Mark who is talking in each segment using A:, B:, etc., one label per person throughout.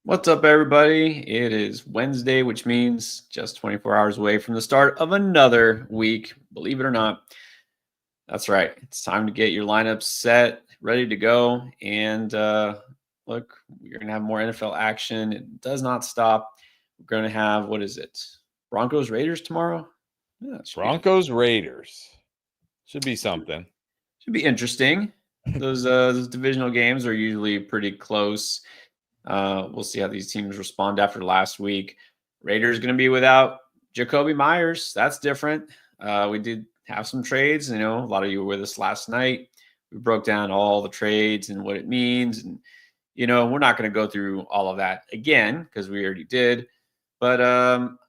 A: What's up, everybody? It is Wednesday, which means just 24 hours away from the start of another week. Believe it or not, that's right. It's time to get your lineup set, ready to go. And look, we're going to have more NFL action. It does not stop. We're going to have, what is it? Broncos Raiders tomorrow? Yeah, that
B: Broncos Raiders should be something.
A: should be interesting. Those divisional games are usually pretty close. We'll see how these teams respond after last week. Raiders going to be without Jacoby Myers. That's different. We did have some trades. A lot of you were with us last night. We broke down all the trades and what it means. And, we're not going to go through all of that again because we already did. But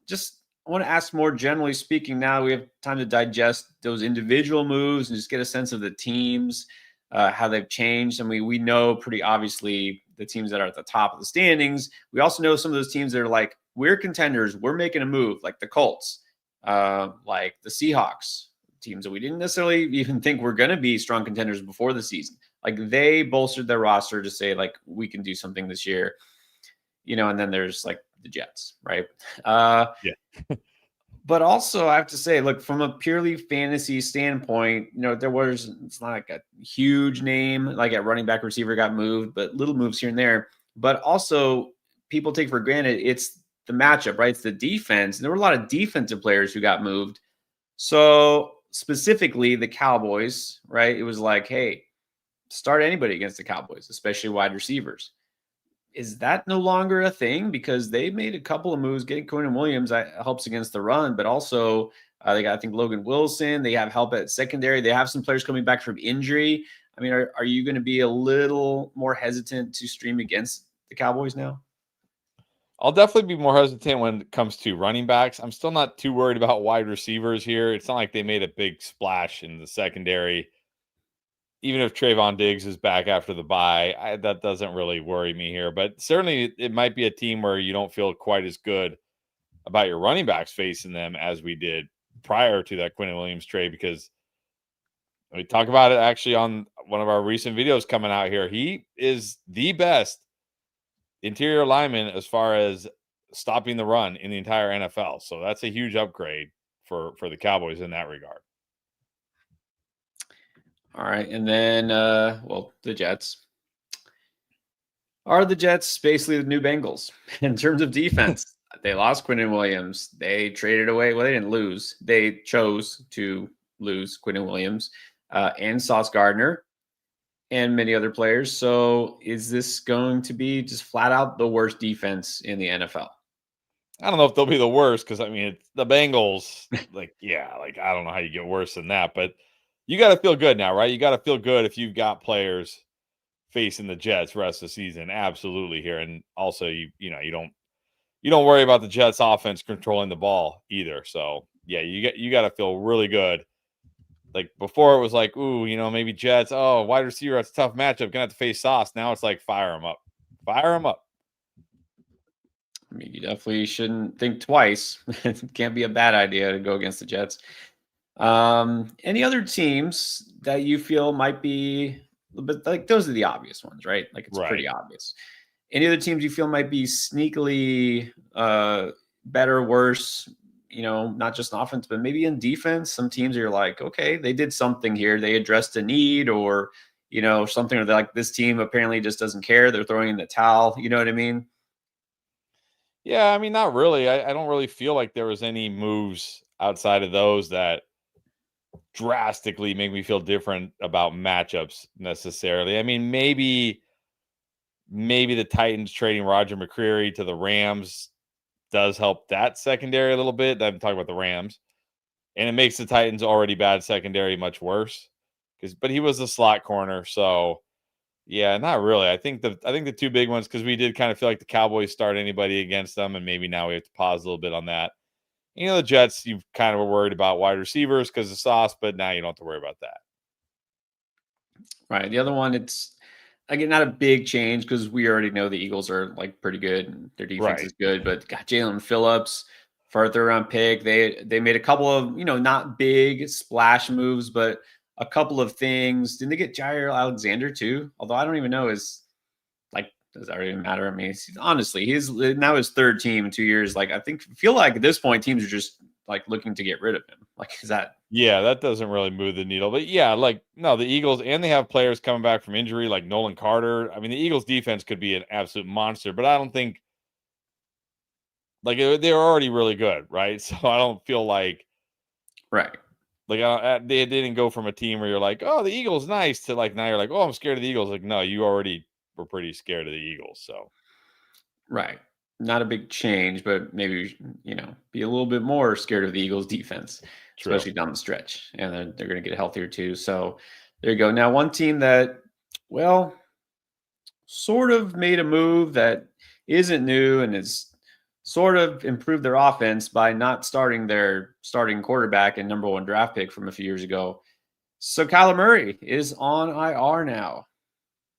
A: just I want to ask more generally speaking now. We have time to digest those individual moves and just get a sense of the teams, how they've changed. I mean, we know pretty obviously the teams that are at the top of the standings. We also know some of those teams that are like, we're contenders, we're making a move, like the Colts, like the Seahawks, teams that we didn't necessarily even think were going to be strong contenders before the season. Like they bolstered their roster to say, like, we can do something this year, and then there's like the Jets, right?
B: Yeah.
A: But also, I have to say, look, from a purely fantasy standpoint, it's not like a huge name, like at running back receiver got moved, but little moves here and there. But also, people take for granted it's the matchup, right? It's the defense. And there were a lot of defensive players who got moved. So, specifically, the Cowboys, right? It was like, hey, start anybody against the Cowboys, especially wide receivers. Is that no longer a thing? Because they made a couple of moves. Getting Quinnen Williams helps against the run, but also they got, I think, Logan Wilson. They have help at secondary. They have some players coming back from injury. I mean, are you going to be a little more hesitant to stream against the Cowboys now?
B: I'll definitely be more hesitant when it comes to running backs. I'm still not too worried about wide receivers here. It's not like they made a big splash in the secondary. Even if Trayvon Diggs is back after the bye, that doesn't really worry me here. But certainly it might be a team where you don't feel quite as good about your running backs facing them as we did prior to that Quinnen Williams trade, because we talk about it actually on one of our recent videos coming out here. He is the best interior lineman as far as stopping the run in the entire NFL. So that's a huge upgrade for the Cowboys in that regard.
A: All right. And then, the Jets. Are the Jets basically the new Bengals in terms of defense? They lost Quinnen Williams. They traded away. Well, they didn't lose. They chose to lose Quinnen Williams and Sauce Gardner and many other players. So is this going to be just flat out the worst defense in the NFL?
B: I don't know if they'll be the worst because, I mean, it's the Bengals. I don't know how you get worse than that. But you got to feel good now, right? You got to feel good if you've got players facing the Jets rest of the season. Absolutely here. And also, you don't worry about the Jets offense controlling the ball either. So yeah, you got to feel really good. Like before it was like, ooh, maybe Jets, oh, wide receiver, that's a tough matchup, gonna have to face Sauce. Now it's like fire them up.
A: I mean, you definitely shouldn't think twice. It can't be a bad idea to go against the Jets. Any other teams that you feel might be, but like those are the obvious ones, right? Like it's pretty obvious. Any other teams you feel might be sneakily better, worse, not just in offense, but maybe in defense? Some teams are like, okay, they did something here. They addressed a need or, something, or like this team apparently just doesn't care. They're throwing in the towel. You know what I mean?
B: Yeah, I mean, not really. I don't really feel like there was any moves outside of those that drastically make me feel different about matchups necessarily. I mean, maybe the Titans trading Roger McCreary to the Rams does help that secondary a little bit. I'm talking about the Rams. And it makes the Titans already bad secondary much worse. But he was a slot corner, so yeah, not really. I think the two big ones, because we did kind of feel like the Cowboys start anybody against them, and maybe now we have to pause a little bit on that. The Jets, you kind of were worried about wide receivers because of Sauce, but now you don't have to worry about that.
A: Right. The other one, it's again not a big change because we already know the Eagles are like pretty good and their defense is good. But got Jalen Phillips for a third round pick. They made a couple of not big splash moves, but a couple of things. Didn't they get Jair Alexander too? Although I don't even know, is like does that really matter? I mean, honestly, he's now his third team in 2 years. Like, I feel like at this point, teams are just like looking to get rid of him. Like, is that?
B: Yeah, that doesn't really move the needle. But yeah, like no, the Eagles and they have players coming back from injury, like Nolan Carter. I mean, the Eagles defense could be an absolute monster, but I don't think like they're already really good, right? So I don't feel like
A: Right.
B: they didn't go from a team where you're like, oh, the Eagles nice to like now you're like, oh, I'm scared of the Eagles. Like, no, you already were pretty scared of the Eagles. So
A: Right. Not a big change, but maybe, be a little bit more scared of the Eagles defense,
B: true.
A: especially down the stretch. And then they're going to get healthier too. So there you go. Now, one team that, well, sort of made a move that isn't new and is sort of improved their offense by not starting their starting quarterback and number one draft pick from a few years ago. So Kyler Murray is on IR now.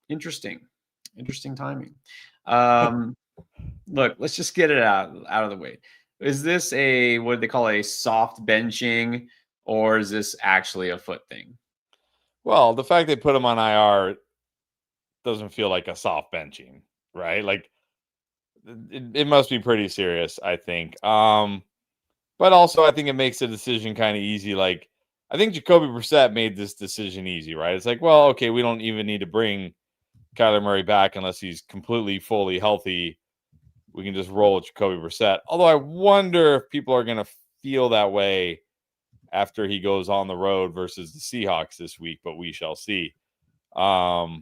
A: Interesting timing. Look, let's just get it out of the way. Is this what they call a soft benching, or is this actually a foot thing?
B: Well, the fact they put him on IR doesn't feel like a soft benching, right? Like it must be pretty serious, I think. But also I think it makes the decision kind of easy. Like I think Jacoby Brissett made this decision easy, right? It's like, well, okay, we don't even need to bring Kyler Murray back unless he's completely, fully healthy. We can just roll with Jacoby Brissett. Although I wonder if people are going to feel that way after he goes on the road versus the Seahawks this week, but we shall see. So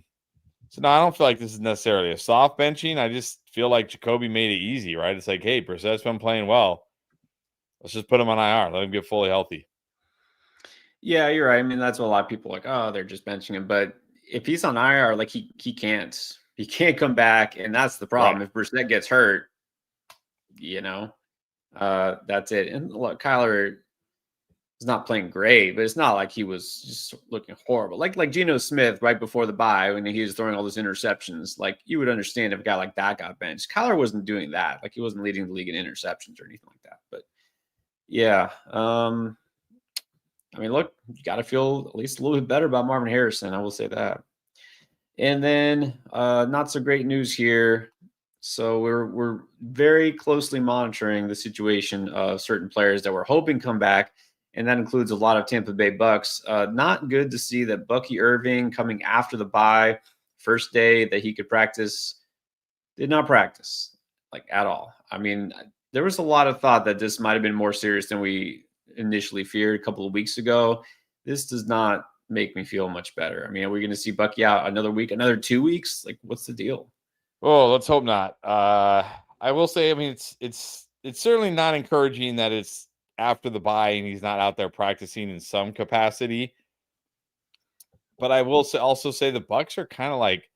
B: no, I don't feel like this is necessarily a soft benching. I just feel like Jacoby made it easy, right? It's like, hey, Brissett's been playing well. Let's just put him on IR. Let him get fully healthy.
A: Yeah, you're right. I mean, that's what a lot of people are like, oh, they're just benching him. But if he's on IR, like he can't come back, and that's the problem.
B: Right.
A: If Brissett gets hurt, that's it. And look, Kyler is not playing great, but it's not like he was just looking horrible. Like Geno Smith right before the bye when he was throwing all those interceptions. Like you would understand if a guy like that got benched. Kyler wasn't doing that. Like he wasn't leading the league in interceptions or anything like that. But yeah, I mean, look, you got to feel at least a little bit better about Marvin Harrison. I will say that. And then not so great news here. So we're very closely monitoring the situation of certain players that we're hoping come back, and that includes a lot of Tampa Bay Bucks. Not good to see that Bucky Irving coming after the bye, first day that he could practice, did not practice like at all. I mean, there was a lot of thought that this might have been more serious than we initially feared a couple of weeks ago. This does not make me feel much better. I mean, are we going to see Bucky out another week, another 2 weeks? Like, what's the deal?
B: Oh, let's hope not. I will say, I mean, it's certainly not encouraging that it's after the bye and he's not out there practicing in some capacity. But I will also say the Bucks are kind of like,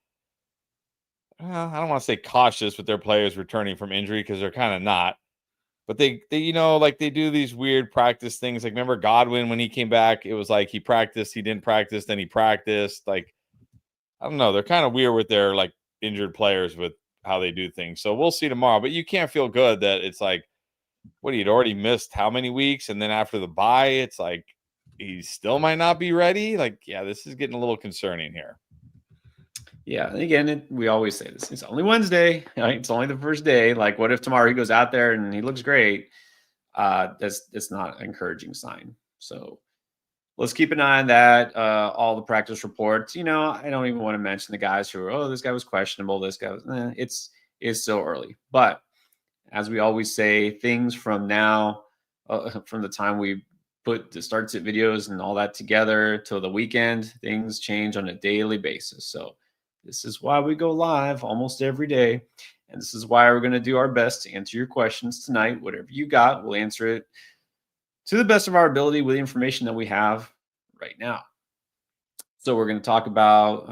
B: I don't want to say cautious with their players returning from injury because they're kind of not. But they like they do these weird practice things. Like remember Godwin when he came back, it was like he practiced, he didn't practice, then he practiced. Like I don't know, they're kind of weird with their like injured players with how they do things. So we'll see tomorrow. But you can't feel good that it's like, what he'd already missed how many weeks, and then after the bye, it's like he still might not be ready. Like, yeah, this is getting a little concerning here.
A: Yeah, and again, we always say this. It's only Wednesday. Right? It's only the first day. Like, what if tomorrow he goes out there and he looks great? That's not an encouraging sign. So let's keep an eye on that. All the practice reports. I don't even want to mention the guys who are, this guy was questionable. This guy was. It's still early. But as we always say, things from now, from the time we put the start sit videos and all that together till the weekend, things change on a daily basis. So this is why we go live almost every day. And this is why we're going to do our best to answer your questions tonight. Whatever you got, we'll answer it to the best of our ability with the information that we have right now. So we're going to talk about,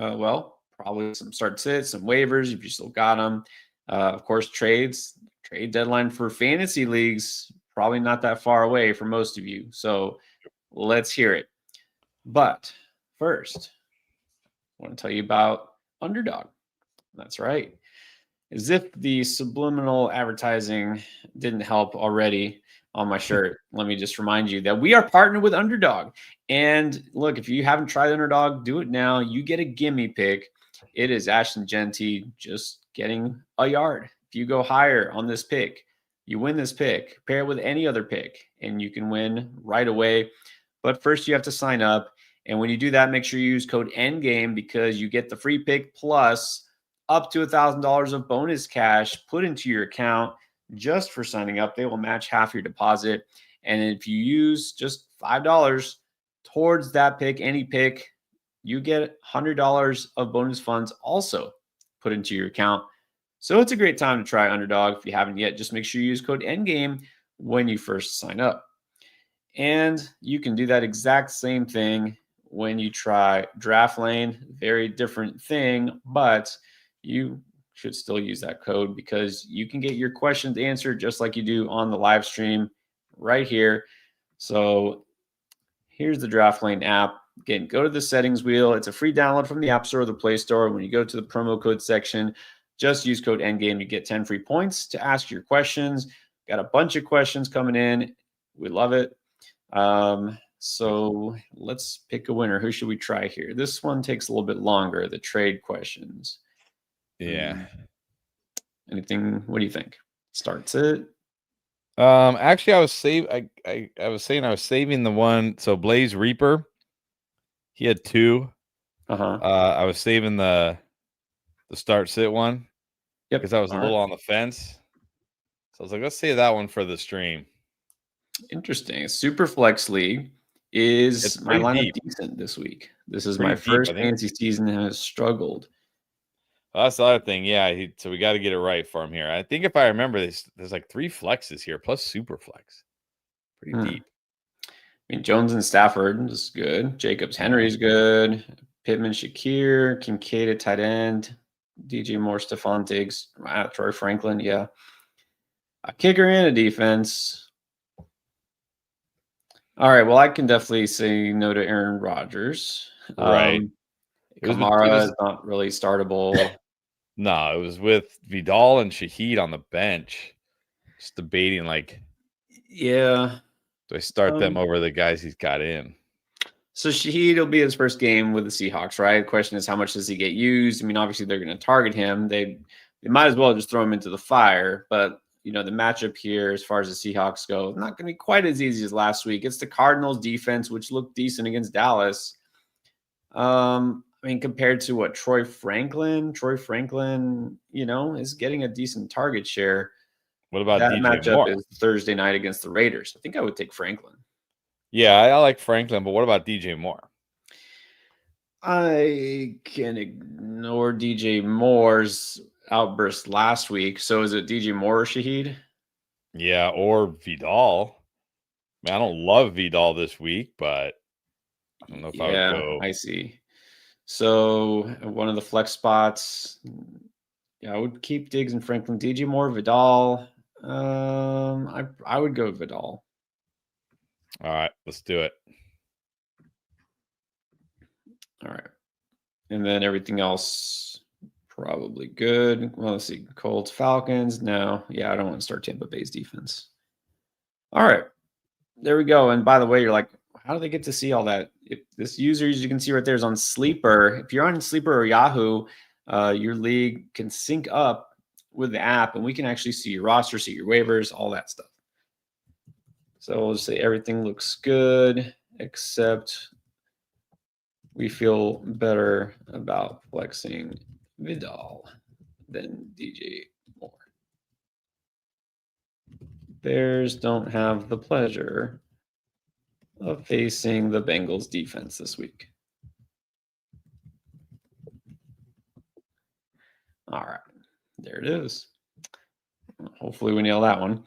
A: probably some start sits, some waivers if you still got them. Of course, trade deadline for fantasy leagues, probably not that far away for most of you. So let's hear it. But first, I want to tell you about Underdog. That's right. As if the subliminal advertising didn't help already on my shirt, let me just remind you that we are partnered with Underdog. And look, if you haven't tried Underdog, do it now. You get a gimme pick it is Ashton Genty just getting a yard. If you go higher on this pick, you win this pick. Pair it with any other pick, and you can win right away. But first, you have to sign up. And when you do that, make sure you use code ENDGAME because you get the free pick plus up to $1,000 of bonus cash put into your account just for signing up. They will match half your deposit. And if you use just $5 towards that pick, any pick, you get $100 of bonus funds also put into your account. So it's a great time to try Underdog. If you haven't yet, just make sure you use code ENDGAME when you first sign up. And you can do that exact same thing when you try DraftLane. Very different thing, but you should still use that code because you can get your questions answered just like you do on the live stream right here. So here's the DraftLane app. Again, go to the settings wheel. It's a free download from the App Store or the Play Store. When you go to the promo code section, just use code ENDGAME. You get 10 free points to ask your questions. Got a bunch of questions coming in. We love it. So let's pick a winner. Who should we try here? This one takes a little bit longer, the trade questions.
B: Yeah.
A: Anything? What do you think? Starts it?
B: Actually, I was saving the one. So Blaze Reaper, he had 2. I was saving the start sit one.
A: Yep.
B: Because I was a little on the fence. So I was like, let's save that one for the stream.
A: Interesting. Super Flex League is my lineup decent this week. This is my first fantasy season and has struggled.
B: Well, that's the other thing. Yeah. So we got to get it right for him here. I think if I remember this, there's like 3 flexes here plus Super Flex. Pretty deep.
A: I mean, Jones and Stafford is good. Jacobs Henry is good. Pittman, Shakir, Kincaid at tight end. DJ Moore, Stephon Diggs, Troy Franklin. Yeah. A kicker and a defense. All right. Well, I can definitely say no to Aaron Rodgers.
B: Right.
A: Kamara is not really startable.
B: No, it was with Vidal and Shaheed on the bench. Just debating, like,
A: yeah.
B: Do I start them over the guys he's got in?
A: So Shaheed will be his first game with the Seahawks, right? The question is, how much does he get used? I mean, obviously they're going to target him. They might as well just throw him into the fire. But, you know, the matchup here, as far as the Seahawks go, not going to be quite as easy as last week. It's the Cardinals defense, which looked decent against Dallas. I mean, compared to what Troy Franklin, you know, is getting a decent target share.
B: What about
A: that
B: DJ
A: matchup
B: Moore?
A: Is Thursday night against the Raiders. I think I would take Franklin.
B: Yeah, I like Franklin, but what about DJ Moore?
A: I can ignore DJ Moore's outburst last week. So is it DJ Moore or Shaheed?
B: Yeah, or Vidal. I mean, I don't love Vidal this week, but I don't know if I would go.
A: I see. So one of the flex spots, yeah, I would keep Diggs and Franklin. DJ Moore, Vidal. I would go Vidal.
B: All right, let's do it.
A: All right. And then everything else probably good. Well, let's see. Colts, Falcons. No. Yeah, I don't want to start Tampa Bay's defense. All right. There we go. And by the way, you're like, how do they get to see all that? If this user, as you can see right there, is on Sleeper. If you're on Sleeper or Yahoo, your league can sync up with the app, and we can actually see your roster, see your waivers, all that stuff. So we'll just say everything looks good, except we feel better about flexing Vidal than DJ Moore. Bears don't have the pleasure of facing the Bengals defense this week. All right, there it is. Hopefully we nail that one.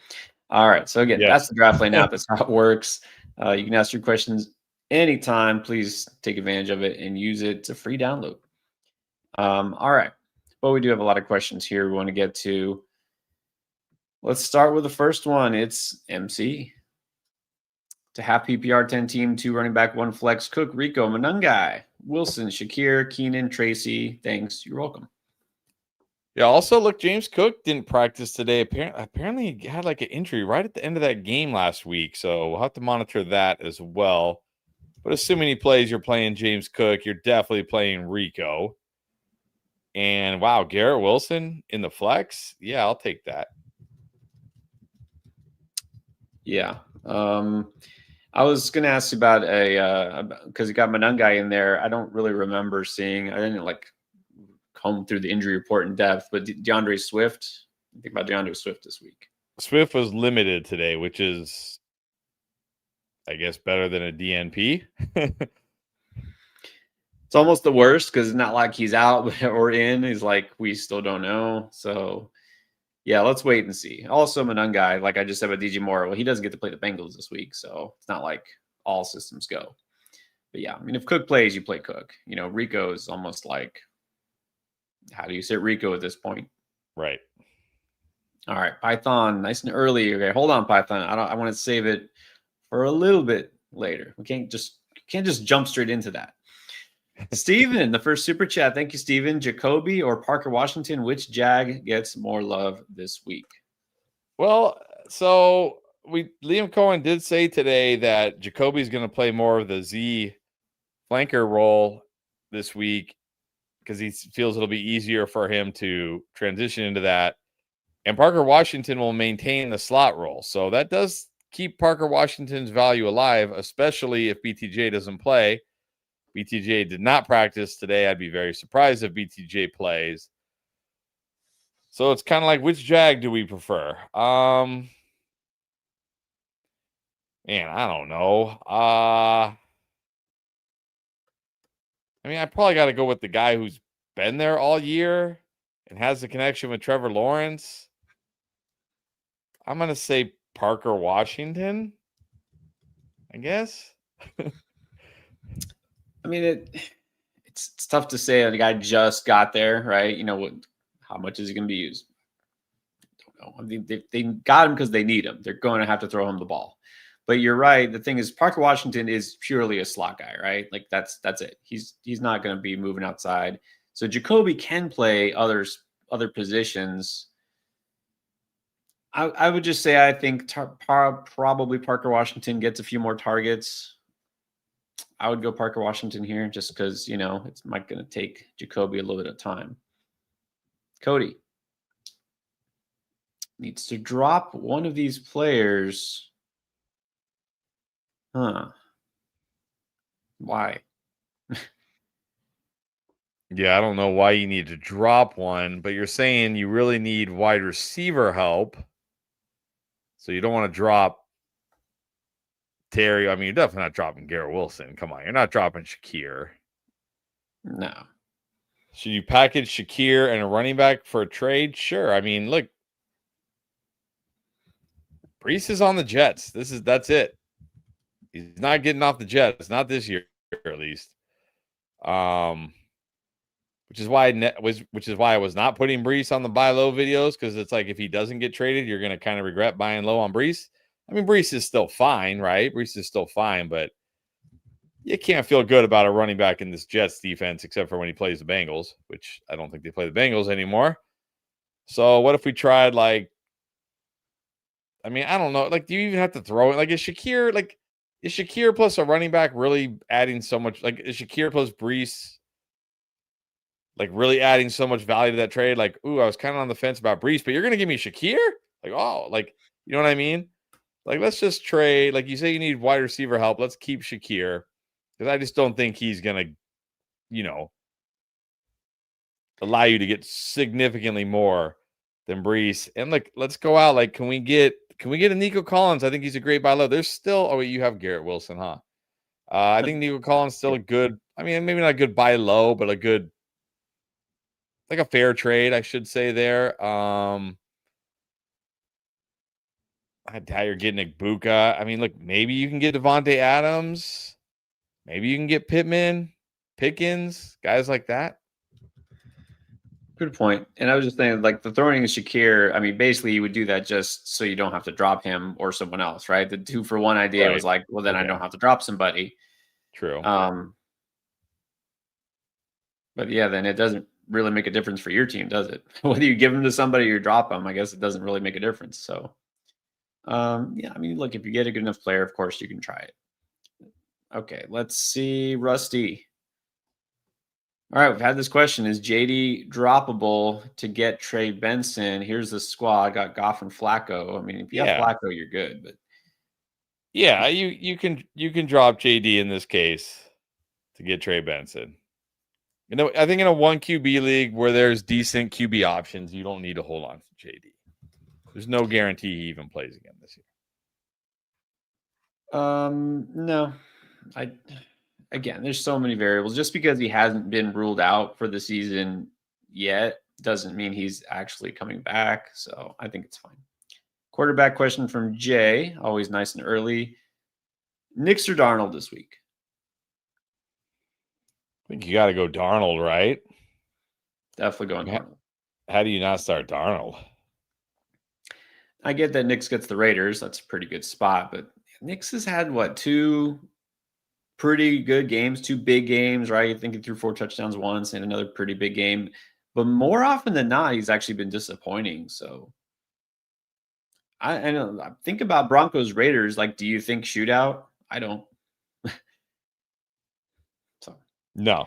A: All right, so again, that's the DraftLane app. That's how it works. You can ask your questions anytime. Please take advantage of it and use it. It's a free download. All right, but we do have a lot of questions here we want to get to. Let's start with the first one. It's MC. To half PPR 10 team, 2 running back, 1 flex. Cook, Rico, Manungai, Wilson, Shakir, Keenan, Tracy. Thanks. You're welcome.
B: Yeah, also, look, James Cook didn't practice today. Apparently he had like an injury right at the end of that game last week. So we'll have to monitor that as well. But assuming he plays, you're playing James Cook. You're definitely playing Rico. And wow, Garrett Wilson in the flex. Yeah, I'll take that.
A: Yeah. I was going to ask you about because you got Monangai in there. I don't really remember seeing, I didn't like comb through the injury report in depth, but DeAndre Swift, think about DeAndre Swift this week.
B: Swift was limited today, which is, I guess, better than a DNP.
A: It's almost the worst because it's not like he's out or in. He's like, we still don't know. So, yeah, let's wait and see. Also, Monangai, like I just said about DJ Moore, well, he doesn't get to play the Bengals this week. So it's not like all systems go. But yeah, I mean, if Cook plays, you play Cook. You know, Rico is almost like, how do you sit Rico at this point?
B: Right.
A: All right, Python, nice and early. Okay, hold on, Python. I want to save it for a little bit later. We can't just jump straight into that. Steven, the first super chat. Thank you, Steven. Jacoby or Parker Washington, which Jag gets more love this week?
B: Well, so Liam Cohen did say today that Jacoby's going to play more of the Z flanker role this week because he feels it'll be easier for him to transition into that. And Parker Washington will maintain the slot role. So that does keep Parker Washington's value alive, especially if BTJ doesn't play. BTJ did not practice today. I'd be very surprised if BTJ plays. So it's kind of like, which Jag do we prefer? Man, I don't know. I mean, I probably got to go with the guy who's been there all year and has a connection with Trevor Lawrence. I'm going to say Parker Washington, I guess.
A: I mean, it's tough to say. The guy just got there, right? You know, how much is he going to be used? I don't know. I mean, they got him because they need him. They're going to have to throw him the ball. But you're right. The thing is, Parker Washington is purely a slot guy, right? Like that's it. He's not going to be moving outside. So Jacoby can play other positions. I would just say I think probably Parker Washington gets a few more targets. I would go Parker Washington here just because, you know, it's going to take Jacoby a little bit of time. Cody needs to drop one of these players. Huh. Why?
B: Yeah, I don't know why you need to drop one, but you're saying you really need wide receiver help. So you don't want to drop Terry. I mean, you're definitely not dropping Garrett Wilson. Come on, you're not dropping Shakir.
A: No.
B: Should you package Shakir and a running back for a trade? Sure. I mean, look, Brees is on the Jets. That's it. He's not getting off the Jets. Not this year, at least. Which is why I was not putting Brees on the buy low videos, because it's like if he doesn't get traded, you're going to kind of regret buying low on Brees. I mean, Brees is still fine, right? Brees is still fine, but you can't feel good about a running back in this Jets defense except for when he plays the Bengals, which I don't think they play the Bengals anymore. So what if we tried I don't know. Like, do you even have to throw it? Like, is Shakir plus a running back really adding so much? Like, is Shakir plus Brees really adding so much value to that trade? Like, ooh, I was kind of on the fence about Brees, but you're going to give me Shakir? Like, oh, you know what I mean? Like, let's just trade. Like, you say you need wide receiver help. Let's keep Shakir, because I just don't think he's going to, allow you to get significantly more than Brees. And let's go out. Like, can we get a Nico Collins? I think he's a great buy low. There's still, wait, you have Garrett Wilson, huh? I think Nico Collins still a good, I mean, maybe not a good buy low, but a good, like a fair trade, I should say there. I doubt you're getting Igbuka. I mean, look, maybe you can get Devontae Adams. Maybe you can get Pickens, guys like that.
A: Good point. And I was just thinking, like, the throwing in Shakir, I mean, basically you would do that just so you don't have to drop him or someone else, right? The 2-for-1 idea was like, well, then I don't have to drop somebody.
B: True.
A: But yeah, then it doesn't really make a difference for your team, does it? Whether you give them to somebody or drop them, I guess it doesn't really make a difference. So, yeah, I mean, look, if you get a good enough player, of course you can try it. Okay, let's see. Rusty. All right, we've had this question. Is JD droppable to get Trey Benson? Here's the squad. Got Goff and Flacco. I mean, if you have
B: Yeah.
A: Flacco, you're good. But
B: Yeah, you can drop JD in this case to get Trey Benson. I think in a 1 QB league where there's decent QB options, you don't need to hold on to JD. There's no guarantee he even plays again this year.
A: No. Again, there's so many variables. Just because he hasn't been ruled out for the season yet doesn't mean he's actually coming back. So I think it's fine. Quarterback question from Jay, always nice and early. Nix or Darnold this week?
B: I think you got to go Darnold, right?
A: Definitely going Darnold.
B: How do you not start Darnold?
A: I get that Nix gets the Raiders. That's a pretty good spot, but Nix has had two pretty good games, 2 big games, right? I think he threw 4 touchdowns once and another pretty big game. But more often than not, he's actually been disappointing. So I know. Think about Broncos Raiders. Like, do you think shootout? I don't. So
B: no.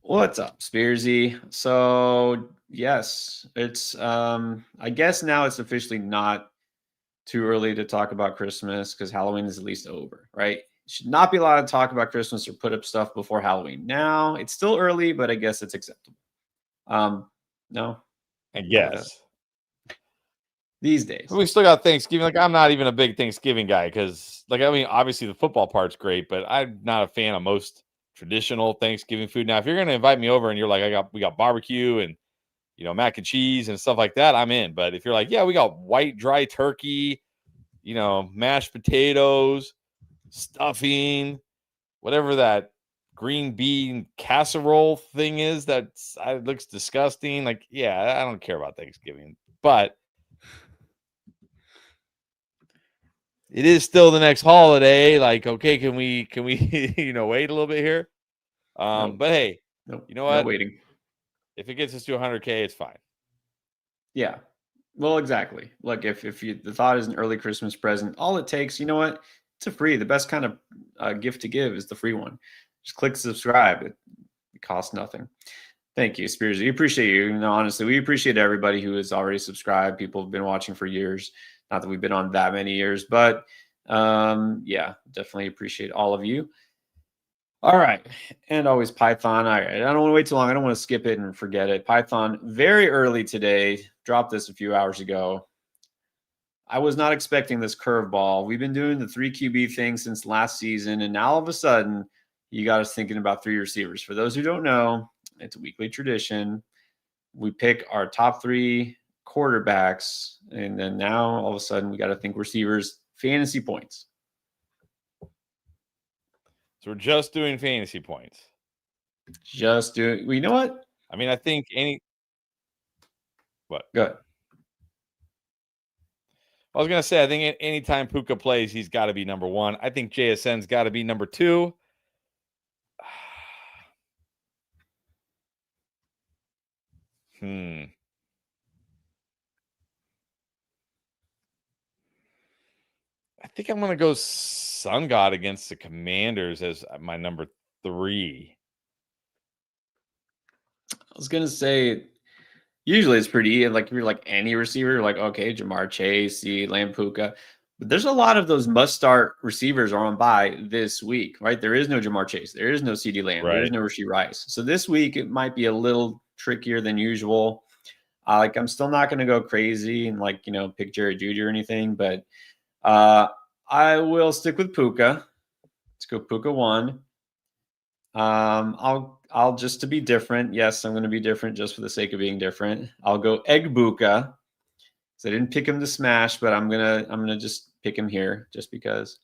A: What's up, Spearsy? So yes, it's I guess now it's officially not too early to talk about Christmas because Halloween is at least over, right? Should not be allowed to talk about Christmas or put up stuff before Halloween. Now it's still early, but I guess it's acceptable. No,
B: I guess
A: these days
B: we still got Thanksgiving. Like, I'm not even a big Thanksgiving guy because, like, I mean, obviously the football part's great, but I'm not a fan of most traditional Thanksgiving food. Now, if you're going to invite me over and you're like, we got barbecue and mac and cheese and stuff like that, I'm in. But if you're like, yeah, we got white dry turkey, mashed potatoes, stuffing, whatever that green bean casserole thing is that looks disgusting. Like, yeah, I don't care about Thanksgiving, but it is still the next holiday. Like, okay, can we wait a little bit here?
A: Nope.
B: But hey,
A: nope,
B: you know what?
A: No waiting.
B: If it gets us to 100K, it's fine.
A: Yeah. Well, exactly. Look, if the thought is an early Christmas present, all it takes, you know what? It's a free. The best kind of gift to give is the free one. Just click subscribe. It costs nothing. Thank you, Spears. We appreciate you. Honestly, we appreciate everybody who has already subscribed. People have been watching for years. Not that we've been on that many years, but yeah, definitely appreciate all of you. All right. And always Python. All right. I don't want to wait too long. I don't want to skip it and forget it. Python, very early today. Dropped this a few hours ago. I was not expecting this curveball. We've been doing the 3 QB thing since last season. And now all of a sudden, you got us thinking about 3 receivers. For those who don't know, it's a weekly tradition. We pick our top 3 quarterbacks. And then now all of a sudden, we got to think receivers, fantasy points.
B: So we're just doing fantasy points.
A: Just doing. Well, you know what?
B: I mean, I think What?
A: Good.
B: I was going to say, I think anytime Puka plays, he's got to be number 1. I think JSN's got to be number 2. I think I'm going to go Sun God against the Commanders as my number 3.
A: I was going to say, usually it's pretty, like, if you're like any receiver, like, okay, Jamar Chase, CeeDee Puka. But there's a lot of those must-start receivers are on bye this week, right? There is no Jamar Chase. There is no CeeDee Lamb.
B: Right.
A: There is no Rashee Rice. So this week, it might be a little trickier than usual. Like, I'm still not going to go crazy and, like, pick Jerry Jeudy or anything, but I will stick with Puka. Let's go Puka 1. I'll just to be different. Yes, I'm going to be different just for the sake of being different. I'll go Egbuka. So I didn't pick him to smash, but I'm gonna just pick him here just because.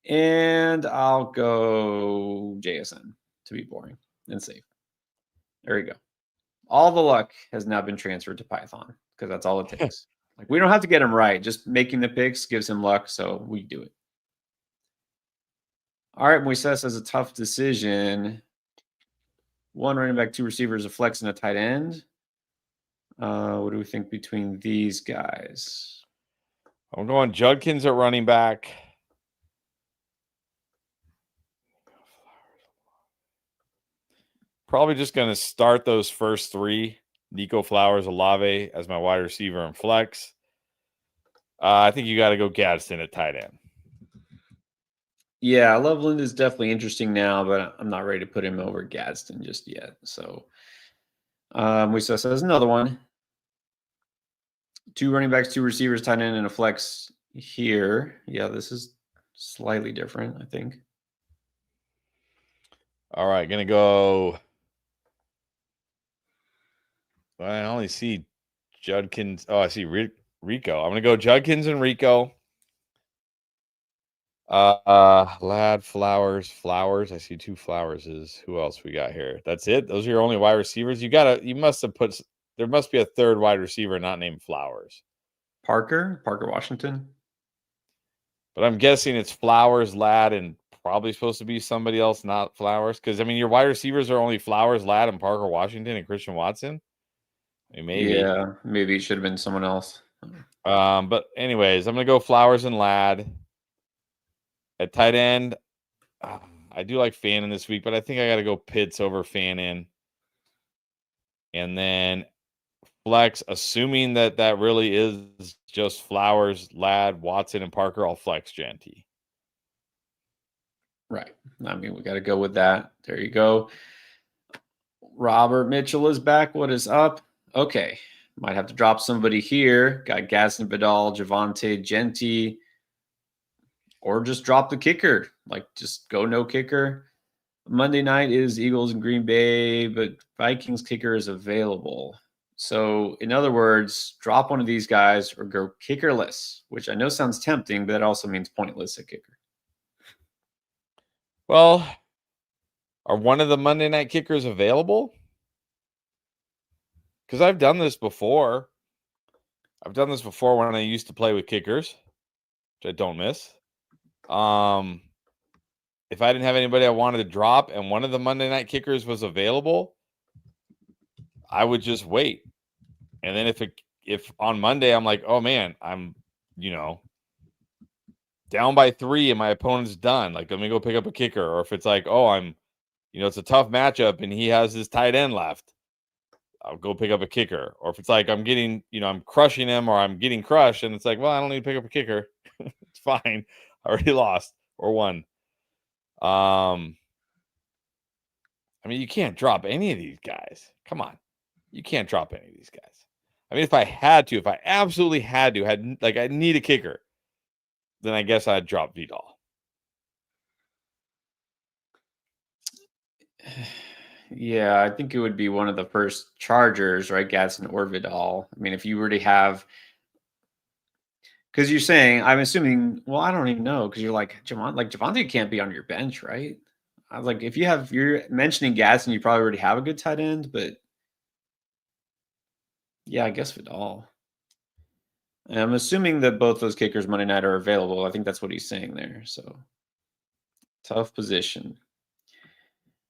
A: And I'll go JSN to be boring and safe. There we go. All the luck has now been transferred to Python because that's all it takes. Like, we don't have to get him right. Just making the picks gives him luck, so we do it. All right, Moises has a tough decision. 1 running back, 2 receivers, a flex, and a tight end. What do we think between these guys?
B: I'm going Judkins at running back. Probably just going to start those first three. Nico Flowers, Olave as my wide receiver and flex. I think you got to go Gadsden at tight end.
A: Yeah, Loveland is definitely interesting now, but I'm not ready to put him over Gadsden just yet. So we saw there's another one. 2 running backs, 2 receivers, tight end, and a flex here. Yeah, this is slightly different, I think.
B: All right, going to go. I only see Judkins. Oh, I see Rico. I'm going to go Judkins and Rico. Ladd, Flowers. I see 2 Flowerses. Who else we got here? That's it. Those are your only wide receivers. You must have put. There must be a third wide receiver not named Flowers.
A: Parker Washington.
B: But I'm guessing it's Flowers, Ladd, and probably supposed to be somebody else, not Flowers. Because I mean, your wide receivers are only Flowers, Ladd, and Parker Washington and Christian Watson. I mean, maybe.
A: Yeah, maybe it should have been someone else.
B: But anyways, I'm gonna go Flowers and Ladd. At tight end, I do like Fannin this week, but I think I got to go Pitts over Fannin. And then flex, assuming that really is just Flowers, Ladd, Watson, and Parker, I'll flex Genty.
A: Right. I mean, we got to go with that. There you go. Robert Mitchell is back. What is up? Okay. Might have to drop somebody here. Got Gadsden, Vidal, Javonte, Genty. Or just drop the kicker. Like, just go no kicker. Monday night is Eagles and Green Bay, but Vikings kicker is available. So, in other words, drop one of these guys or go kickerless, which I know sounds tempting, but that also means pointless at kicker.
B: Well, are one of the Monday night kickers available? Because I've done this before. I've done this before when I used to play with kickers, which I don't miss. If I didn't have anybody I wanted to drop and one of the Monday night kickers was available, I would just wait. And then if on Monday I'm like, oh man, I'm, down by 3 and my opponent's done, like, let me go pick up a kicker. Or if it's like, oh, I'm, it's a tough matchup and he has his tight end left, I'll go pick up a kicker. Or if it's like I'm getting, I'm crushing him or I'm getting crushed and it's like, well, I don't need to pick up a kicker. It's fine. I already lost or won. I mean, you can't drop any of these guys. Come on. You can't drop any of these guys. I mean, if I absolutely had to, I need a kicker, then I guess I'd drop Vidal.
A: Yeah, I think it would be one of the first Chargers, right? Gadsden or Vidal. I mean, if you were to have, because you're saying, I'm assuming, well, I don't even know, because you're like, Javonte can't be on your bench, right? I was like, if you're mentioning Gadsden, you probably already have a good tight end, but yeah, I guess Vidal. And I'm assuming that both those kickers Monday night are available. I think that's what he's saying there. So tough position.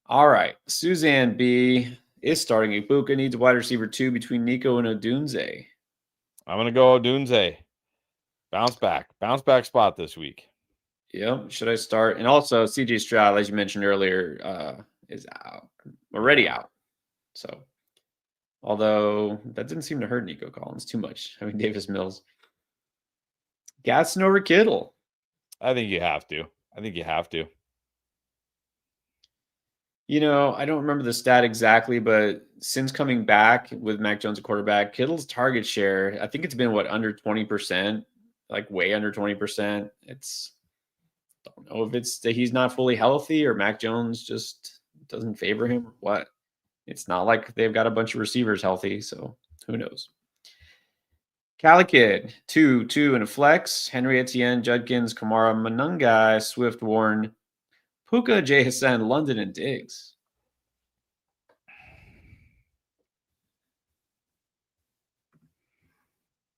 A: All right. Suzanne B is starting. Ibuka needs a wide receiver 2 between Nico and Odunze.
B: I'm going to go Odunze. Bounce back spot this week.
A: Yep. Should I start? And also, CJ Stroud, as you mentioned earlier, is out. Already out. So, although that didn't seem to hurt Nico Collins too much. I mean, Davis Mills. Gadsden over Kittle.
B: I think you have to.
A: I don't remember the stat exactly, but since coming back with Mac Jones at quarterback, Kittle's target share, I think it's been under 20%, like way under 20%. Don't know if it's that he's not fully healthy or Mac Jones just doesn't favor him or what. It's not like they've got a bunch of receivers healthy, so who knows? Calikid, 2 and a flex. Henry Etienne, Judkins, Kamara, Manungai, Swift, Warren, Puka, Jay Hassan, London, and Diggs.
B: I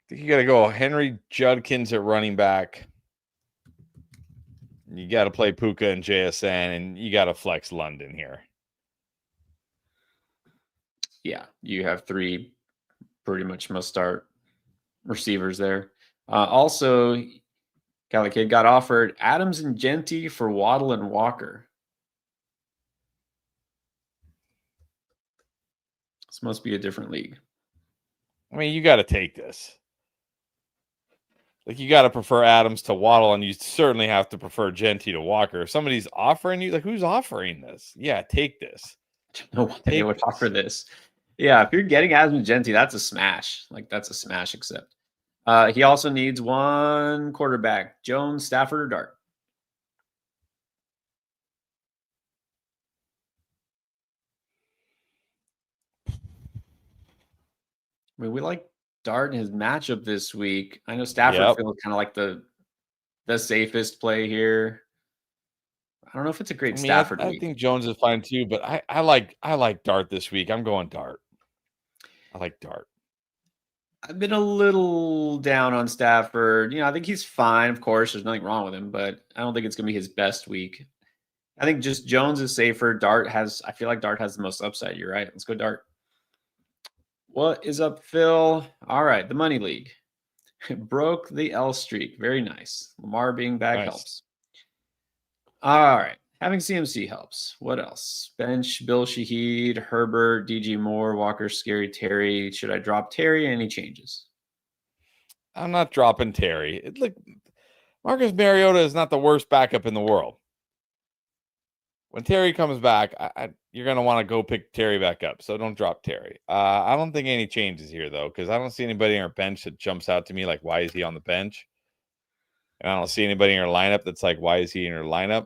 B: think you got to go Henry Judkins at running back. You got to play Puka and JSN, and you got to flex London here.
A: Yeah, you have 3 pretty much must start receivers there. Also, Calikid got offered Adams and Genty for Waddle and Walker. This must be a different league.
B: I mean, you got to take this. Like, you got to prefer Adams to Waddle, and you certainly have to prefer Gentry to Walker. If somebody's offering you, like, who's offering this? Yeah, take this.
A: No way they would offer this. Yeah, if you're getting Adams and Gentry, that's a smash. Like, that's a smash accept. He also needs one quarterback, Jones, Stafford, or Dart. I mean, we like Dart in his matchup this week. I know Stafford feels kind of like the safest play here. I don't know if it's a great Stafford
B: I
A: week.
B: think Jones is fine too, but I like Dart this week. I'm going Dart. I like Dart.
A: I've been a little down on Stafford. I think he's fine. Of course, there's nothing wrong with him, but I don't think it's going to be his best week. I think just Jones is safer. I feel like Dart has the most upside. You're right. Let's go Dart. What is up, Phil? All right, the Money League. Broke the L streak. Very nice. Lamar being back helps. All right. Having CMC helps. What else? Bench, Bill Shaheed, Herbert, DJ Moore, Walker, Scary Terry. Should I drop Terry? Any changes?
B: I'm not dropping Terry. Look, Marcus Mariota is not the worst backup in the world. When Terry comes back, you're going to want to go pick Terry back up. So don't drop Terry. I don't think any changes here, though, because I don't see anybody in our bench that jumps out to me like, why is he on the bench? And I don't see anybody in our lineup that's like, why is he in our lineup?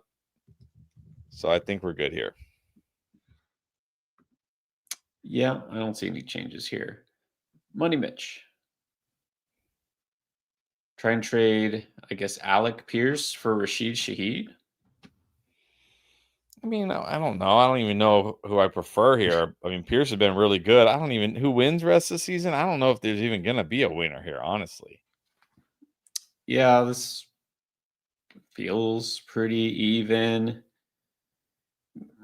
B: So I think we're good here.
A: Yeah, I don't see any changes here. Money Mitch. Try and trade, I guess, Alec Pierce for Rashid Shaheed.
B: I mean, I don't know. I don't even know who I prefer here. I mean, Pierce has been really good. Who wins rest of the season? I don't know if there's even going to be a winner here, honestly.
A: Yeah, this feels pretty even.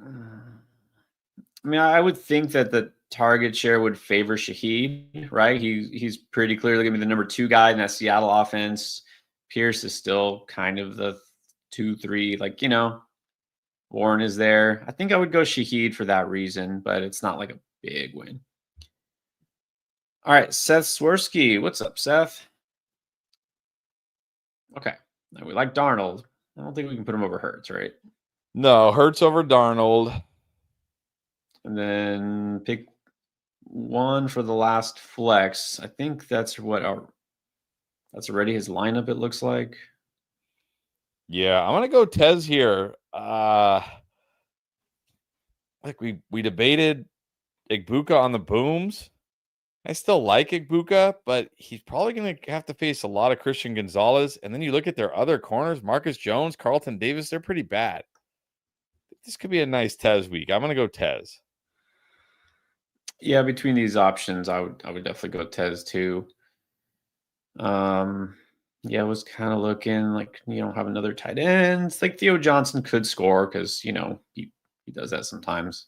A: I mean, I would think that the target share would favor Shaheed, right? He's pretty clearly going to be the number 2 guy in that Seattle offense. Pierce is still kind of the 2-3, like, Warren is there. I think I would go Shaheed for that reason, but it's not like a big win. All right, Seth Swirsky. What's up, Seth? Okay. We like Darnold. I don't think we can put him over Hurts, right?
B: No, Hurts over Darnold.
A: And then pick one for the last flex. I think that's that's already his lineup, it looks like.
B: Yeah, I'm gonna go Tez here. Like we debated Igbuka on the booms. I still like Igbuka, but he's probably going to have to face a lot of Christian Gonzalez. And then you look at their other corners, Marcus Jones, Carlton Davis, they're pretty bad. This could be a nice Tez week. I'm going to go Tez.
A: Yeah, between these options, I would definitely go Tez too. Yeah, I was kind of looking like you don't have another tight end. It's like Theo Johnson could score because he does that sometimes.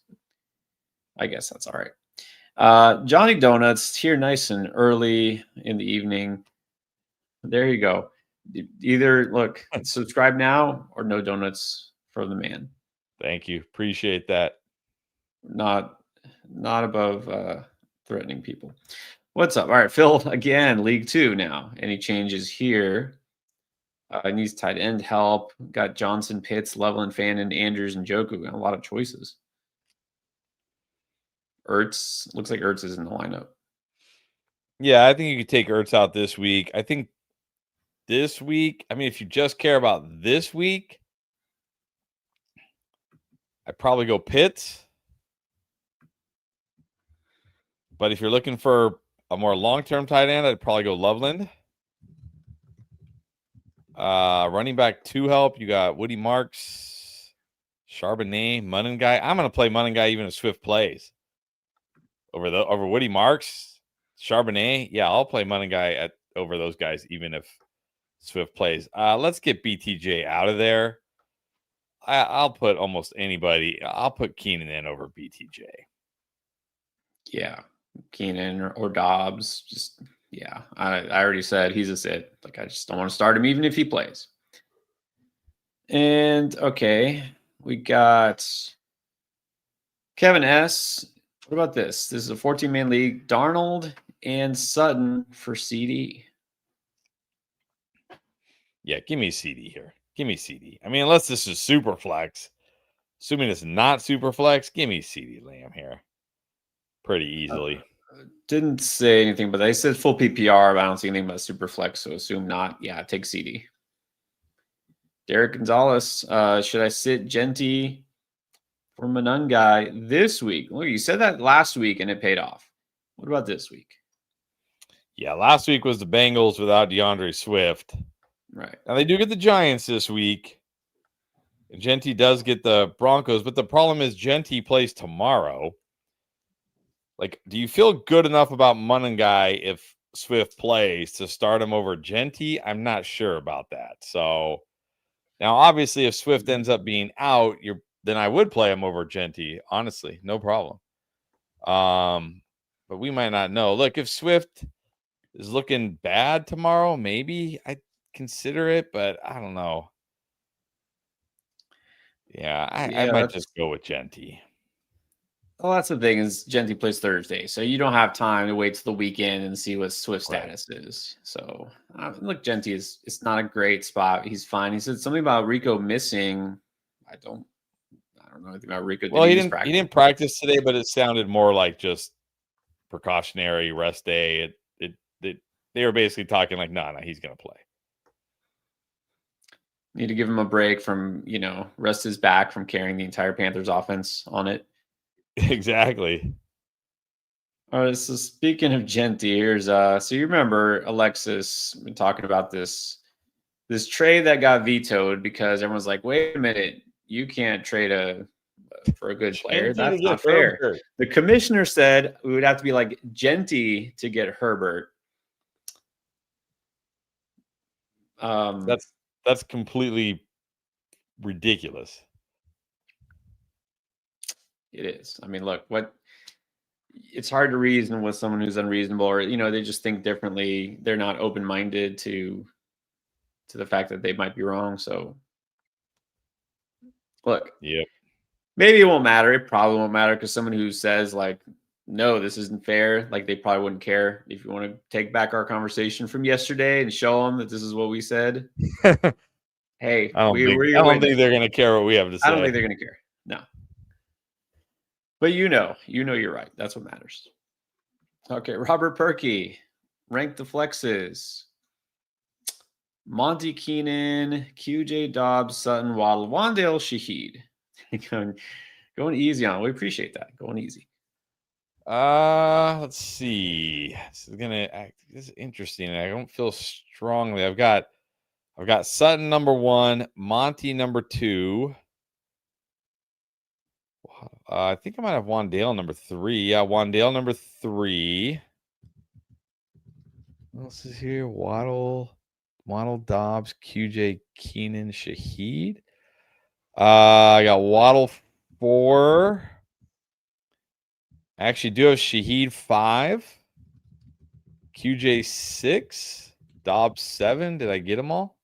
A: I guess that's all right. Johnny Donuts here nice and early in the evening. There you go. Either look, subscribe now or no donuts for the man.
B: Thank you. Appreciate that.
A: Not above threatening people. What's up? All right, Phil, again, League 2 now. Any changes here? Needs tight end help. Got Johnson, Pitts, Loveland, Fannin, Andrews, and Njoku. A lot of choices. Ertz, looks like Ertz is in the lineup.
B: Yeah, I think you could take Ertz out this week. I think this week, I mean, if you just care about this week, I'd probably go Pitts. But if you're looking for a more long-term tight end, I'd probably go Loveland. Running back 2 help, you got Woody Marks, Charbonnet, Munningai. I'm going to play Munningai even if Swift plays. Over Woody Marks, Charbonnet. Yeah, I'll play Munningai over those guys even if Swift plays. Let's get BTJ out of there. I'll put almost anybody. I'll put Keenan in over BTJ.
A: Yeah, Keenan or Dobbs. Just yeah, I already said he's a sit. Like I just don't want to start him even if he plays. And okay, we got Kevin S. What about this? This is a 14-man league. Darnold and Sutton for CD.
B: Yeah, give me CD here. Give me CD. I mean, unless this is super flex. Assuming it's not super flex, give me CD Lamb here. Pretty easily.
A: Didn't say anything, but they said full PPR, but I don't see anything about super flex, so assume not. Yeah, take CD. Derek Gonzalez. Should I sit Genty for Monangai this week? Look, you said that last week and it paid off. What about this week?
B: Yeah, last week was the Bengals without DeAndre Swift.
A: Right.
B: Now they do get the Giants this week. Genty does get the Broncos, but the problem is Genty plays tomorrow. Like, do you feel good enough about Monangai if Swift plays to start him over Genty? I'm not sure about that. So now, obviously, if Swift ends up being out, then I would play him over Genty. Honestly, no problem. But we might not know. Look, if Swift is looking bad tomorrow, maybe I'd consider it, but I don't know. Yeah, I might just go with Genty.
A: Well, that's the thing is Genty plays Thursday, so you don't have time to wait till the weekend and see what Swift status is. So look, Genty it's not a great spot. He's fine. He said something about Rico missing. I don't know anything about Rico.
B: Well, he didn't practice today, but it sounded more like just precautionary rest day. They were basically talking like, no, he's gonna play.
A: Need to give him a break from, rest his back from carrying the entire Panthers offense on it.
B: Exactly.
A: All right. So speaking of Genty, here's so you remember Alexis been talking about this trade that got vetoed because everyone's like, wait a minute, you can't trade for a good player. That's not fair. Herbert. The commissioner said we would have to be like Genty to get Herbert.
B: That's completely ridiculous.
A: It is. I mean, look, it's hard to reason with someone who's unreasonable, or they just think differently. They're not open-minded to the fact that they might be wrong. So, look, maybe it won't matter. It probably won't matter because someone who says like, no, this isn't fair, like they probably wouldn't care. If you want to take back our conversation from yesterday and show them that this is what we said, hey,
B: I don't think they're going to care what we have to say.
A: I don't think they're going to care. No. But you're right. That's what matters. Okay, Robert Perkey, rank the flexes. Monty Keenan, QJ Dobbs, Sutton, Waddle, Wandale, Shaheed. Going easy on. We appreciate that. Going easy.
B: Let's see. This is interesting. I don't feel strongly. I've got Sutton number 1, Monty number 2. I think I might have Wandale number 3. Yeah, Wandale number 3. What else is here? Waddle, Dobbs, QJ, Keenan, Shaheed. I got Waddle 4. I actually do have Shaheed 5. QJ 6. Dobbs 7. Did I get them all?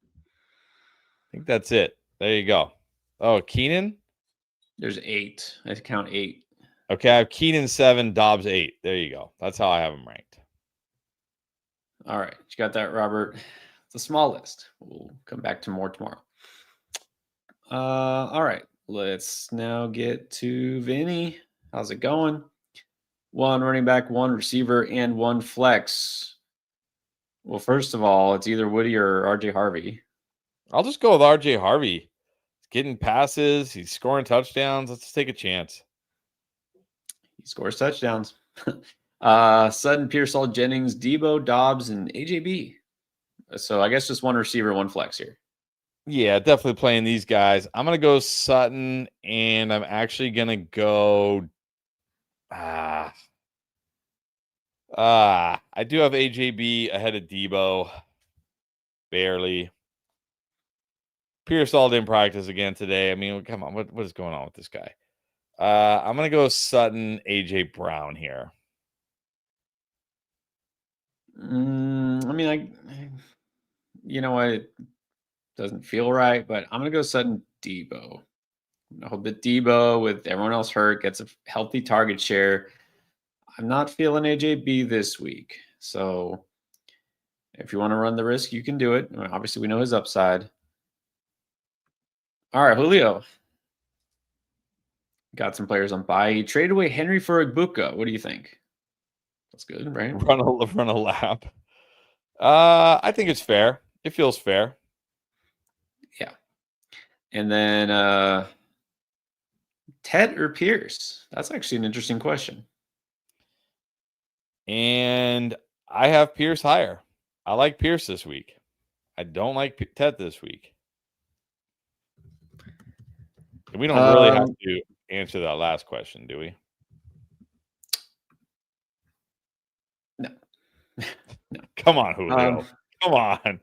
B: I think that's it. There you go. Oh, Keenan?
A: There's 8. I count 8.
B: Okay, I have Keenan 7, Dobbs 8. There you go. That's how I have them ranked.
A: All right. You got that, Robert? It's a small list. We'll come back to more tomorrow. All right. Let's now get to Vinny. How's it going? 1 running back, 1 receiver, and 1 flex. Well, first of all, it's either Woody or RJ Harvey.
B: I'll just go with RJ Harvey. He's getting passes. He's scoring touchdowns. Let's take a chance.
A: He scores touchdowns. Sutton, Pearsall, Jennings, Debo, Dobbs, and AJB. So I guess just 1 receiver, 1 flex here.
B: Yeah, definitely playing these guys. I'm going to go Sutton, and I'm actually going to go... I do have AJB ahead of Debo. Barely. Pearsall didn't practice again today. I mean, come on. What is going on with this guy? I'm going to go Sutton, AJ Brown here.
A: I mean, you know what? It doesn't feel right, but I'm going to go Sutton, Debo. I hope that Debo, with everyone else hurt, gets a healthy target share. I'm not feeling AJB this week. So if you want to run the risk, you can do it. I mean, obviously, we know his upside. All right, Julio. Got some players on bye. He traded away Henry for Igbuka. What do you think? That's good, right?
B: Run a lap. I think it's fair. It feels fair.
A: Yeah. And then Ted or Pierce? That's actually an interesting question.
B: And I have Pierce higher. I like Pierce this week. I don't like Ted this week. And we don't really have to answer that last question, do we?
A: No.
B: No. Come on, Julio. Come on.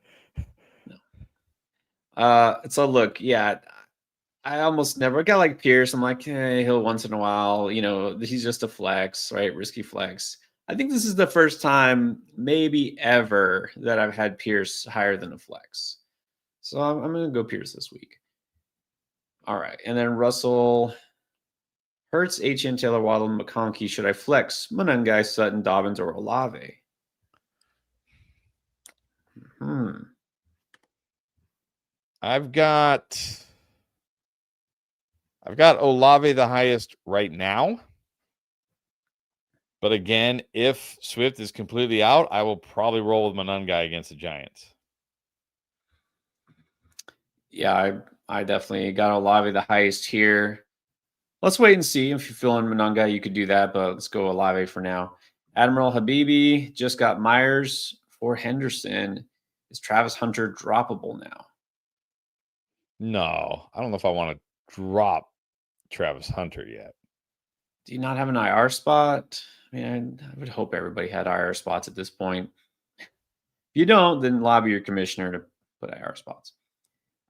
A: No. So look, yeah, I almost never got like Pierce. I'm like, hey, he'll once in a while, he's just a flex, right? Risky flex. I think this is the first time, maybe ever, that I've had Pierce higher than a flex. So I'm going to go Pierce this week. All right. And then Russell, Hurts, HN, Taylor, Waddle, McConkey. Should I flex Monangai, Sutton, Dobbins, or Olave?
B: I've got Olave the highest right now. But again, if Swift is completely out, I will probably roll with Monangai against the Giants.
A: Yeah, I definitely got Olave the highest here. Let's wait and see. If you're feeling Monangai, you could do that, but let's go Olave for now. Admiral Habibi just got Myers for Henderson. Is Travis Hunter droppable now?
B: No, I don't know if I want to drop Travis Hunter yet.
A: Do you not have an IR spot? I mean, I would hope everybody had IR spots at this point. If you don't, then lobby your commissioner to put IR spots.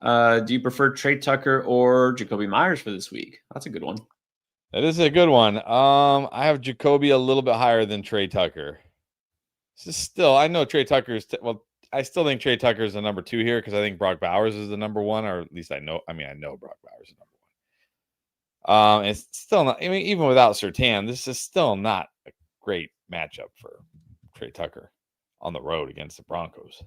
A: Do you prefer Trey Tucker or Jacoby Myers for this week? That's a good one.
B: That is a good one. I have Jacoby a little bit higher than Trey Tucker. This is still, I know Trey Tucker is, I still think Trey Tucker is the number 2 here because I think Brock Bowers is the number 1, or at least I know Brock Bowers is number 1. It's still not, even without Surtain, this is still not a great matchup for Trey Tucker on the road against the Broncos.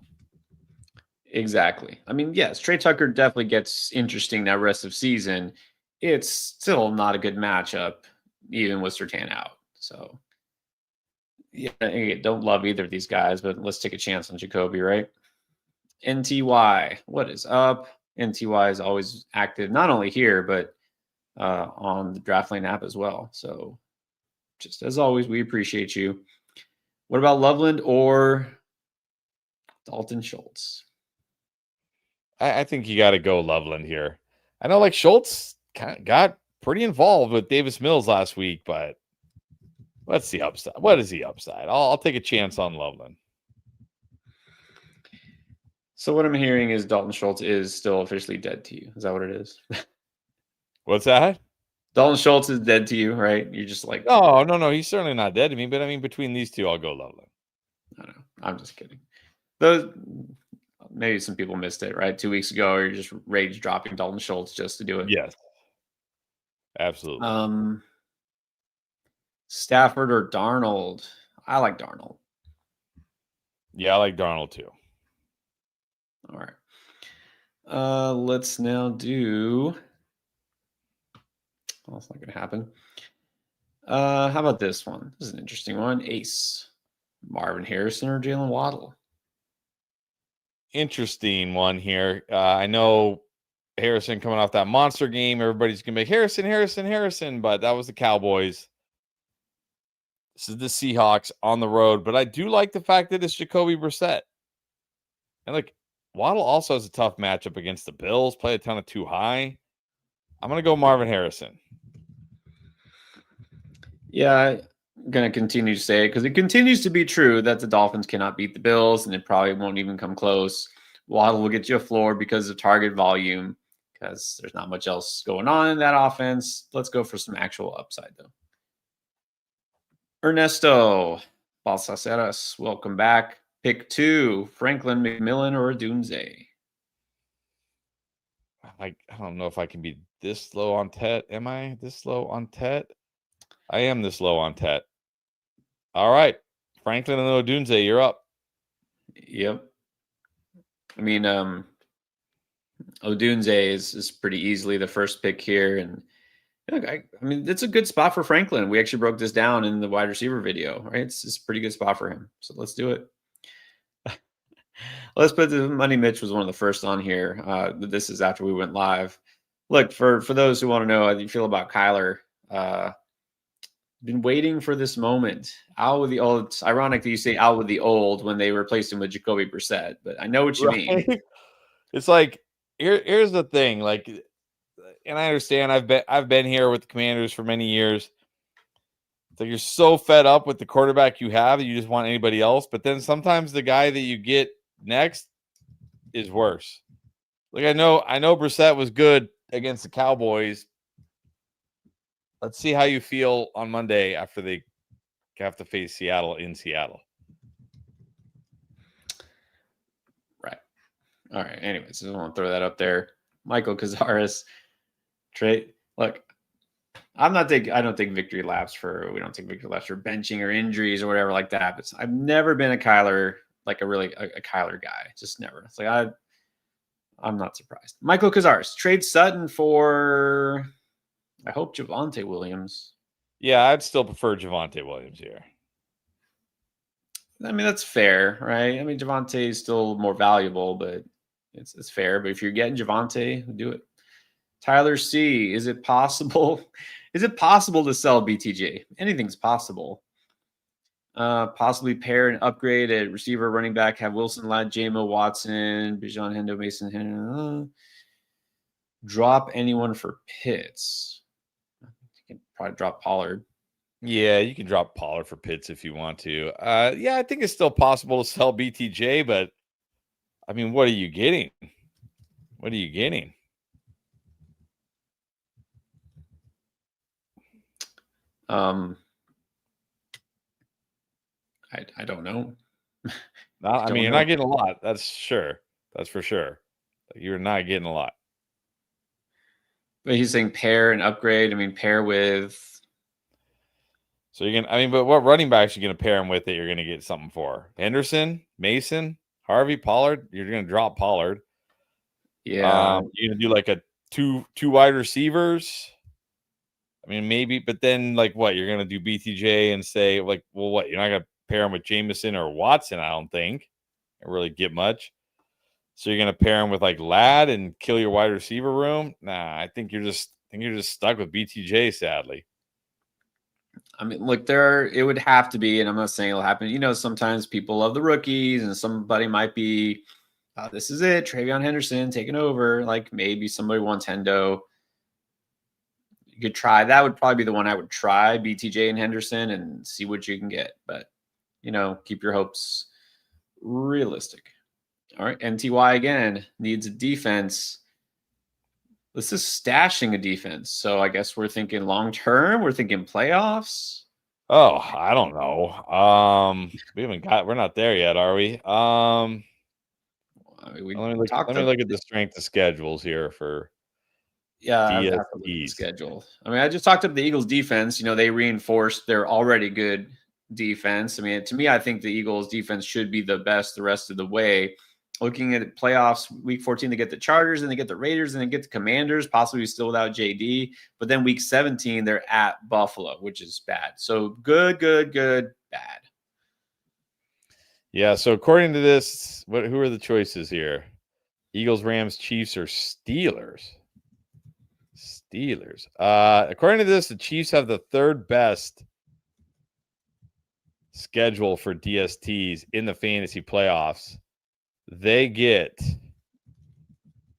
A: Exactly. Yes, Trey Tucker definitely gets interesting that rest of season. It's still not a good matchup, even with Surtain out. So, yeah, don't love either of these guys, but let's take a chance on Jacoby, right? NTY, what is up? NTY is always active, not only here, but on the DraftLane app as well. So, just as always, we appreciate you. What about Loveland or Dalton Schultz?
B: I think you got to go Loveland here. I know, Schultz got pretty involved with Davis Mills last week, but what's the upside? What is the upside? I'll take a chance on Loveland.
A: So what I'm hearing is Dalton Schultz is still officially dead to you. Is that what it is?
B: What's that?
A: Dalton Schultz is dead to you, right? You're just like,
B: no, he's certainly not dead to me. But between these two, I'll go Loveland.
A: I don't know. I'm just kidding. Maybe some people missed it, right? 2 weeks ago, you're just rage dropping Dalton Schultz just to do it.
B: Yes, absolutely.
A: Stafford or Darnold? I like Darnold.
B: Yeah, I like Darnold too.
A: All right. Let's now do. Oh, it's not going to happen. How about this one? This is an interesting one. Ace. Marvin Harrison or Jalen Waddle?
B: Interesting one here. I know Harrison coming off that monster game. Everybody's going to be Harrison, but that was the Cowboys. This is the Seahawks on the road, but I do like the fact that it's Jacoby Brissett. And Waddle also has a tough matchup against the Bills, play a ton of too high. I'm going to go Marvin Harrison.
A: Yeah, I'm going to continue to say it because it continues to be true that the Dolphins cannot beat the Bills, and it probably won't even come close. Waddle will get you a floor because of target volume, because there's not much else going on in that offense. Let's go for some actual upside, though. Ernesto Balsaceras, welcome back. Pick 2, Franklin McMillan or Dunze?
B: I don't know if I can be this low on Tet. Am I this low on Tet? I am this low on Tet. All right. Franklin and Odunze, you're up.
A: Yep. I mean, Odunze is pretty easily the first pick here. And look, I mean, it's a good spot for Franklin. We actually broke this down in the wide receiver video, right? It's a pretty good spot for him. So let's do it. Let's put the Money Mitch was one of the first on here. This is after we went live. Look, for those who want to know how you feel about Kyler, been waiting for this moment. Out with the old. It's ironic that you say out with the old when they replaced him with Jacoby Brissett, but I know what you mean.
B: It's like here's the thing, like, and I understand I've been here with the Commanders for many years. It's like you're so fed up with the quarterback you have that you just want anybody else, but then sometimes the guy that you get next is worse. Like I know Brissett was good against the Cowboys. Let's see how you feel on Monday after they have to face Seattle in Seattle.
A: Right. All right. Anyways, I just want to throw that up there. Michael Cazares, trade. Look, I don't take victory laps for benching or injuries or whatever like that. But I've never been a Kyler, like a Kyler guy. Just never. It's like I'm not surprised. Michael Cazares, trade Sutton for, I hope, Javonte Williams.
B: Yeah, I'd still prefer Javonte Williams here.
A: I mean, that's fair, right? I mean, Javonte is still more valuable, but it's fair. But if you're getting Javonte, do it. Tyler C, is it possible? Is it possible to sell BTJ? Anything's possible. Possibly pair and upgrade at receiver, running back, have Wilson, Ladd, J-Mo, Watson, Bijan, Hendo, Mason, Hendo. Drop anyone for Pitts. You can probably drop Pollard.
B: Yeah, you can drop Pollard for Pitts if you want to. Yeah, I think it's still possible to sell BTJ, but I mean, what are you getting? What are you getting?
A: I don't know.
B: I mean, you're not getting a lot. That's sure. That's for sure. You're not getting a lot.
A: But he's saying pair and upgrade. I mean, pair with.
B: So you're gonna. I mean, but what running backs are you gonna pair him with that you're gonna get something for? Henderson, Mason, Harvey, Pollard. You're gonna drop Pollard.
A: Yeah.
B: You're gonna do like a two wide receivers. I mean, maybe, but then like what? You're gonna do BTJ and say like, well, what? You're not gonna pair him with Jameson or Watson. I don't think really get much. So you're gonna pair him with like Ladd and kill your wide receiver room? Nah, I think you're just stuck with BTJ. Sadly.
A: I mean, look, it would have to be, and I'm not saying it'll happen. You know, sometimes people love the rookies, and somebody might be, this is it, Travion Henderson taking over. Like maybe somebody wants Hendo. You could try. That would probably be the one I would try, BTJ and Henderson, and see what you can get. But, you know, keep your hopes realistic. All right, NTY again needs a defense. This is stashing a defense. So I guess we're thinking long term. We're thinking playoffs.
B: Oh, I don't know. We're not there yet, are we?
A: I mean,
B: let me look at the strength of schedules here for
A: DSTs. Schedule. I mean, I just talked up the Eagles defense. You know, they reinforced their already good defense. I mean, to me, I think the Eagles defense should be the best the rest of the way. Looking at playoffs, week 14, they get the Chargers, and they get the Raiders, and they get the Commanders, possibly still without JD. But then week 17, they're at Buffalo, which is bad. So good, bad.
B: Yeah, so according to this, who are the choices here? Eagles, Rams, Chiefs, or Steelers? Steelers. According to this, the Chiefs have the third best schedule for DSTs in the fantasy playoffs. They get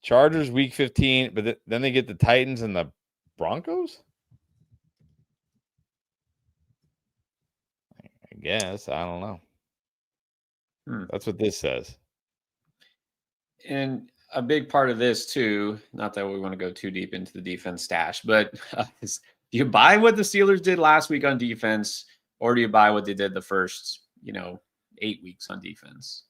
B: Chargers week 15, but then they get the Titans and the Broncos? I guess. I don't know. That's what this says.
A: And a big part of this, too, not that we want to go too deep into the defense stash, but do you buy what the Steelers did last week on defense, or do you buy what they did the first, 8 weeks on defense?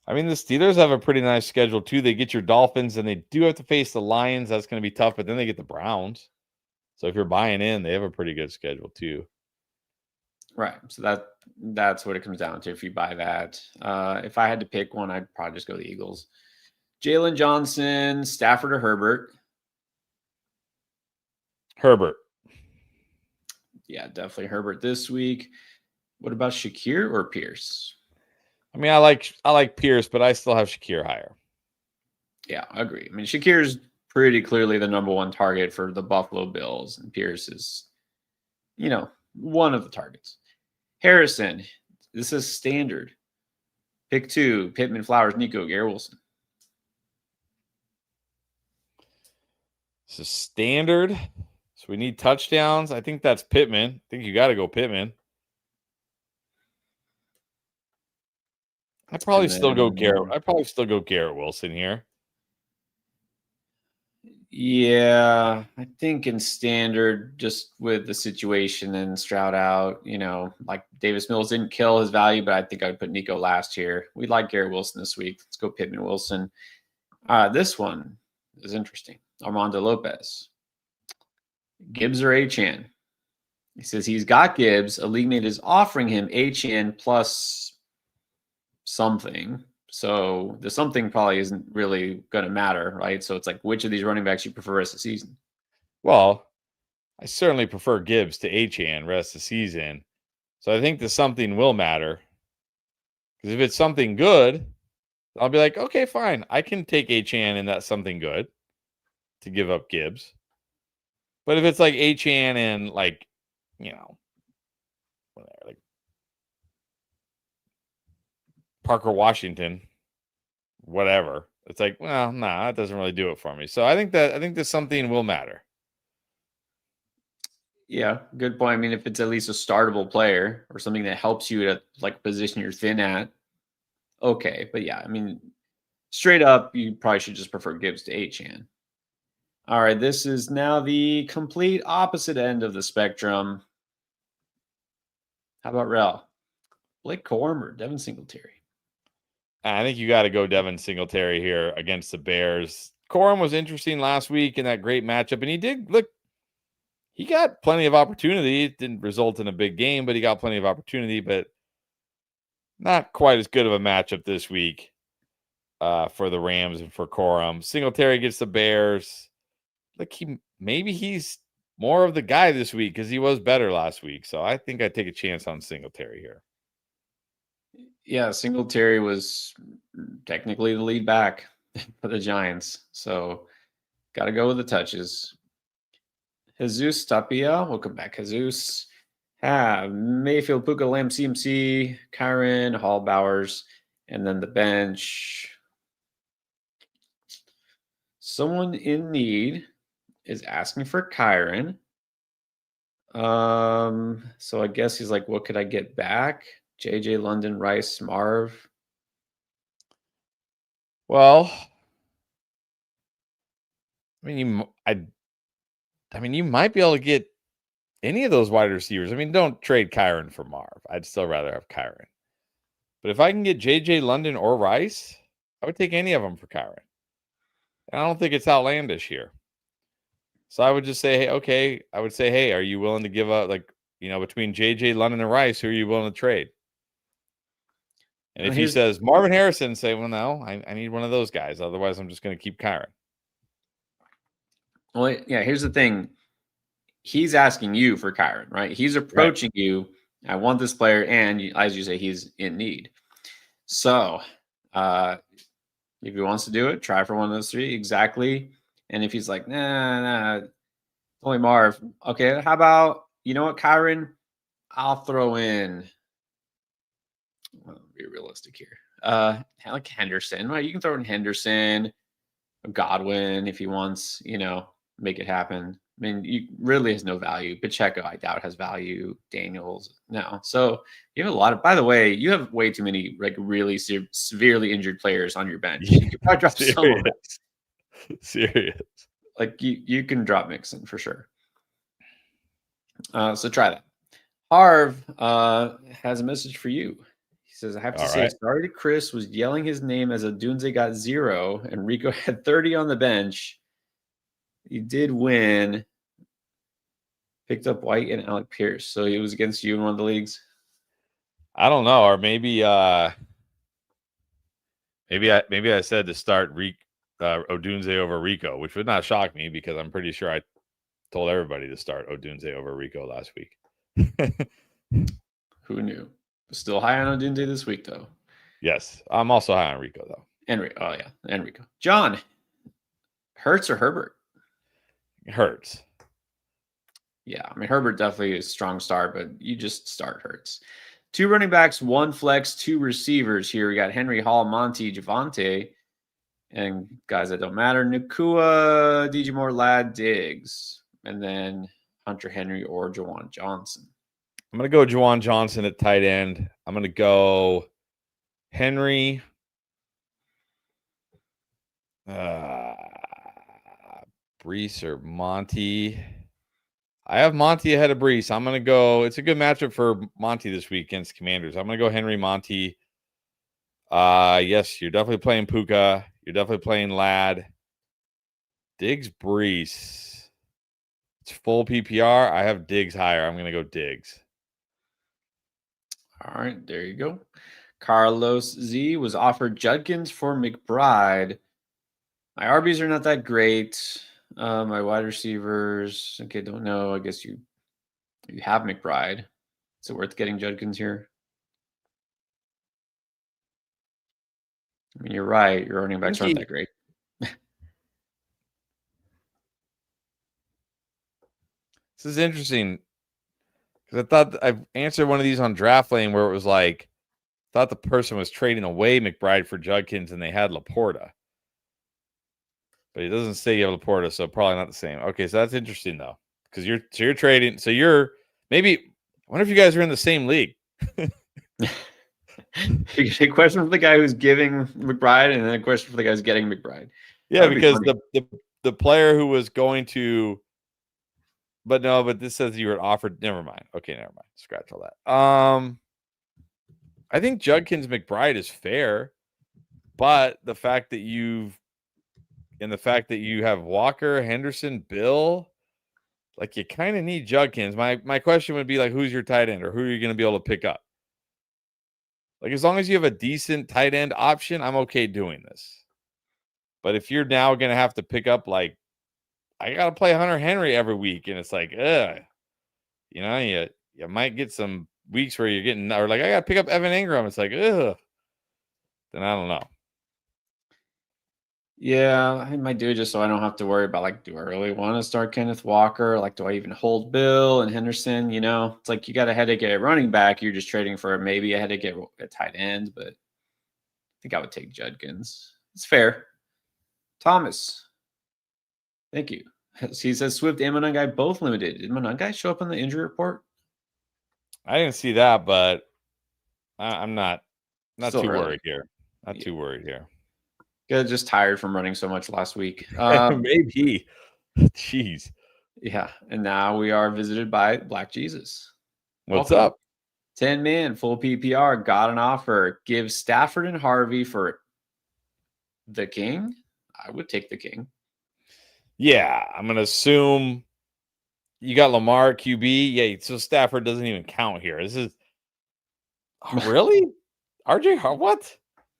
B: I mean, the Steelers have a pretty nice schedule too. They get your Dolphins, and they do have to face the Lions. That's going to be tough, but then they get the Browns. So if you're buying in, they have a pretty good schedule too.
A: Right. So that's what it comes down to if you buy that. If I had to pick one, I'd probably just go the Eagles. Jalen Johnson, Stafford or Herbert?
B: Herbert.
A: Yeah, definitely Herbert this week. What about Shakir or Pierce?
B: I mean, I like Pierce, but I still have Shakir higher.
A: Yeah, I agree. I mean, Shakir's pretty clearly the number one target for the Buffalo Bills, and Pierce is, one of the targets. Harrison, this is standard. Pick 2, Pittman, Flowers, Nico, Garrett Wilson.
B: This is standard. So we need touchdowns. I think that's Pittman. I think you got to go Pittman. I'd probably still go Garrett Wilson here.
A: Yeah, I think in standard, just with the situation and Stroud out, like Davis Mills didn't kill his value, but I think I would put Nico last here. We like Garrett Wilson this week. Let's go Pittman Wilson. This one is interesting. Armando Lopez. Gibbs or Achane? He says he's got Gibbs. A league mate is offering him Achane plus something. So the something probably isn't really going to matter, right? So it's like, which of these running backs you prefer rest of the season?
B: Well, I certainly prefer Gibbs to Achane rest of the season. So I think the something will matter. Because if it's something good, I'll be like, okay, fine. I can take Achane and that's something good to give up Gibbs. But if it's like Achane and like, like Parker Washington, whatever. It's like, well, nah, that doesn't really do it for me. So I think that something will matter.
A: Yeah, good point. I mean, if it's at least a startable player or something that helps you to like position you're thin at, okay. But yeah, I mean, straight up, you probably should just prefer Gibbs to Achane. All right, this is now the complete opposite end of the spectrum. How about Rel? Blake Corum or Devin Singletary?
B: I think you got to go Devin Singletary here against the Bears. Corum was interesting last week in that great matchup, and he got plenty of opportunity. It didn't result in a big game, but he got plenty of opportunity, but not quite as good of a matchup this week for the Rams and for Corum. Singletary gets the Bears. Maybe he's more of the guy this week because he was better last week. So I think I'd take a chance on Singletary here.
A: Yeah, Singletary was technically the lead back for the Giants. So got to go with the touches. Jesus Tapia, welcome back, Jesus. Mayfield, Puka, Lamb, CMC, Kyren, Hall, Bowers, and then the bench. Someone in need is asking for Kyren. So I guess he's like, what could I get back? JJ, London, Rice, Marv.
B: Well, I mean, you might be able to get any of those wide receivers. I mean, don't trade Kyren for Marv. I'd still rather have Kyren. But if I can get JJ, London, or Rice, I would take any of them for Kyren. And I don't think it's outlandish here. So I would just say, hey, okay. I would say, hey, are you willing to give up, between JJ, London, and Rice, who are you willing to trade? And if he says Marvin Harrison, say, well, no, I need one of those guys. Otherwise, I'm just going to keep Kyren.
A: Well, yeah, here's the thing. He's asking you for Kyren, right? He's approaching you. I want this player, and as you say, he's in need. So if he wants to do it, try for one of those three. Exactly. And if he's like, nah, only Marv. Okay, how about, you know what, Kyren? I'll throw in, be realistic here. Like Henderson, right? You can throw in Henderson, Godwin if he wants, make it happen. I mean, he really has no value. Pacheco, I doubt, has value. Daniels, no. So you have a lot of, by the way, you have way too many like really severely injured players on your bench. You could probably drop some of them.
B: Serious.
A: Like you can drop Mixon for sure. So try that. Harv has a message for you. He says, I have to
B: All
A: say
B: right.
A: sorry to Chris, was yelling his name as Odunze got 0 and Rico had 30 on the bench. He did win. Picked up White and Alec Pierce. So he was against you in one of the leagues.
B: I don't know, or maybe I said to start Odunze over Rico, which would not shock me because I'm pretty sure I told everybody to start Odunze over Rico last week.
A: Who knew? Still high on Odunze this week, though.
B: Yes, I'm also high on Rico, though.
A: Oh, yeah, Enrico. John, Hurts or Herbert?
B: Hurts.
A: Yeah, I mean, Herbert definitely is a strong start, but you just start Hurts. 2 running backs, 1 flex, 2 receivers here. We got Henry, Hall, Monty, Javante, and guys that don't matter. Nakua, DJ Moore, Ladd, Diggs, and then Hunter Henry or Jawan Johnson.
B: I'm going to go Juwan Johnson at tight end. I'm going to go Henry. Brees or Monty. I have Monty ahead of Brees. I'm going to go. It's a good matchup for Monty this week against Commanders. I'm going to go Henry, Monty. Yes, you're definitely playing Puka. You're definitely playing Ladd. Diggs, Brees. It's full PPR. I have Diggs higher. I'm going to go Diggs.
A: All right, there you go. Carlos Z was offered Judkins for McBride. My RBs are not that great. My wide receivers, okay, don't know. I guess you have McBride. Is it worth getting Judkins here? I mean, you're right. Your running backs aren't that great.
B: This is interesting because I thought I've answered one of these on Draft Lane where it was like, thought the person was trading away McBride for Judkins and they had Laporta. But it doesn't say you have Laporta, so probably not the same. Okay, so that's interesting though, because you're trading. So you're maybe. I wonder if you guys are in the same league.
A: A question for the guy who's giving McBride, and then a question for the guy who's getting McBride.
B: Yeah, because the player who was going to, but this says you were offered. Never mind. Okay, never mind. Scratch all that. I think Judkins McBride is fair, but the fact that you have Walker, Henderson, Bill, like you kind of need Judkins. My question would be like, who's your tight end, or who are you going to be able to pick up? Like, as long as you have a decent tight end option, I'm okay doing this. But if you're now going to have to pick up, like, I got to play Hunter Henry every week, and it's like, you might get some weeks where you're getting, or like, I got to pick up Evan Ingram. It's like, then I don't know.
A: Yeah, I might do it just so I don't have to worry about, like, do I really want to start Kenneth Walker? Like, do I even hold Bill and Henderson? It's like you got a headache at running back. You're just trading for maybe a headache at tight end, but I think I would take Judkins. It's fair. Thomas, thank you. He says Swift and Monungai both limited. Did Monungai show up on the injury report?
B: I didn't see that, but I'm not too worried here. Not too worried here.
A: Just tired from running so much last week.
B: Maybe. Jeez.
A: Yeah. And now we are visited by Black Jesus.
B: What's up?
A: 10-man, full PPR. Got an offer. Give Stafford and Harvey for the King. I would take the King.
B: Yeah. I'm going to assume you got Lamar QB. Yeah. So Stafford doesn't even count here. This is really RJ. What?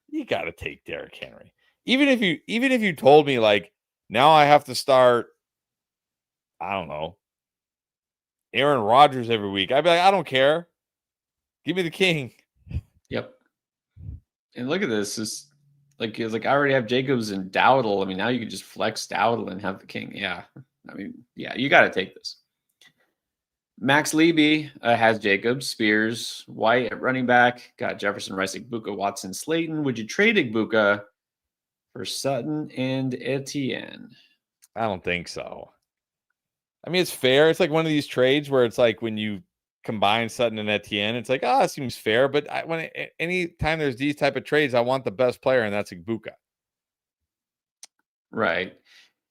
B: You got to take Derrick Henry. Even if you told me, like, now I have to start, I don't know, Aaron Rodgers every week, I'd be like, I don't care. Give me the King.
A: Yep. And look at this. It's like I already have Jacobs and Dowdle. I mean, now you can just flex Dowdle and have the King. Yeah. I mean, yeah, you got to take this. Max Leby has Jacobs, Spears, White at running back. Got Jefferson, Rice, Igbuka, Watson, Slayton. Would you trade Igbuka for Sutton and Etienne?
B: I don't think so. I mean, it's fair. It's like one of these trades where it's like when you combine Sutton and Etienne, it's like, it seems fair. But anytime there's these type of trades, I want the best player, and that's Igbuka.
A: Right.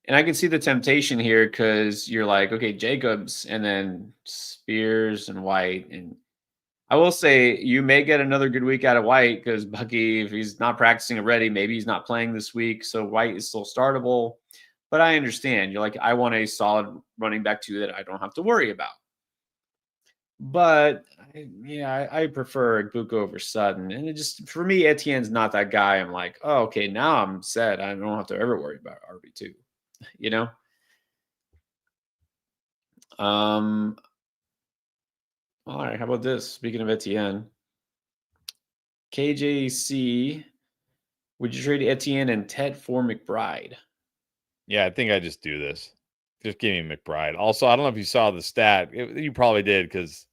A: And I can see the temptation here because you're like, okay, Jacobs and then Spears and White. And I will say you may get another good week out of White because Bucky, if he's not practicing already, maybe he's not playing this week. So White is still startable. But I understand. You're like, I want a solid running back too that I don't have to worry about. But I prefer Buka over Sutton. And it just, for me, Etienne's not that guy. I'm like, oh, okay, now I'm set. I don't have to ever worry about RB2, you know? All right, how about this? Speaking of Etienne, KJC, would you trade Etienne and Ted for McBride?
B: Yeah, I think I just do this. Just give me McBride. Also, I don't know if you saw the stat. You probably did because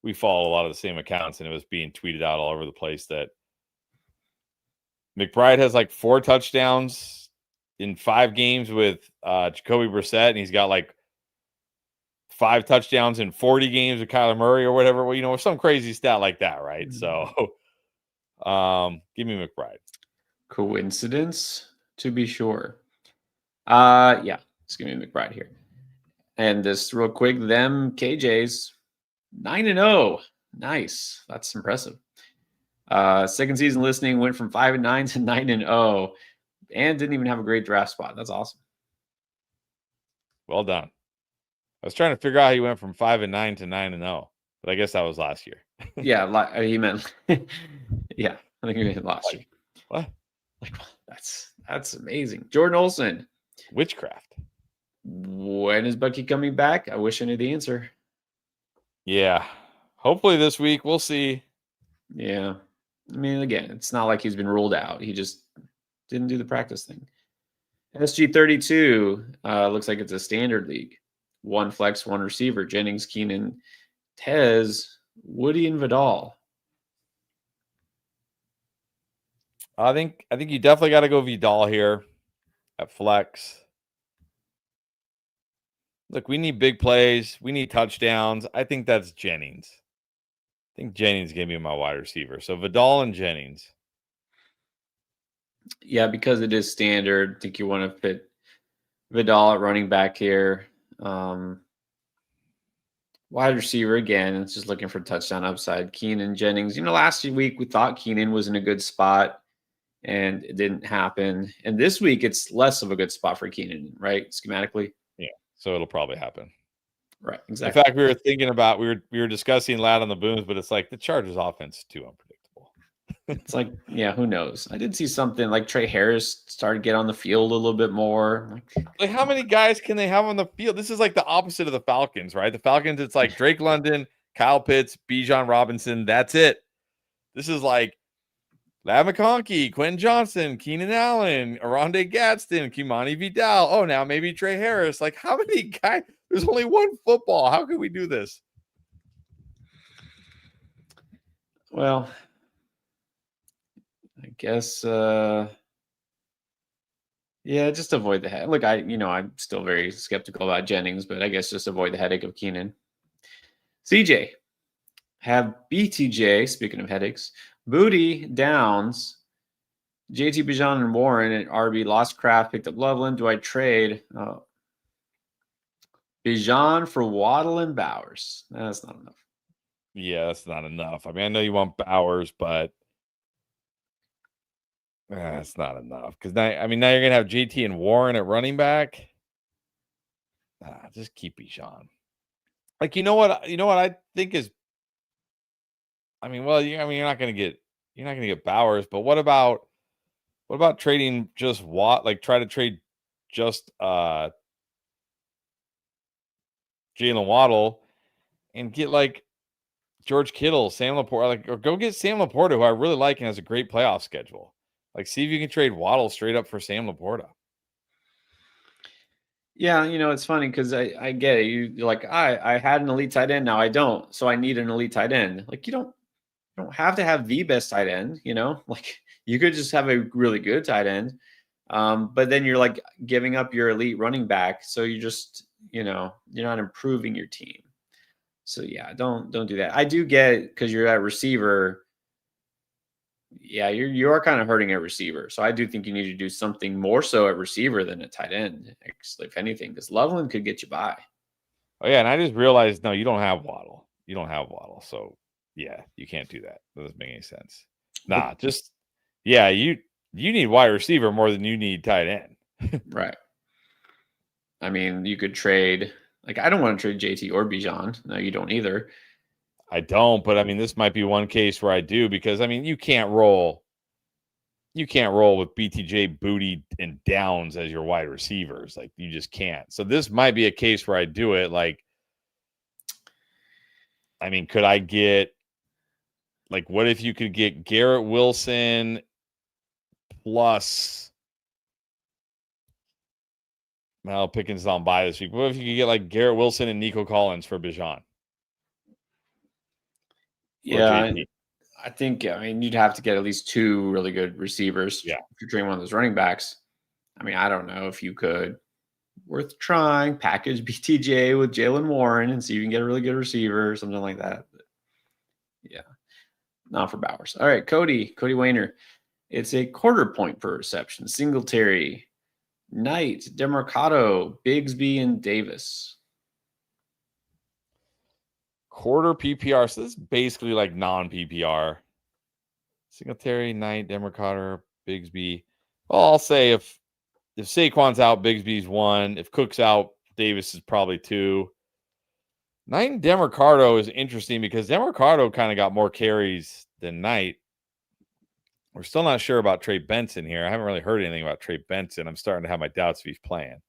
B: we follow a lot of the same accounts, and it was being tweeted out all over the place that McBride has like 4 touchdowns in 5 games with Jacoby Brissett, and he's got like 5 touchdowns in 40 games with Kyler Murray or whatever. Well, some crazy stat like that, right? So, give me McBride.
A: Coincidence, to be sure. Yeah, let's give me McBride here. And this real quick, them KJs 9-0. Nice. That's impressive. Second season listening went from 5-9 to 9-0 and didn't even have a great draft spot. That's awesome.
B: Well done. I was trying to figure out how you went from 5-9 to 9-0, but I guess that was last year.
A: Yeah, he meant. Yeah, I think he meant last year.
B: What?
A: Like, that's amazing. Jordan Olson.
B: Witchcraft.
A: When is Bucky coming back? I wish I knew the answer.
B: Yeah. Hopefully this week. We'll see.
A: Yeah. I mean, again, it's not like he's been ruled out. He just didn't do the practice thing. SG32 looks like it's a standard league. 1 flex, 1 receiver. Jennings, Keenan, Tez, Woody, and Vidal.
B: I think you definitely got to go Vidal here at flex. Look, we need big plays. We need touchdowns. I think that's Jennings. I think Jennings gave me my wide receiver. So Vidal and Jennings.
A: Yeah, because it is standard. I think you want to fit Vidal at running back here. Wide receiver, again, it's just looking for touchdown upside. Keenan, Jennings. Last week we thought Keenan was in a good spot, and it didn't happen. And this week it's less of a good spot for Keenan, right? Schematically.
B: Yeah, so it'll probably happen.
A: Right, exactly.
B: In fact, we were thinking about we were discussing loud on the booms, but it's like the Chargers' offense is too unpredictable.
A: It's like, yeah, who knows? I did see something like Trey Harris started to get on the field a little bit more.
B: Like, how many guys can they have on the field? This is like the opposite of the Falcons, right? The Falcons, it's like Drake London, Kyle Pitts, Bijan Robinson. That's it. This is like Ladd McConkey, Quentin Johnson, Keenan Allen, Aronde Gadsden, Kimani Vidal. Oh, now maybe Trey Harris. Like, how many guys? There's only one football. How can we do this?
A: Well, I guess, yeah, just avoid the head. Look, I'm still very skeptical about Jennings, but I guess just avoid the headache of Keenan. CJ, have BTJ, speaking of headaches, Booty, Downs, JT Bijan and Warren at RB, lost Kraft, picked up Loveland. Do I trade Bijan for Waddle and Bowers? That's not enough.
B: Yeah, that's not enough. I mean, I know you want Bowers, but that's not enough. Because now you're gonna have JT and Warren at running back. Just keep Bijan. Like, you know what I think is. You're not gonna get Bowers, but what about trading just try to trade just Jalen Waddle and get like George Kittle, Sam Laporta, or go get Sam Laporta, who I really like and has a great playoff schedule. Like, see if you can trade Waddle straight up for Sam Laporta.
A: Yeah, it's funny because I get it. You're like, I had an elite tight end, now I don't, so I need an elite tight end. Like, you don't have to have the best tight end, like you could just have a really good tight end. But then you're like giving up your elite running back. So you just, you're not improving your team. So yeah, don't do that. I do get it because you're at receiver. Yeah, you are kind of hurting a receiver. So I do think you need to do something more so at receiver than a tight end, actually, if anything, because Loveland could get you by.
B: Oh yeah, and I just realized, no, you don't have Waddle. So Yeah, you can't do that. That doesn't make any sense. Nah, just yeah, you need wide receiver more than you need tight end.
A: Right. I mean, you could trade. Like, I don't want to trade JT or Bijan. No, you don't either.
B: I don't, but I mean, this might be one case where I do because I mean, you can't roll with BTJ, Booty, and Downs as your wide receivers. Like, you just can't. So this might be a case where I do it. Like, I mean, could I get like what if you could get Garrett Wilson plus well, Pickens on bye this week. What if you could get like Garrett Wilson and Nico Collins for Bijan?
A: Yeah, I think, I mean, you'd have to get at least 2 really good receivers.
B: Yeah.
A: If you're trading one of those running backs. I mean, I don't know if you could. Worth trying. Package BTJ with Jalen Warren and see if you can get a really good receiver or something like that. But yeah, not for Bowers. All right, Cody Wayner. It's a 1/4 point per reception. Singletary, Knight, Demercado, Bigsby, and Davis.
B: 1/4 PPR. So this is basically like non-PPR. Singletary, Knight, Demercado, Bigsby. Well, I'll say if Saquon's out, Bigsby's 1. If Cook's out, Davis is probably 2. Knight and Demercado is interesting because Demercado kind of got more carries than Knight. We're still not sure about Trey Benson here. I haven't really heard anything about Trey Benson. I'm starting to have my doubts if he's playing.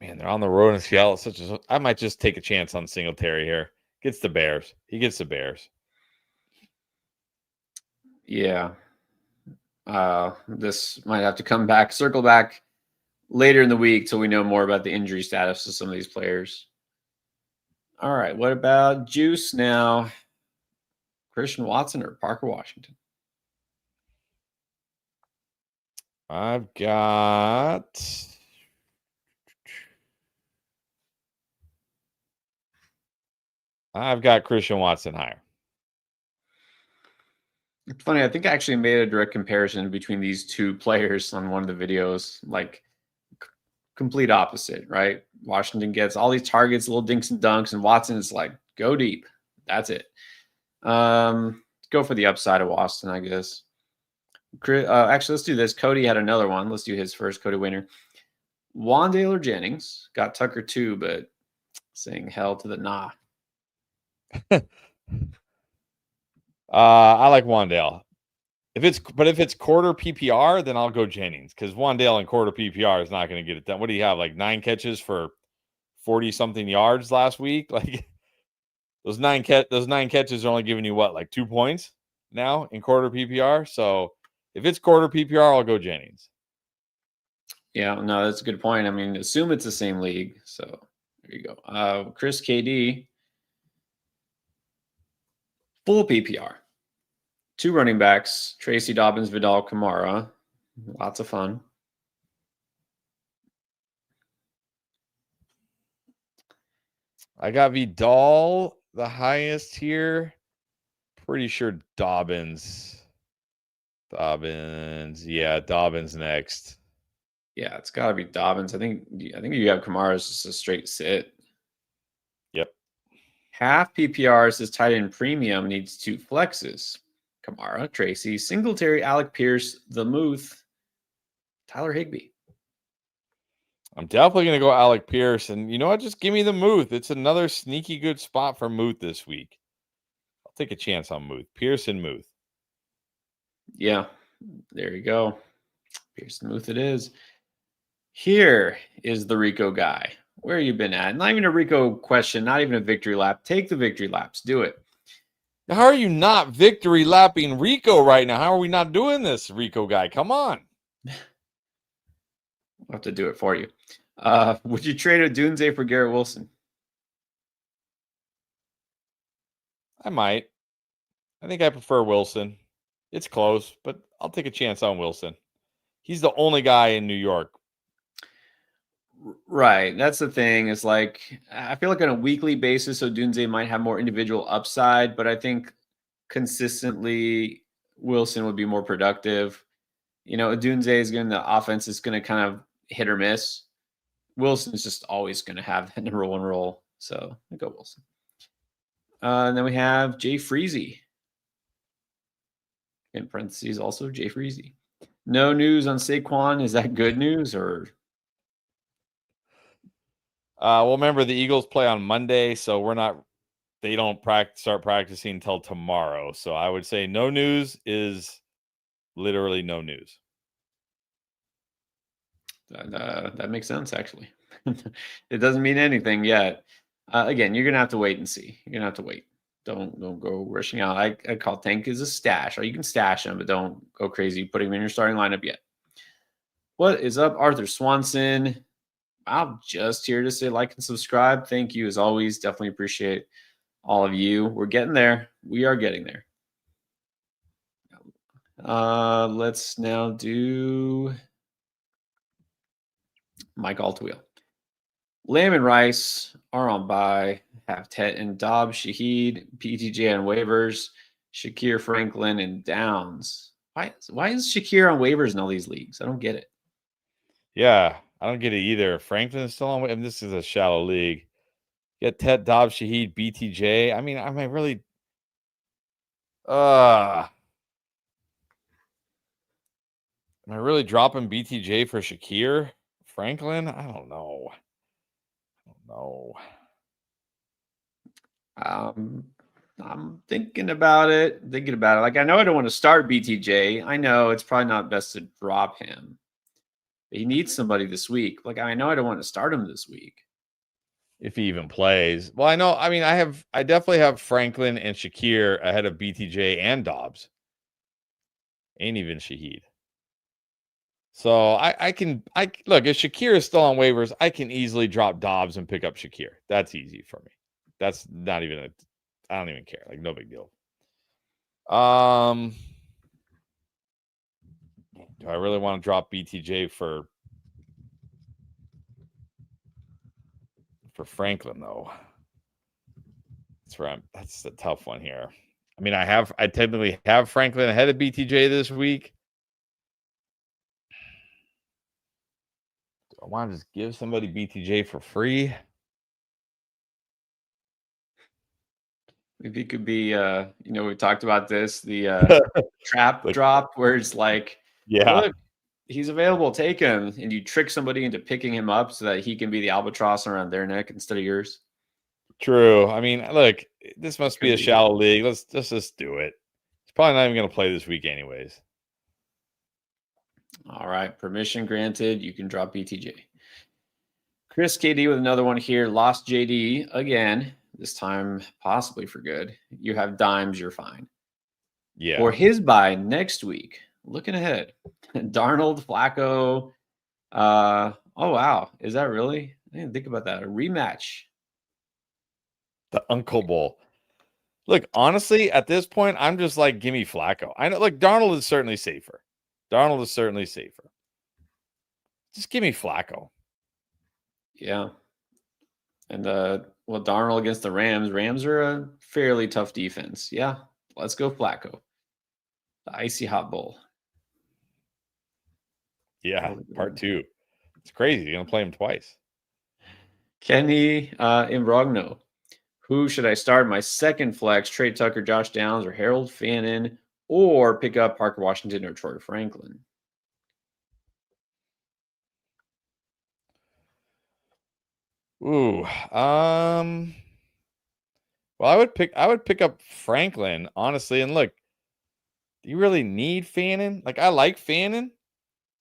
B: Man, they're on the road in Seattle. I might just take a chance on Singletary here. Gets the Bears. He gets the Bears.
A: Yeah. This might have to circle back later in the week till we know more about the injury status of some of these players. All right. What about Juice now? Christian Watson or Parker Washington?
B: I've got Christian Watson higher.
A: It's funny. I think I actually made a direct comparison between these 2 players on one of the videos, like complete opposite, right? Washington gets all these targets, little dinks and dunks, and Watson is like, go deep. That's it. Go for the upside of Watson, I guess. Actually, let's do this. Cody had another one. Let's do his first. Cody Winner. Wandale or Jennings? Got Tucker too, but saying hell to the nah.
B: I like Wandale. If it's 1/4 PPR, then I'll go Jennings because Wandale in 1/4 PPR is not going to get it done. What do you have? Like 9 catches for 40 something yards last week? Like those 9 catches are only giving you what, like 2 points now in 1/4 PPR. So if it's 1/4 PPR, I'll go Jennings.
A: Yeah, no, that's a good point. I mean, assume it's the same league. So there you go. Chris KD. Full PPR. 2 running backs, Tracy Dobbins, Vidal, Kamara. Lots of fun.
B: I got Vidal the highest here. Pretty sure Dobbins. Yeah, Dobbins next.
A: Yeah, it's got to be Dobbins. I think you have Kamara as just a straight sit.
B: Yep.
A: Half PPR says tight end premium needs 2 flexes. Kamara, Tracy, Singletary, Alec Pierce, the Muth, Tyler Higbee.
B: I'm definitely going to go Alec Pierce. And you know what? Just give me the Muth. It's another sneaky good spot for Muth this week. I'll take a chance on Muth. Pierce and Muth.
A: Yeah, there you go. Pierce and Muth it is. Here is the Rico guy. Where you been at? Not even a Rico question, not even a victory lap. Take the victory laps. Do it.
B: How are you not victory lapping Rico right now? How are we not doing this, Rico guy? Come on.
A: I'll have to do it for you. Would you trade a Dunze for Garrett Wilson?
B: I might. I think I prefer Wilson. It's close, but I'll take a chance on Wilson. He's the only guy in New York.
A: Right. That's the thing. Is like, I feel like on a weekly basis, Odunze might have more individual upside, but I think consistently Wilson would be more productive. You know, Odunze is going to, the offense is going to kind of hit or miss. Wilson's just always going to have that number one role. So I go Wilson. And then we have Jay Freezy. In parentheses, also Jay Freezy. No news on Saquon. Is that good news or?
B: Well, remember the Eagles play on Monday, so they don't start practicing until tomorrow. So I would say no news is literally no news.
A: That makes sense, actually. It doesn't mean anything yet. Again, you're gonna have to wait and see. You're gonna have to wait. Don't go rushing out. I call Tank as a stash, or you can stash him, but don't go crazy putting him in your starting lineup yet. What is up, Arthur Swanson? I'm just here to say like and subscribe. Thank you as always. Definitely appreciate all of you. We're getting there. We are getting there. Let's now do Mike Altwheel. Lamb and Rice are on bye. Have Tet and Dobbs, Shaheed, PTJ on waivers, Shakir, Franklin, and Downs. Why is Shakir on waivers in all these leagues? I don't get it.
B: Yeah, I don't get it either. Franklin is still on. And this is a shallow league. Get Tet, Dobbs, Shaheed, BTJ. I mean, really. Am I really dropping BTJ for Shakir? Franklin? I don't know.
A: I'm thinking about it. Like, I know I don't want to start BTJ. I know it's probably not best to drop him. But he needs somebody this week. Like, I know I don't want to start him this week.
B: If he even plays. Well, I know. I mean, I definitely have Franklin and Shakir ahead of BTJ and Dobbs. Ain't even Shaheed. So I can look, if Shakir is still on waivers, I can easily drop Dobbs and pick up Shakir. That's easy for me. That's not even I don't even care. Like, no big deal. Do I really want to drop BTJ for Franklin though? That's the tough one here. I mean, I technically have Franklin ahead of BTJ this week. Do I want to just give somebody BTJ for free?
A: Maybe it could be, we talked about this, the trap drop where it's like,
B: yeah,
A: look, he's available, take him. And you trick somebody into picking him up so that he can be the albatross around their neck instead of yours.
B: True. I mean, look, this must be a shallow league. Let's just do it. He's probably not even going to play this week anyways.
A: All right. Permission granted. You can drop BTJ. Chris KD with another one here. Lost JD again. This time possibly for good. You have dimes. You're fine.
B: Yeah.
A: For his bye next week. Looking ahead. Darnold, Flacco. Oh, wow. Is that really? I didn't think about that. A rematch.
B: The Uncle Bowl. Look, honestly, at this point, I'm just like, give me Flacco. I know, like, Darnold is certainly safer. Just give me Flacco.
A: Yeah. And Darnold against the Rams. Rams are a fairly tough defense. Yeah. Let's go Flacco. The icy hot bowl.
B: Yeah, part 2. It's crazy. You're gonna play him twice.
A: Kenny Imbrogno. Who should I start? My second flex, Trey Tucker, Josh Downs, or Harold Fannin, or pick up Parker Washington or Troy Franklin?
B: Ooh. Well, I would pick up Franklin, honestly. And look, do you really need Fannin? Like, I like Fannin,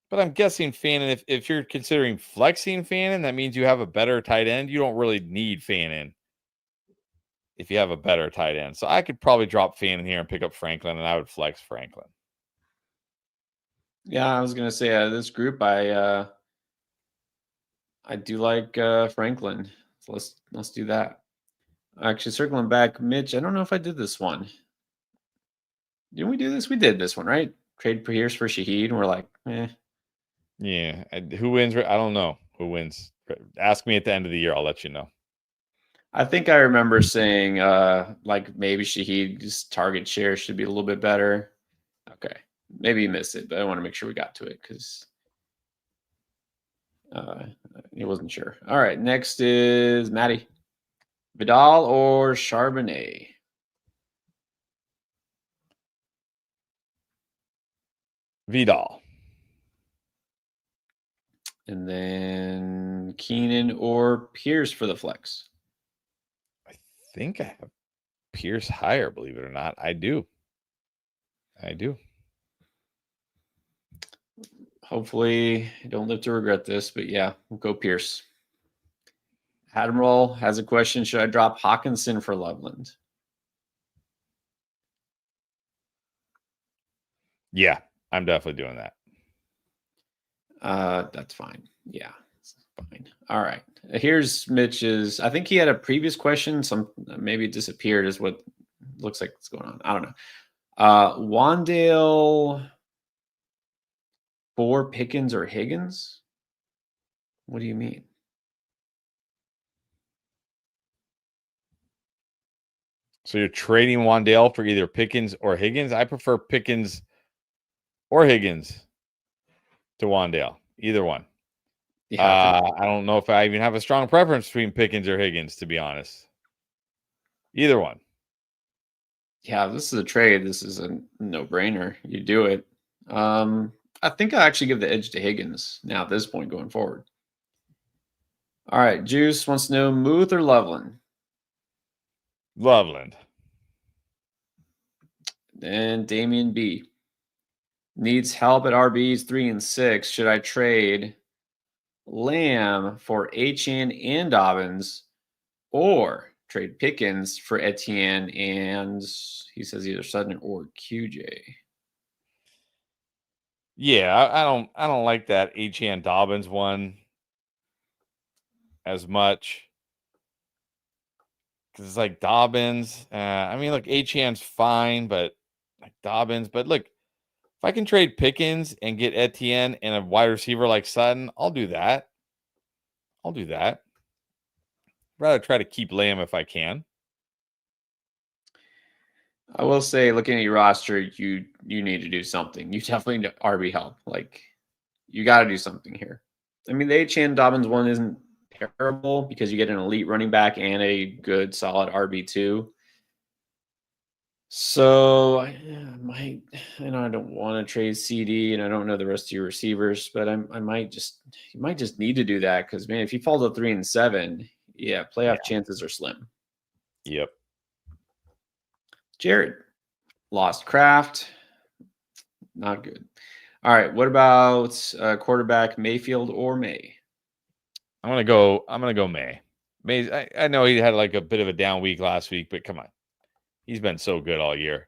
B: but I'm guessing Fannin, if you're considering flexing Fannin, that means you have a better tight end. You don't really need Fannin if you have a better tight end. So I could probably drop Fannin here and pick up Franklin, and I would flex Franklin.
A: Yeah, I was gonna say this group, I do like Franklin. So let's do that. Actually, circling back, Mitch, I don't know if I did this one. Didn't we do this? We did this one, right? Trade Pierce for Shaheed, and we're like, eh.
B: Yeah. Who wins? I don't know who wins. Ask me at the end of the year. I'll let you know.
A: I think I remember saying like maybe Shaheed's target share should be a little bit better. Okay. Maybe you missed it, but I want to make sure we got to it because He wasn't sure. All right, next is Maddie. Vidal or Charbonnet?
B: Vidal.
A: And then Keenan or Pierce for the flex?
B: I think I have Pierce higher, believe it or not. I do.
A: Hopefully, I don't live to regret this, but yeah, we'll go Pierce. Admiral has a question. Should I drop Hawkinson for Loveland?
B: Yeah, I'm definitely doing that.
A: That's fine. Yeah, it's fine. All right. Here's Mitch's. I think he had a previous question. Some maybe it disappeared, is what looks like what's going on. I don't know. Wandale for Pickens or Higgins? What do you mean?
B: So you're trading Wandale for either Pickens or Higgins? I prefer Pickens or Higgins to Wandale. Either one. Yeah, I don't know if I even have a strong preference between Pickens or Higgins, to be honest. Either one.
A: Yeah, this is a trade. This is a no-brainer. You do it. I think I'll actually give the edge to Higgins now at this point going forward. All right, Juice wants to know Muth or Loveland?
B: Loveland.
A: And Damian B. Needs help at RBs 3 and 6. Should I trade Lamb for Achane and Dobbins or trade Pickens for Etienne and he says either Sutton or QJ?
B: Yeah, I don't like that Achane Dobbins one as much. Because it's like Dobbins. I mean, look, Achane's fine, but like Dobbins. But look, if I can trade Pickens and get Etienne and a wide receiver like Sutton, I'll do that. I'd rather try to keep Lamb if I can.
A: I will say, looking at your roster, you need to do something. You definitely need RB help. Like, you got to do something here. I mean, the Achane Dobbins one isn't terrible because you get an elite running back and a good, solid RB2. So I might, I know I don't want to trade CD, and I don't know the rest of your receivers, but you might just need to do that because man, if he falls to 3 and 7, yeah, playoff chances are slim.
B: Yep.
A: Jared lost Kraft, not good. All right, what about quarterback Mayfield or May?
B: I'm gonna go May. May. I know he had like a bit of a down week last week, but come on, he's been so good all year.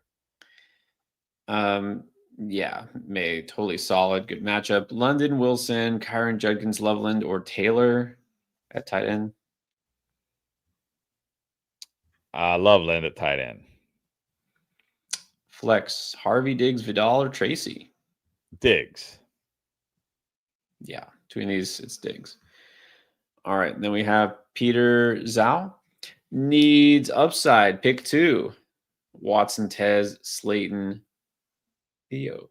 A: Yeah, May, totally solid, good matchup. London, Wilson, Kyron Judkins, Loveland, or Taylor at tight end.
B: Loveland at tight end.
A: Flex, Harvey, Diggs, Vidal, or Tracy?
B: Diggs.
A: Yeah, between these, it's Diggs. All right, then we have Peter Zhao. Needs upside, pick 2. Watson, Tez, Slayton, Theo.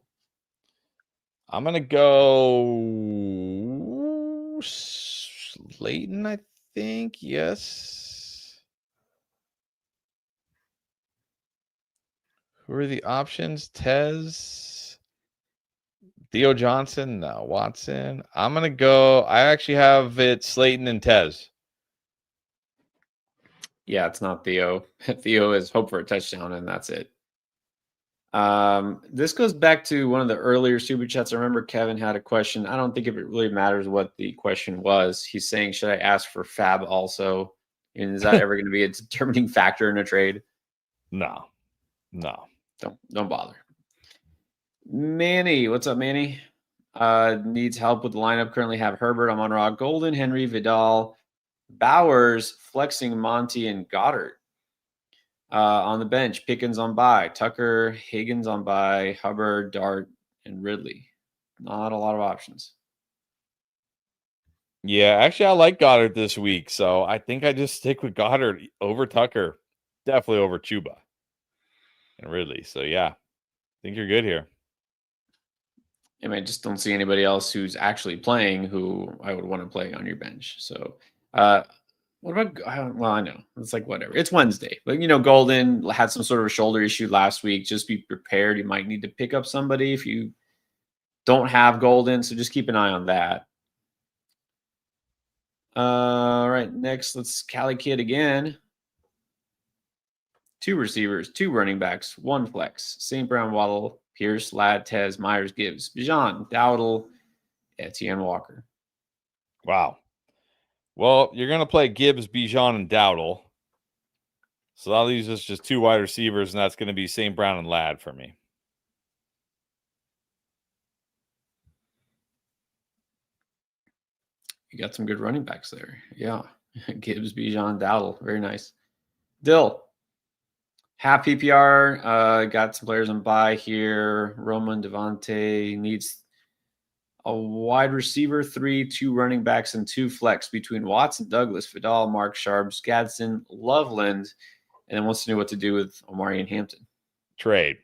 B: I'm going to go Slayton, I think. Yes. Who are the options? Tez, Theo Johnson, no. Watson. I'm going to go. I actually have it Slayton and Tez.
A: Yeah, it's not Theo. Theo is hope for a touchdown, and that's it. This goes back to one of the earlier super chats. I remember Kevin had a question. I don't think it really matters what the question was. He's saying, should I ask for Fab also? And is that ever going to be a determining factor in a trade?
B: No.
A: Don't bother. Manny, what's up, Manny? Needs help with the lineup. Currently have Herbert, Amon-Ra, Golden, Henry, Vidal, Bowers, flexing Monty and Goddard. On the bench, Pickens on bye, Tucker, Higgins on bye, Hubbard, Dart, and Ridley. Not a lot of options.
B: Yeah, actually, I like Goddard this week, so I think I just stick with Goddard over Tucker, definitely over Chuba and Ridley. So yeah, I think you're good here.
A: I just don't see anybody else who's actually playing who I would want to play on your bench. So, what about? Well, I know it's like whatever. It's Wednesday, but Golden had some sort of a shoulder issue last week. Just be prepared. You might need to pick up somebody if you don't have Golden. So just keep an eye on that. All right, next let's Cali Kid again. 2 receivers, 2 running backs, 1 flex. St. Brown, Waddle, Pierce, Ladd, Tez, Myers, Gibbs, Bijan, Dowdle, Etienne Walker.
B: Wow. Well, you're going to play Gibbs, Bijan, and Dowdle. So that leaves us just 2 wide receivers, and that's going to be St. Brown and Ladd for me.
A: You got some good running backs there. Yeah. Gibbs, Bijan, Dowdle. Very nice. Dill. Half PPR. Got some players on bye here. Roman, Devontae needs a wide receiver, 3, 2 running backs, and 2 flex between Watson, Douglas, Vidal, Mark Sharps, Gadsden, Loveland, and then wants to know what to do with Omari and Hampton.
B: Trade.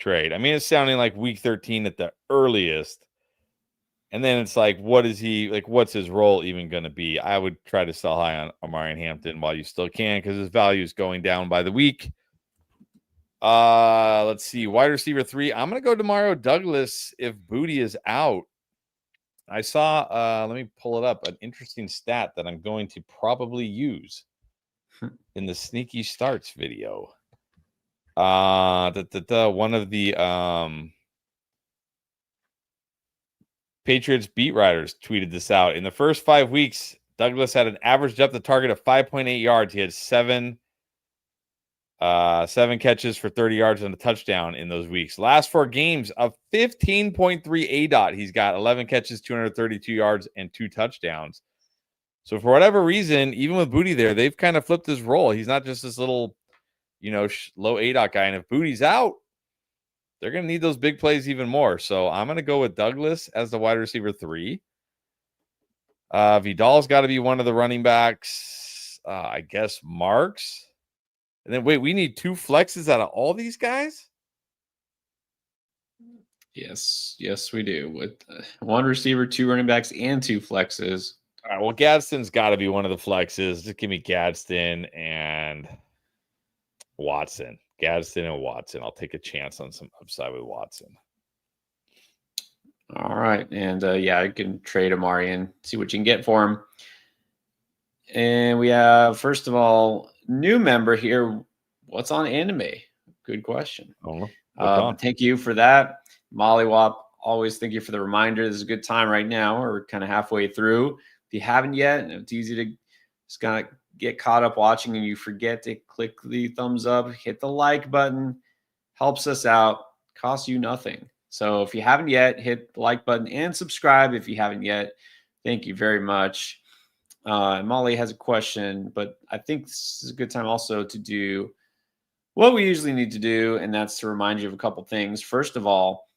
B: I mean, it's sounding like week 13 at the earliest. And then it's like, what's his role even going to be? I would try to sell high on Omari and Hampton while you still can, because his value is going down by the week. Let's see. Wide receiver 3. I'm going to go Demario Douglas if Booty is out. I saw, let me pull it up, an interesting stat that I'm going to probably use in the sneaky starts video. One of the Patriots beat writers tweeted this out. In the first 5 weeks, Douglas had an average depth of target of 5.8 yards. He had 7 catches for 30 yards and a touchdown in those weeks. Last 4 games of 15.3 ADOT. He's got 11 catches, 232 yards, and 2 touchdowns. So for whatever reason, even with Booty there, they've kind of flipped his role. He's not just this little, low ADOT guy. And if Booty's out, they're going to need those big plays even more. So I'm going to go with Douglas as the wide receiver 3. Vidal's got to be one of the running backs. I guess Marks. And then, wait, we need 2 flexes out of all these guys?
A: Yes, we do. With 1 receiver, 2 running backs, and 2 flexes.
B: All right, well, Gadsden's got to be one of the flexes. Just give me Gadsden and Watson. Gadsden and Watson. I'll take a chance on some upside with Watson.
A: All right. And I can trade Omari and see what you can get for him. And we have, first of all, new member here. What's on anime? Good question. Thank you for that. Mollywop, always thank you for the reminder. This is a good time right now. We're kind of halfway through. If you haven't yet, it's easy to just kind of get caught up watching and you forget to click the thumbs up, hit the like button, helps us out, costs you nothing. So if you haven't yet, hit the like button and subscribe if you haven't yet. Thank you very much. Molly has a question, but I think this is a good time also to do what we usually need to do, and that's to remind you of a couple things. First of all,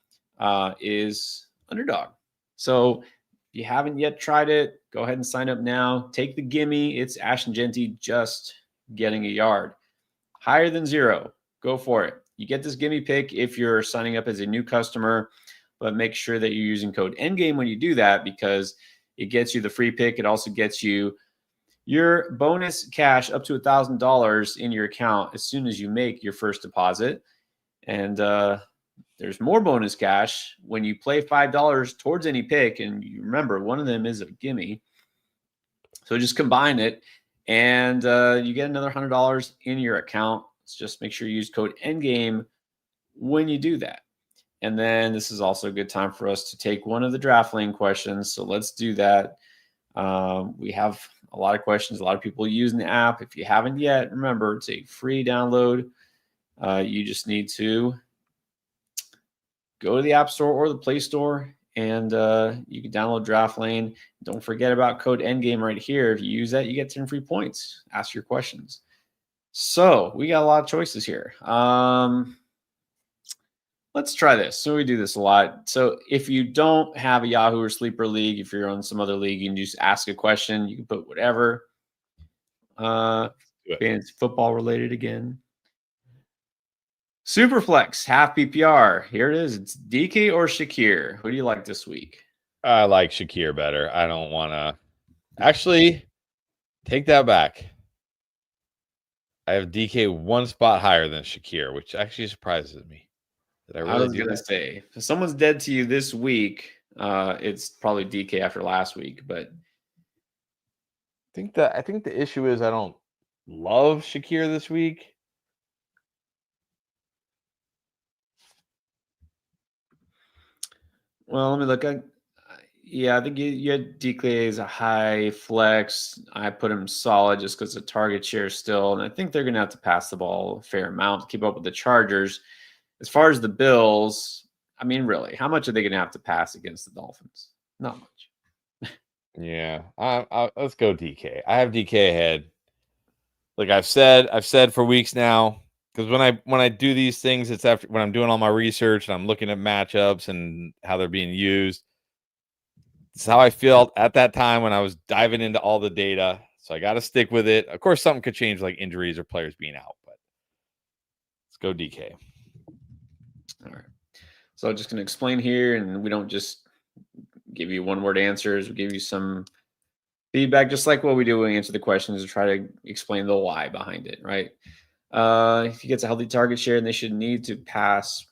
A: is Underdog. So if you haven't yet tried it, go ahead and sign up now. Take the gimme. It's Ashton Jeanty just getting a yard. Higher than 0. Go for it. You get this gimme pick if you're signing up as a new customer, but make sure that you're using code ENDGAME when you do that, because it gets you the free pick. It also gets you your bonus cash up to $1,000 in your account as soon as you make your first deposit. And there's more bonus cash when you play $5 towards any pick. And you remember, one of them is a gimme. So just combine it and you get another $100 in your account. So just make sure you use code ENDGAME when you do that. And then this is also a good time for us to take one of the draft lane questions. So let's do that. We have a lot of questions. A lot of people using the app. If you haven't yet, remember, it's a free download. You just need to go to the App Store or the Play Store, and you can download Draft Lane. Don't forget about code ENDGAME right here. If you use that, you get 10 free points. Ask your questions. So we got a lot of choices here. Let's try this. So we do this a lot. So if you don't have a Yahoo or Sleeper League, if you're on some other league, you can just ask a question. You can put whatever. It's football related again. Superflex, half PPR. Here it is. It's DK or Shakir. Who do you like this week?
B: I like Shakir better. I don't want to actually take that back. I have DK one spot higher than Shakir, which actually surprises me. Did I
A: I
B: really
A: was
B: do
A: going to
B: that?
A: say, if someone's dead to you this week, it's probably DK after last week, but
B: I think the issue is I don't love Shakir this week.
A: well, let me look. Yeah, I think you had DK as a high flex. I put him solid just because the target share still, and I think they're going to have to pass the ball a fair amount to keep up with the Chargers. As far as the Bills, I mean, really, how much are they going to have to pass against the Dolphins? Not much.
B: Yeah, let's go DK. I have DK ahead. Like I've said for weeks now, because when I do these things, it's after when I'm doing all my research and I'm looking at matchups and how they're being used. It's how I felt at that time when I was diving into all the data. So I got to stick with it. Of course, something could change, like injuries or players being out, but let's go DK.
A: All right. So I'm just going to explain here, and we don't just give you one word answers. We give you some feedback, just like what we do when we answer the questions, to try to explain the why behind it, right? If he gets a healthy target share, and they should need to pass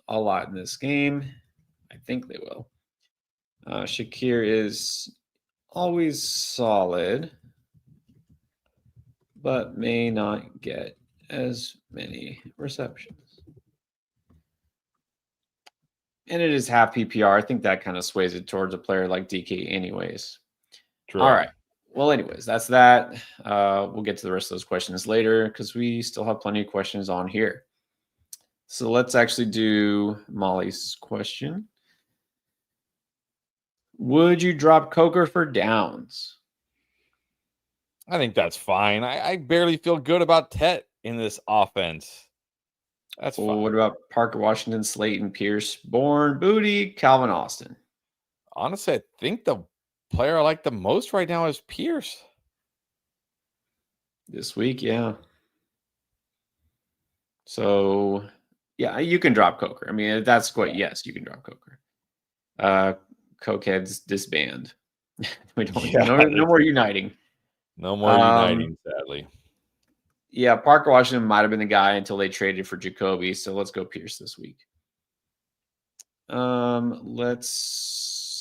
A: a lot in this game, I think they will. Shakir is always solid, but may not get as many receptions. And it is half PPR. I think that kind of sways it towards a player like DK, anyways.
B: True.
A: All right. Well, anyways, that's that. We'll get to the rest of those questions later because we still have plenty of questions on here. So let's actually do Molly's question. Would you drop Coker for downs?
B: I think that's fine. I barely feel good about Tet in this offense. That's
A: Well,
B: fine.
A: what about Parker Washington, Slayton, Pierce, Bourne, Booty, Calvin Austin?
B: Honestly, I think the player I like the most right now is Pierce.
A: This week, yeah. So, yeah, you can drop Coker. I mean, that's what, yes, you can drop Coker. Cokeheads disband. We don't, no more uniting.
B: No more uniting, sadly.
A: Yeah, Parker Washington might have been the guy until they traded for Jacoby. So let's go Pierce this week. Let's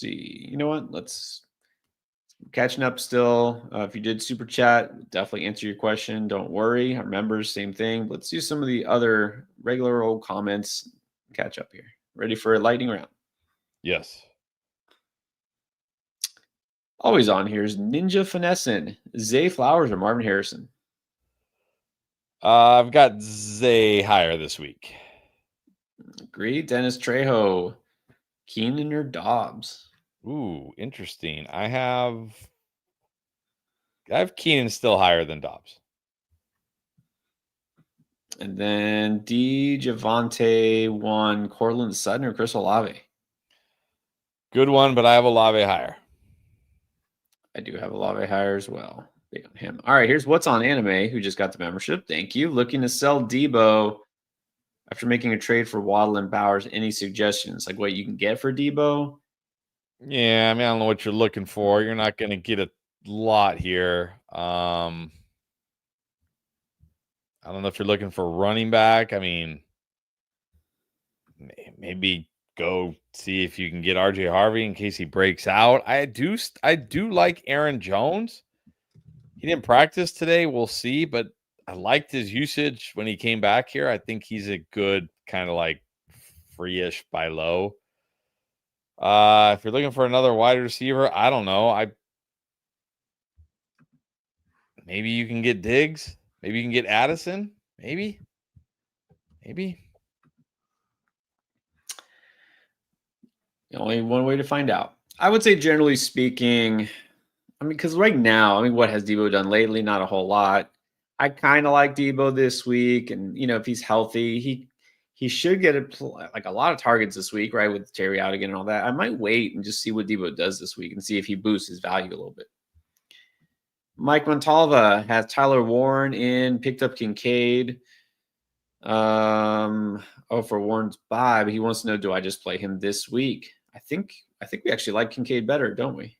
A: see. You know what? Let's catching up still. If you did super chat, definitely answer your question. Don't worry. Our members, same thing. Let's do some of the other regular old comments. Catch up here. Ready for a lightning round?
B: Yes.
A: Always on here is Ninja Finessin, Zay Flowers, or Marvin Harrison.
B: I've got Zay higher this week.
A: Agreed. Dennis Trejo, Keenan or Dobbs.
B: Ooh, interesting. I have Keenan still higher than Dobbs.
A: And then D. Javante won Cortland Sutton or Chris Olave.
B: Good one, but I have Olave higher.
A: I do have Olave higher as well. Big on him. All right, here's what's on Anime, who just got the membership. Thank you. Looking to sell Debo after making a trade for Waddle and Bowers. Any suggestions? Like what you can get for Debo?
B: Yeah, I mean, I don't know what you're looking for. You're not going to get a lot here. I don't know if you're looking for running back. I mean, maybe go see if you can get RJ Harvey in case he breaks out. I do like Aaron Jones. He didn't practice today. We'll see, but I liked his usage when he came back here. I think he's a good kind of like free-ish buy low. If you're looking for another wide receiver, I don't know. Maybe you can get Diggs. Maybe you can get Addison. Maybe.
A: Only one way to find out. I would say, generally speaking, I mean, because right now, I mean, what has Debo done lately? Not a whole lot. I kind of like Debo this week, and if he's healthy, he should get a lot of targets this week, right? With Terry out again and all that. I might wait and just see what Debo does this week and see if he boosts his value a little bit. Mike Montalva has Tyler Warren in, picked up Kincaid. For Warren's bye, but he wants to know, do I just play him this week? I think we actually like Kincaid better, don't we?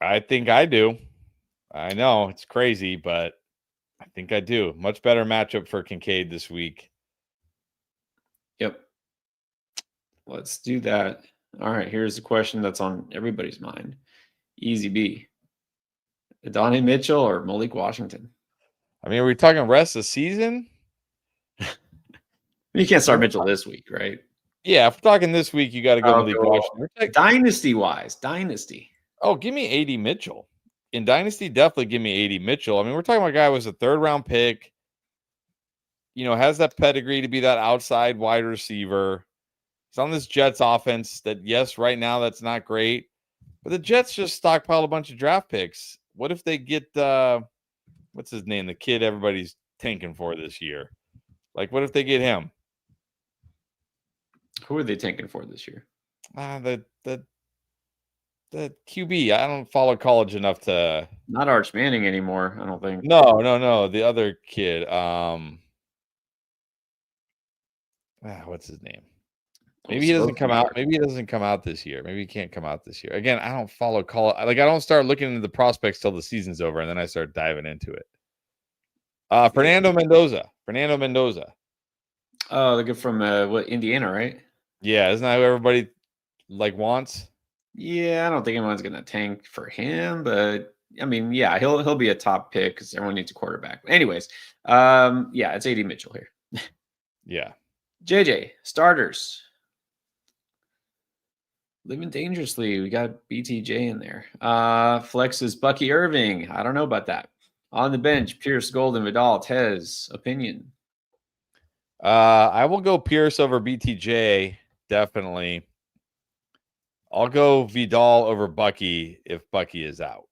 B: I think I do. I know it's crazy, but I think I do. Much better matchup for Kincaid this week.
A: Yep. Let's do that. All right, here's the question that's on everybody's mind. Easy B. Adonai Mitchell or Malik Washington?
B: I mean, are we talking rest of the season?
A: You can't start Mitchell this week, right?
B: Yeah, if we're talking this week, you got to go Malik Washington.
A: Dynasty-wise, dynasty.
B: Oh, give me AD Mitchell. In Dynasty, definitely give me AD Mitchell. I mean, we're talking about a guy who was a third-round pick, has that pedigree to be that outside wide receiver. He's on this Jets offense that, yes, right now that's not great, but the Jets just stockpiled a bunch of draft picks. What if they get, what's his name, the kid everybody's tanking for this year? Like, what if they get him?
A: Who are they tanking for this year?
B: The QB. I don't follow college enough to.
A: Not Arch Manning anymore, I don't think.
B: No. The other kid. What's his name? Maybe he doesn't come out. Maybe he doesn't come out this year. Maybe he can't come out this year. Again, I don't follow college. Like, I don't start looking into the prospects till the season's over, and then I start diving into it. Fernando Mendoza.
A: Oh, the guy from Indiana, right?
B: Yeah, isn't that who everybody wants?
A: Yeah, I don't think anyone's gonna tank for him, but I mean, yeah, he'll be a top pick because everyone needs a quarterback. Anyways, yeah, it's AD Mitchell here.
B: Yeah.
A: JJ starters. Living dangerously. We got BTJ in there. Flex is Bucky Irving. I don't know about that. On the bench, Pierce, Golden, Vidal, Tez. Opinion.
B: I will go Pierce over BTJ, definitely. I'll go Vidal over Bucky if Bucky is out.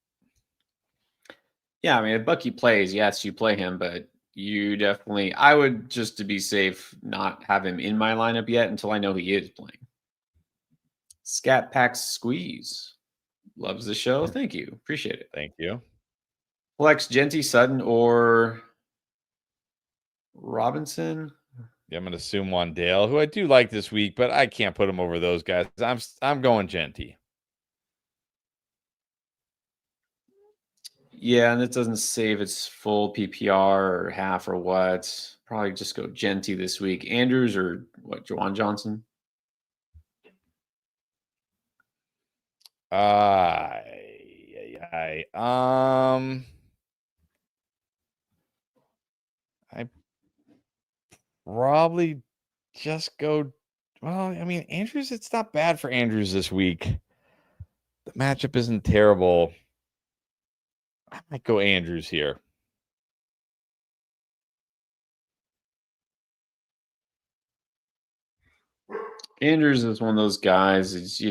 A: Yeah, I mean, if Bucky plays, yes, you play him, but you definitely, I would, just to be safe, not have him in my lineup yet until I know he is playing. Scat Packs Squeeze. Loves the show. Thank you. Appreciate it.
B: Thank you.
A: Flex Genty, Sutton, or Robinson.
B: Yeah, I'm going to assume Wandale, who I do like this week, but I can't put him over those guys. I'm going Genty.
A: Yeah, and it doesn't say if it's full PPR or half or what. Probably just go Genty this week. Andrews or what? Juwan Johnson.
B: I probably just go. Well, I mean, Andrews, it's not bad for Andrews this week. The matchup isn't terrible. I might go Andrews here.
A: Andrews is one of those guys is,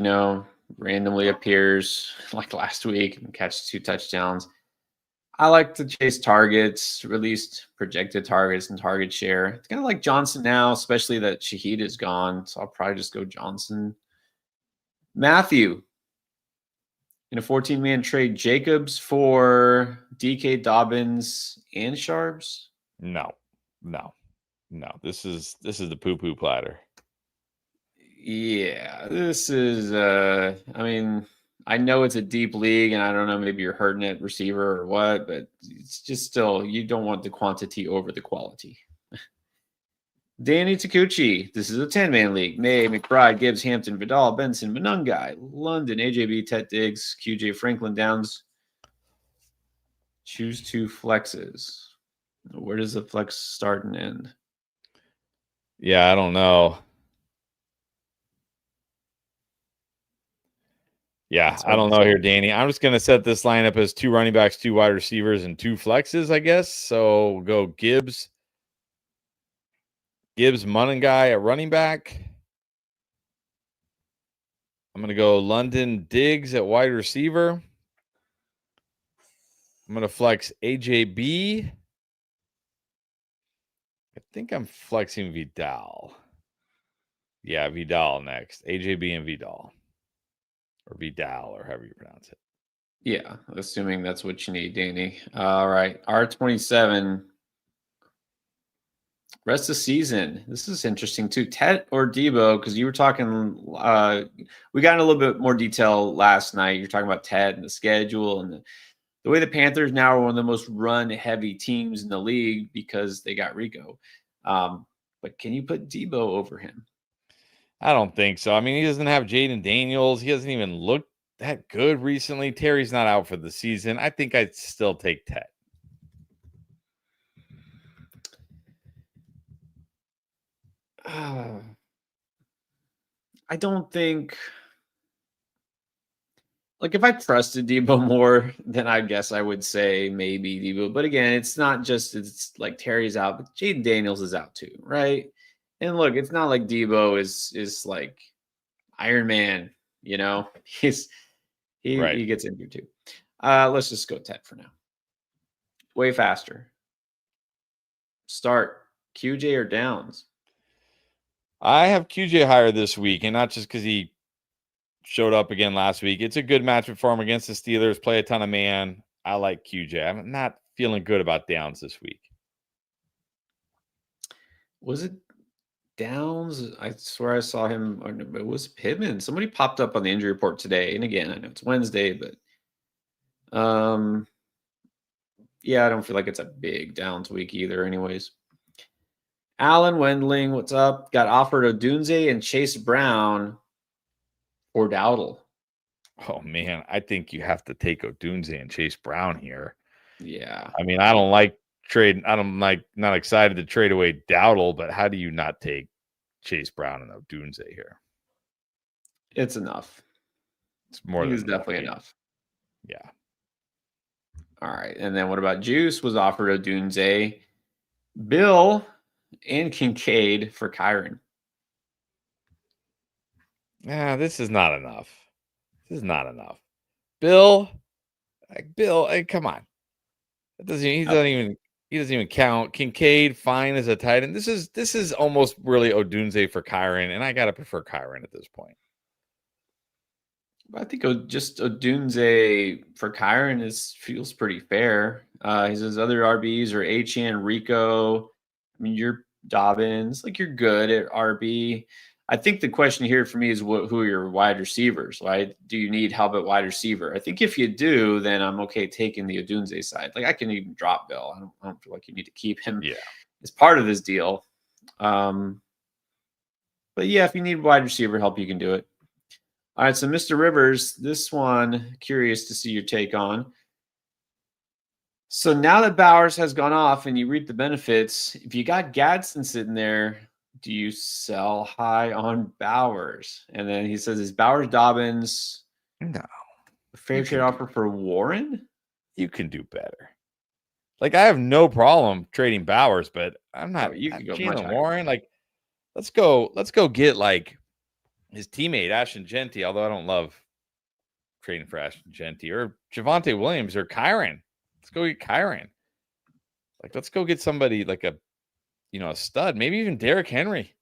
A: randomly appears like last week and catches 2 touchdowns. I like to chase targets, released projected targets and target share. It's kind of like Johnson now, especially that Shaheed is gone. So I'll probably just go Johnson. Matthew, in a 14-man trade, Jacobs for DK, Dobbins, and Sharps?
B: No. This is the poo-poo platter.
A: Yeah, this is I mean, I know it's a deep league, and I don't know, maybe you're hurting at receiver or what, but it's just still, you don't want the quantity over the quality. Danny Takuchi, this is a 10-man league. May, McBride, Gibbs, Hampton, Vidal, Benson, Monungai, London, AJB, Tet Diggs, QJ, Franklin, Downs. Choose 2 flexes. Where does the flex start and end?
B: Yeah, I don't know. Yeah, I don't know here, Danny. I'm just going to set this lineup as 2 running backs, 2 wide receivers, and 2 flexes, I guess. So we'll go Gibbs, Monungai at running back. I'm going to go London, Diggs at wide receiver. I'm going to flex AJB. I think I'm flexing Vidal. Yeah, Vidal next. AJB and Vidal. Or Vidal, or however you pronounce it.
A: Yeah, assuming that's what you need, Danny. All right. R27. Rest of the season. This is interesting too. Tet or Debo, because you were talking, we got in a little bit more detail last night. You're talking about Tet and the schedule and the way the Panthers now are one of the most run-heavy teams in the league because they got Rico. But can you put Debo over him?
B: I don't think so. I mean, he doesn't have Jaden Daniels. He hasn't even looked that good recently. Terry's not out for the season. I think I'd still take Tet.
A: I don't think, like, if I trusted Debo more, then I guess I would say maybe Debo. But again, it's not just, it's like Terry's out, but Jaden Daniels is out too, right? And look, it's not like Debo is like Iron Man, you know? He gets injured too. Let's just go Tet for now. Way faster. Start QJ or Downs?
B: I have QJ higher this week, and not just because he showed up again last week. It's a good matchup for him against the Steelers. Play a ton of man. I like QJ. I'm not feeling good about Downs this week.
A: Was it Downs? I swear I saw him. Or no, it was Pittman. Somebody popped up on the injury report today. And again, I know it's Wednesday, but yeah, I don't feel like it's a big Downs week either. Anyways, Alan Wendling, what's up? Got offered Odunze and Chase Brown or Dowdle.
B: Oh man, I think you have to take Odunze and Chase Brown here.
A: Yeah,
B: I mean, I don't like trading. I don't like, not excited to trade away Dowdle, but how do you not take Chase Brown and Odunze here?
A: it's enough.
B: It's more than
A: definitely enough.
B: Yeah.
A: All right, and then what about Juice? Was offered Odunze, Bill, and Kincaid for Kyron.
B: Yeah, this is not enough. This is not enough. Bill, come on. That doesn't. He doesn't even count. Kincaid, fine as a tight end. This is almost really Odunze for Kyron, and I gotta prefer Kyron at this point.
A: I think just Odunze for Kyron feels pretty fair. His other RBs are Achane, Rico. I mean, you're Dobbins. Like, you're good at RB. I think the question here for me is who are your wide receivers, right? Do you need help at wide receiver? I think if you do, then I'm okay taking the Odunze side. Like, I can even drop Bill. I don't feel like you need to keep him as part of this deal. But yeah, if you need wide receiver help, you can do it. All right, so Mr. Rivers, this one, curious to see your take on. So now that Bowers has gone off and you reap the benefits, if you got Gadsden sitting there, do you sell high on Bowers? And then he says, is Bowers Dobbins
B: No.
A: a fair trade offer for Warren?
B: You can do better. Like, I have no problem trading Bowers, but I'm not.
A: You can go
B: Jalen Warren. Like, let's go get like his teammate Ashton Genty, although I don't love trading for Ashton Genty, or Javonte Williams or Kyron. Let's go get Kyron. Like, let's go get somebody like a stud, maybe even Derrick Henry.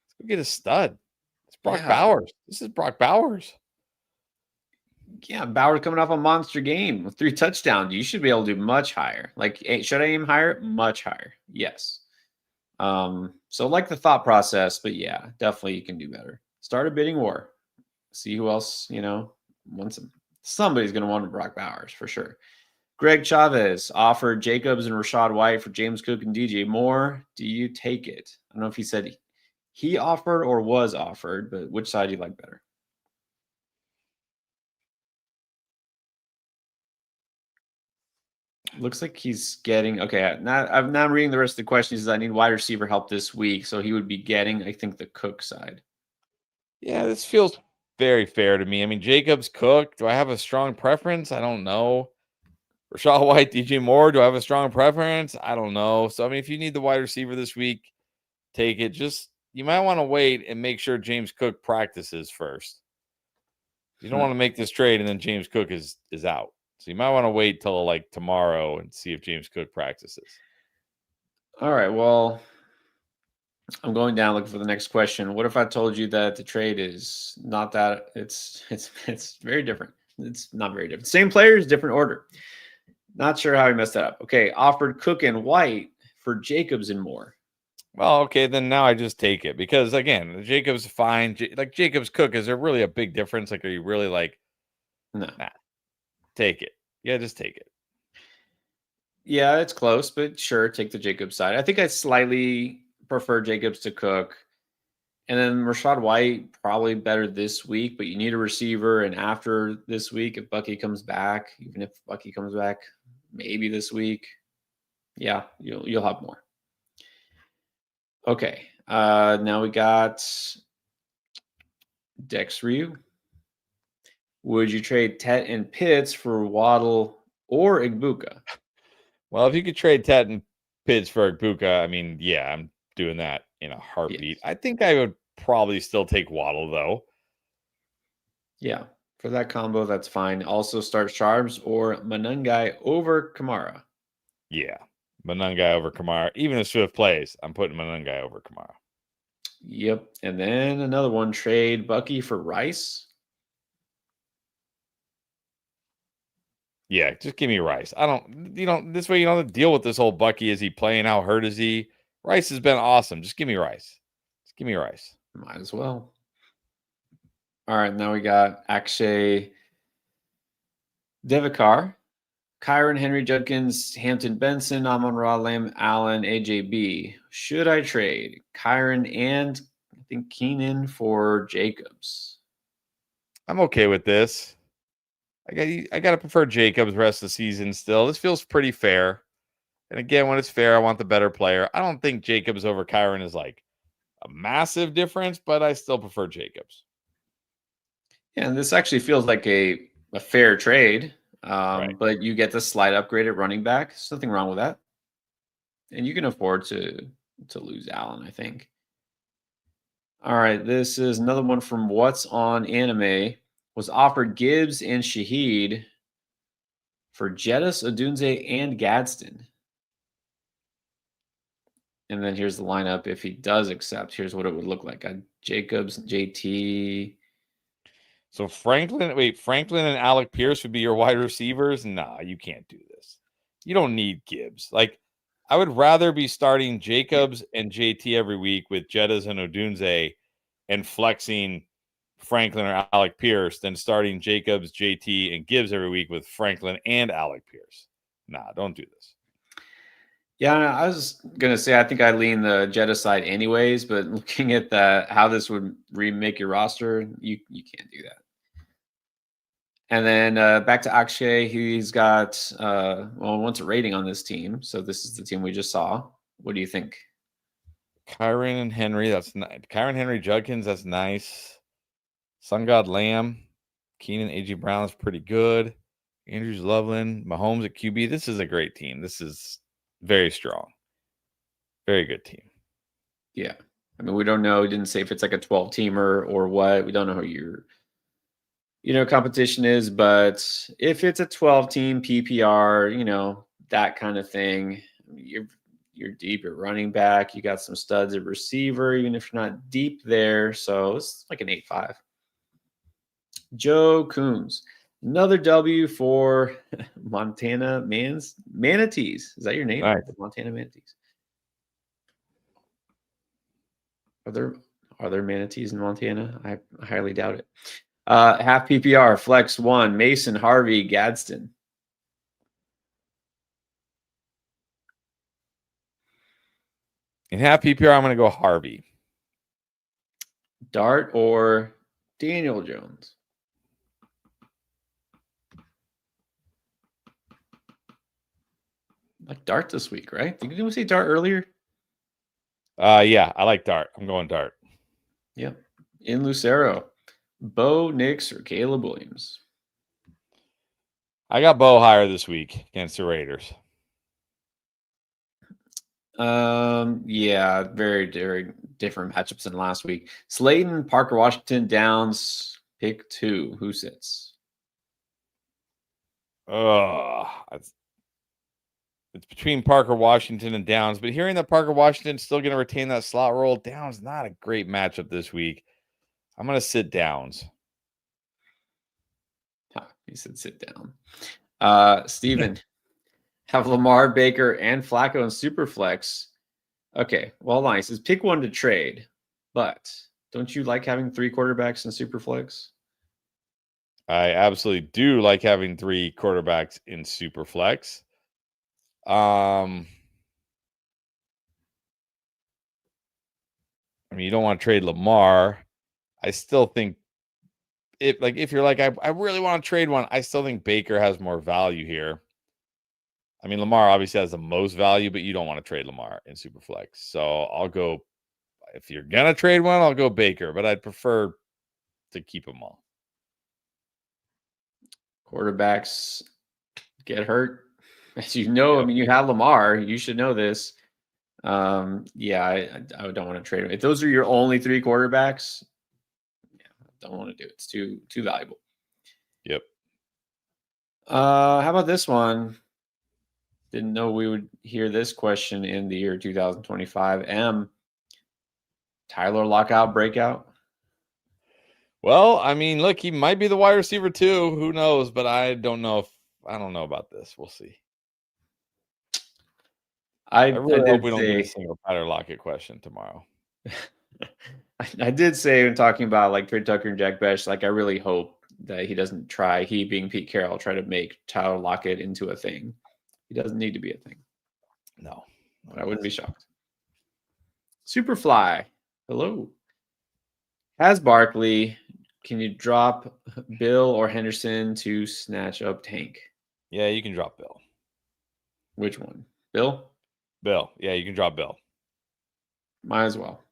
B: Let's go get a stud. It's Brock Bowers. This is Brock Bowers.
A: Yeah, Bowers coming off a monster game with 3 touchdowns. You should be able to do much higher. Like, should I aim higher? Much higher. Yes. So like the thought process, but yeah, definitely you can do better. Start a bidding war. See who else, wants him. Somebody's going to want Brock Bowers for sure. Greg Chavez offered Jacobs and Rachaad White for James Cook and DJ Moore. Do you take it? I don't know if he said he offered or was offered, but which side do you like better? Looks like he's getting okay. Now I'm not reading the rest of the question. He says I need wide receiver help this week, so he would be getting, I think, the Cook side.
B: Yeah, this feels very fair to me. I mean, Jacobs, Cook. Do I have a strong preference? I don't know. Rachaad White, DJ Moore. Do I have a strong preference? I don't know. So I mean, if you need the wide receiver this week, take it. Just, you might want to wait and make sure James Cook practices first. You don't want to make this trade and then James Cook is out. So you might want to wait till like tomorrow and see if James Cook practices.
A: All right. Well, I'm going down looking for the next question. What if I told you that the trade is not that it's very different? It's not very different. Same players, different order. Not sure how he messed that up. Okay. Offered Cook and White for Jacobs and Moore.
B: Well, okay, then now I just take it because again, Jacobs fine. Like Jacobs Cook, is there really a big difference? Like, are you really like,
A: No.
B: nah, take it? Yeah, just take it.
A: Yeah, it's close, but sure, take the Jacobs side. I think I slightly prefer Jacobs to Cook. And then Rashad White, probably better this week, but you need a receiver. And after this week, if Bucky comes back, even if Bucky comes back, maybe this week, yeah, you'll have more. Okay. Now we got Dex Ryu. Would you trade Tet and Pitts for Waddle or Igbuka?
B: Well, if you could trade Tet and Pittsburgh Buka, I mean, yeah, I'm doing that in a heartbeat.
A: Yes.
B: I think I would probably still take Waddle though.
A: Yeah. For that combo, that's fine. Also start Sharps or Manungai over Kamara.
B: Yeah, Manungai over Kamara. Even if Swift plays, I'm putting Manungai over Kamara.
A: Yep. And then another one, trade Bucky for Rice.
B: Yeah, just give me Rice. I don't, this way you don't have to deal with this whole Bucky. Is he playing? How hurt is he? Rice has been awesome. Just give me Rice. Just give me Rice.
A: Might as well. All right. Now we got Akshay Devakar, Kyron Henry Judkins, Hampton Benson, Amon Ra, Lamb Allen, AJB. Should I trade Kyron and I think Keenan for Jacobs?
B: I'm okay with this. I gotta prefer Jacobs rest of the season still. This feels pretty fair. And again, when it's fair, I want the better player. I don't think Jacobs over Kyron is like a massive difference, but I still prefer Jacobs.
A: Yeah, and this actually feels like a fair trade.
B: Right.
A: But you get the slight upgrade at running back. There's nothing wrong with that. And you can afford to lose Allen, I think. All right, this is another one from What's on Anime. Was offered Gibbs and Shaheed for Jettis, Odunze, and Gadsden. And then here's the lineup. If he does accept, here's what it would look like. Jacobs, JT.
B: So Franklin and Alec Pierce would be your wide receivers? Nah, you can't do this. You don't need Gibbs. Like, I would rather be starting Jacobs and JT every week with Jettas and Odunze and flexing Franklin or Alec Pierce than starting Jacobs, JT, and Gibbs every week with Franklin and Alec Pierce. Nah, don't do this.
A: Yeah, I was gonna say I think I lean the Jetta side anyways, but looking at how this would remake your roster, you can't do that. And then back to Akshay, he's got wants a rating on this team, so this is the team we just saw. What do you think?
B: Kyron and Henry, that's nice. Kyron Henry Judkins, that's nice. Sun God Lamb, Keenan A.J. Brown is pretty good. Andrews Loveland, Mahomes at QB. This is a great team. This is very strong. Very good team.
A: Yeah. I mean, we don't know. We didn't say if it's like a 12 teamer or what. We don't know who your competition is, but if it's a 12 team PPR, that kind of thing, you're deep at running back. You got some studs at receiver, even if you're not deep there. So it's like an 8-5. Joe Coombs. Another W for Montana Manatees. Is that your name?
B: Nice.
A: Montana Manatees. Are there manatees in Montana? I highly doubt it. Half PPR, flex 1, Mason, Harvey, Gadsden.
B: In half PPR, I'm going to go Harvey.
A: Dart or Daniel Jones? Like Dart this week, right? Didn't we say Dart earlier?
B: Yeah, I like Dart. I'm going Dart.
A: Yep. In Lucero, Bo Nix or Caleb Williams?
B: I got Bo higher this week against the Raiders.
A: Yeah, very, very different matchups than last week. Slayton, Parker Washington, Downs, pick 2. Who sits?
B: It's between Parker Washington and Downs, but hearing that Parker Washington's still going to retain that slot role, Downs not a great matchup this week. I'm going to sit Downs.
A: He said sit down. Steven, have Lamar, Baker, and Flacco in Superflex. Okay, well, nice. Is pick one to trade, but don't you like having 3 quarterbacks in Superflex?
B: I absolutely do like having 3 quarterbacks in Superflex. I mean, you don't want to trade Lamar. I still think if you're like, I really want to trade one, I still think Baker has more value here. I mean, Lamar obviously has the most value, but you don't want to trade Lamar in Superflex. So I'll go, if you're going to trade one, I'll go Baker, but I'd prefer to keep them all.
A: Quarterbacks get hurt. As you know,
B: Yep.
A: I mean, you have Lamar. You should know this. Yeah, I don't want to trade him. If those are your only 3 quarterbacks, yeah, I don't want to do it. It's too valuable.
B: Yep.
A: How about this one? Didn't know we would hear this question in the year 2025. Tyler Lockout breakout?
B: Well, I mean, look, he might be the wide receiver too. Who knows? But I don't know about this. We'll see.
A: I
B: really hope
A: did
B: we don't get a
A: say
B: single Tyler Lockett question tomorrow.
A: I did say when talking about like Trey Tucker and Jack Besh, like I really hope that he doesn't try, he being Pete Carroll, try to make Tyler Lockett into a thing. He doesn't need to be a thing.
B: No.
A: But I wouldn't be shocked. Superfly. Hello. Has Barkley. Can you drop Bill or Henderson to snatch up Tank?
B: Yeah, you can drop Bill.
A: Which one? Bill?
B: Bill. Yeah, you can drop Bill.
A: Might as well.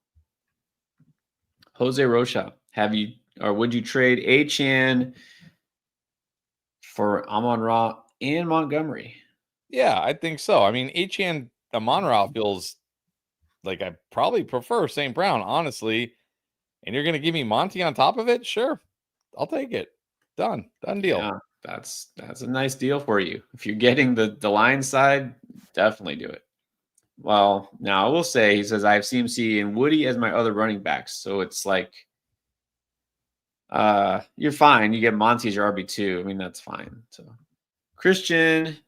A: Jose Rocha. Would you trade Achane for Amon-Ra and Montgomery?
B: Yeah, I think so. I mean, Achane Amon-Ra feels like I probably prefer St. Brown, honestly. And you're going to give me Monty on top of it? Sure. I'll take it. Done deal.
A: Yeah, that's a nice deal for you. If you're getting the line side, definitely do it. Well, now I will say, he says, I have CMC and Woody as my other running backs. So it's like, you're fine. You get Monty as your RB2. I mean, that's fine. So Christian,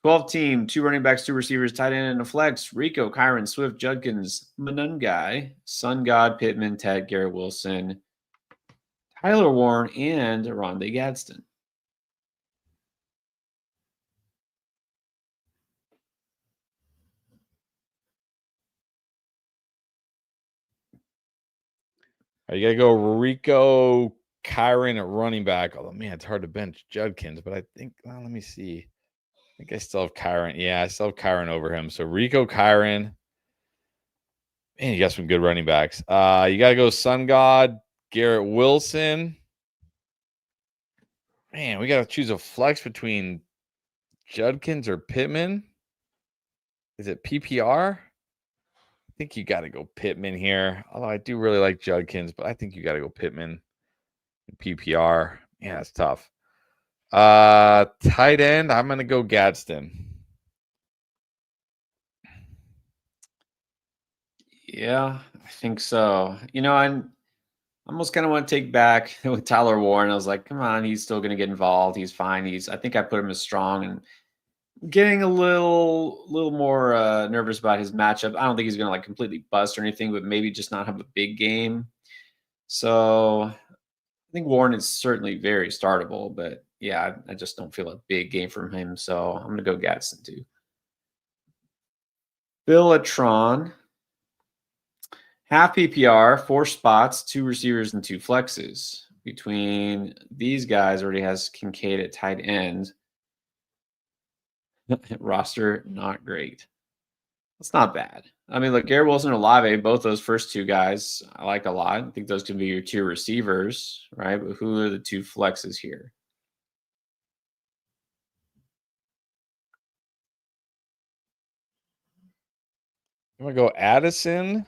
A: 12 team, 2 running backs, 2 receivers, tight end, and a flex. Rico, Kyron, Swift, Judkins, Manungai, Sun God, Pittman, Ted, Garrett Wilson, Tyler Warren, and Rondé Gadsden.
B: You got to go Rico, Kyron at running back. Although, man, it's hard to bench Judkins, but I think, well, let me see. I think I still have Kyron. Yeah, I still have Kyron over him. So Rico, Kyron. Man, you got some good running backs. You got to go Sun God, Garrett Wilson. Man, we got to choose a flex between Judkins or Pittman. Is it PPR? I think you got to go Pittman here. Although I do really like Judkins, but I think you got to go Pittman. PPR. Yeah, it's tough. Tight end, I'm going to go Gadsden.
A: Yeah, I think so. I almost kind of want to take back with Tyler Warren. I was like, come on, he's still going to get involved. He's fine. I think I put him as strong, and getting a little more nervous about his matchup. I don't think he's going to like completely bust or anything, but maybe just not have a big game. So I think Warren is certainly very startable, but yeah, I just don't feel a big game from him. So I'm going to go Gadsden too. Billatron. Half PPR, 4 spots, 2 receivers, and 2 flexes. Between these guys, already has Kincaid at tight end. Roster, not great. It's not bad. I mean, look, Garrett Wilson and Olave, both those first 2 guys, I like a lot. I think those can be your 2 receivers, right? But who are the 2 flexes here?
B: I'm going to go Addison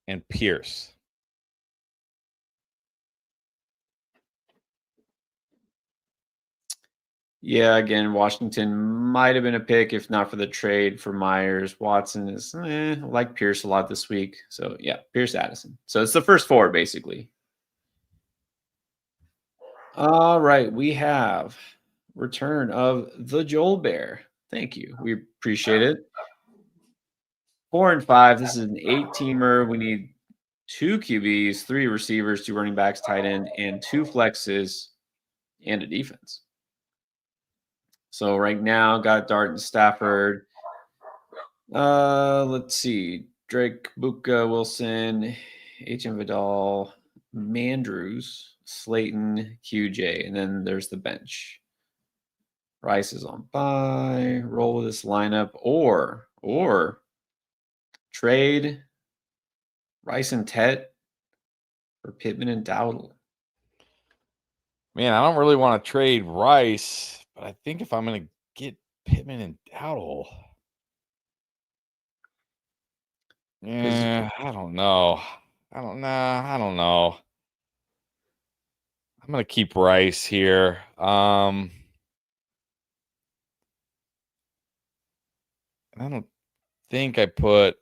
B: and Pierce.
A: Yeah, again, Washington might have been a pick if not for the trade for Myers. Watson is like Pierce a lot this week. So, yeah, Pierce, Addison. So it's the first 4, basically. All right, we have return of the Joel Bear. Thank you. We appreciate it. 4 and 5. This is an 8-teamer. We need 2 QBs, 3 receivers, 2 running backs, tight end, and 2 flexes, and a defense. So right now, got Dart and Stafford. Let's see. Drake, Buka, Wilson, H.M. Vidal, Mandrews, Slayton, QJ, and then there's the bench. Rice is on bye. Roll with this lineup, or trade Rice and Tet for Pittman and Dowdle.
B: Man, I don't really want to trade Rice, but I think if I'm going to get Pittman and Dowdle, yeah, I don't know. I don't know. I'm going to keep Rice here. I don't think I put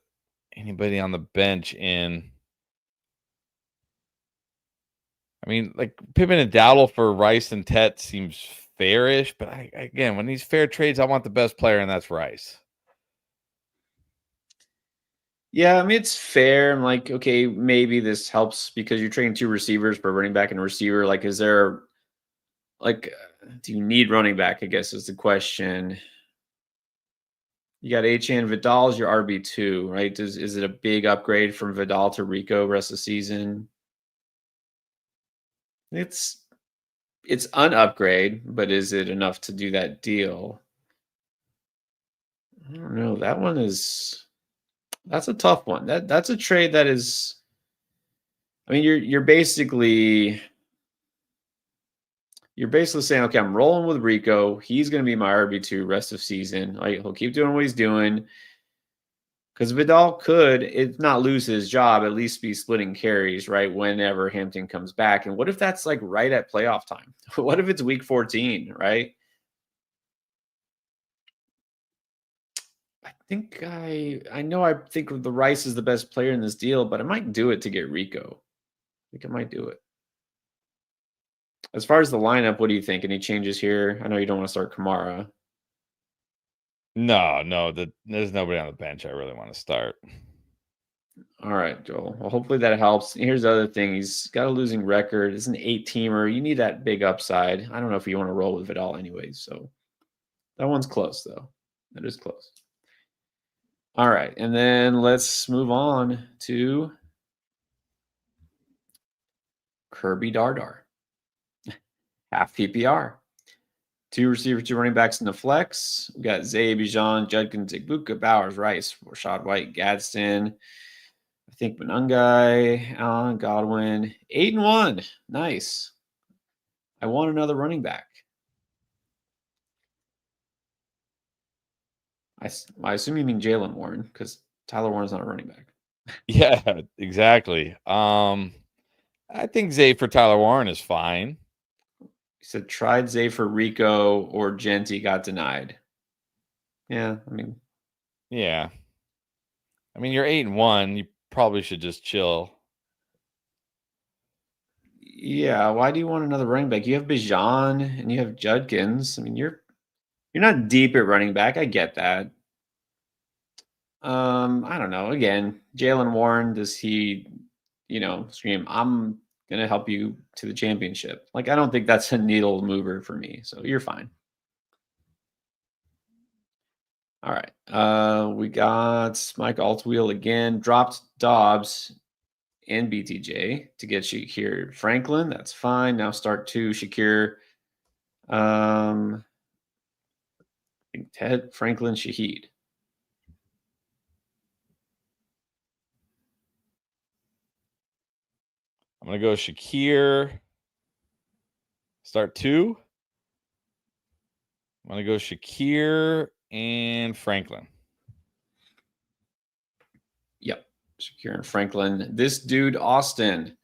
B: anybody on the bench in. I mean, like Pittman and Dowdle for Rice and Tet seems fairish, but again, when these fair trades, I want the best player, and that's Rice.
A: Yeah, I mean, it's fair. I'm like, okay, maybe this helps because you're trading 2 receivers for running back and a receiver. Like, is there, like, do you need running back? I guess is the question. You got HN Vidal as your RB2, right? Is it a big upgrade from Vidal to Rico rest of the season? It's an upgrade, but is it enough to do that deal? I don't know. That's a tough one. That's a trade that is. I mean, you're basically saying, okay, I'm rolling with Rico. He's going to be my RB2 rest of season. Like, he'll keep doing what he's doing. Because Vidal could, if not lose his job, at least be splitting carries, right? Whenever Hampton comes back. And what if that's like right at playoff time? What if it's week 14, right? I know I think the Rice is the best player in this deal, but I might do it to get Rico. I think I might do it. As far as the lineup, what do you think? Any changes here? I know you don't want to start Kamara.
B: No, there's nobody on the bench I really want to start.
A: All right, Joel. Well, hopefully that helps. Here's the other thing. He's got a losing record. It's an 8-teamer. You need that big upside. I don't know if you want to roll with Vidal anyways. So that one's close, though. That is close. All right. And then let's move on to Kirby Dardar. Half PPR. 2 receivers, 2 running backs in the flex. We got Zay, Bijan, Judkins, Igbuka, Bowers, Rice, Rashad White, Gadsden. I think Benungai, Allen, Godwin. 8-1. Nice. I want another running back. I assume you mean Jalen Warren because Tyler Warren's not a running back.
B: Yeah, exactly. I think Zay for Tyler Warren is fine.
A: He said tried Zay for Rico or Genti got denied. Yeah, I mean.
B: Yeah. I mean, you're 8-1. You probably should just chill.
A: Yeah, why do you want another running back? You have Bijan and you have Judkins. I mean, you're not deep at running back. I get that. I don't know. Again, Jalen Warren, does he, scream, I'm gonna help you to the championship? Like, I don't think that's a needle mover for me. So you're fine. All right. We got Mike Altwheel again. Dropped Dobbs and BTJ to get Shakir Franklin. That's fine. Now start 2 Shakir. I think Ted Franklin Shaheed.
B: I'm going to go Shakir. Start 2. I'm going to go Shakir and Franklin.
A: Yep. Shakir and Franklin. This dude, Austin.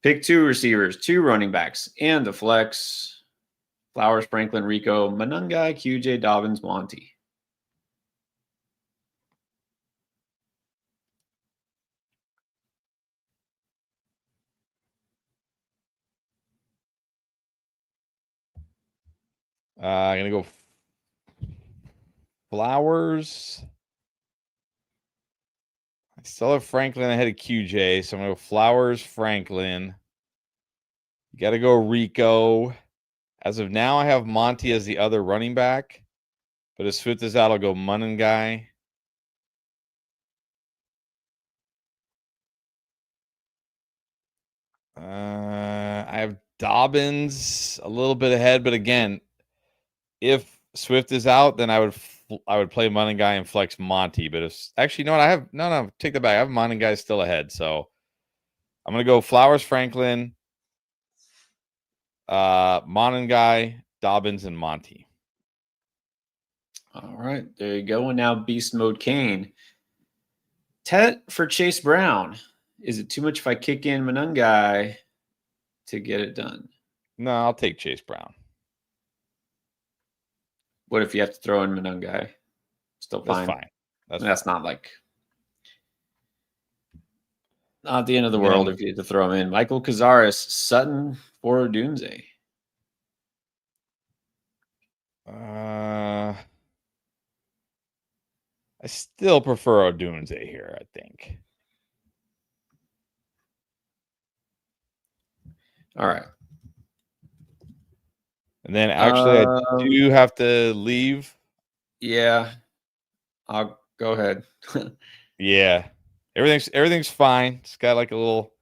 A: Pick 2 receivers, 2 running backs, and the flex. Flowers, Franklin, Rico, Manungai, QJ, Dobbins, Monty.
B: I'm going to go Flowers, Still have Franklin ahead of QJ, so I'm going to go Flowers, Franklin. You got to go Rico. As of now, I have Monty as the other running back. But if Swift is out, I'll go Munninguy. I have Dobbins a little bit ahead, but again, if Swift is out, then I would play Munninguy and flex Monty. But if actually, no, I have no, take that back. I have Munninguy still ahead, so I'm gonna go Flowers, Franklin, Munninguy, Dobbins, and Monty.
A: All right, there you go. And now Beast Mode Kane. Tet for Chase Brown. Is it too much if I kick in Munninguy to get it done?
B: No, I'll take Chase Brown.
A: What if you have to throw in Munninguy? Still fine.
B: That's fine.
A: That's not like not the end of the world if you had to throw him in. Michael Cazares, Sutton for Odunze.
B: I still prefer Odunze here, I think.
A: All right.
B: And then actually, I do have to leave.
A: Yeah. I'll go ahead.
B: Yeah. Everything's fine. Just got like a little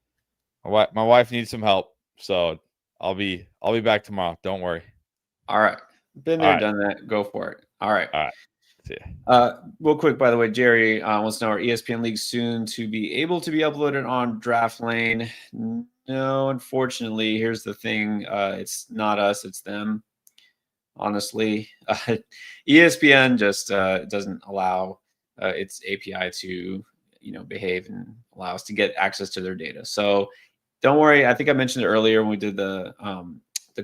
B: my wife needs some help. So I'll be back tomorrow. Don't worry.
A: All right. Been there, done that. Go for it. All right.
B: All right. See ya.
A: Real quick, by the way, Jerry wants to know, are ESPN leagues soon to be able to be uploaded on Draft Lane? No, unfortunately. Here's the thing. It's not us, it's them. Honestly, ESPN just doesn't allow its API to, behave and allow us to get access to their data. So don't worry. I think I mentioned it earlier when we did the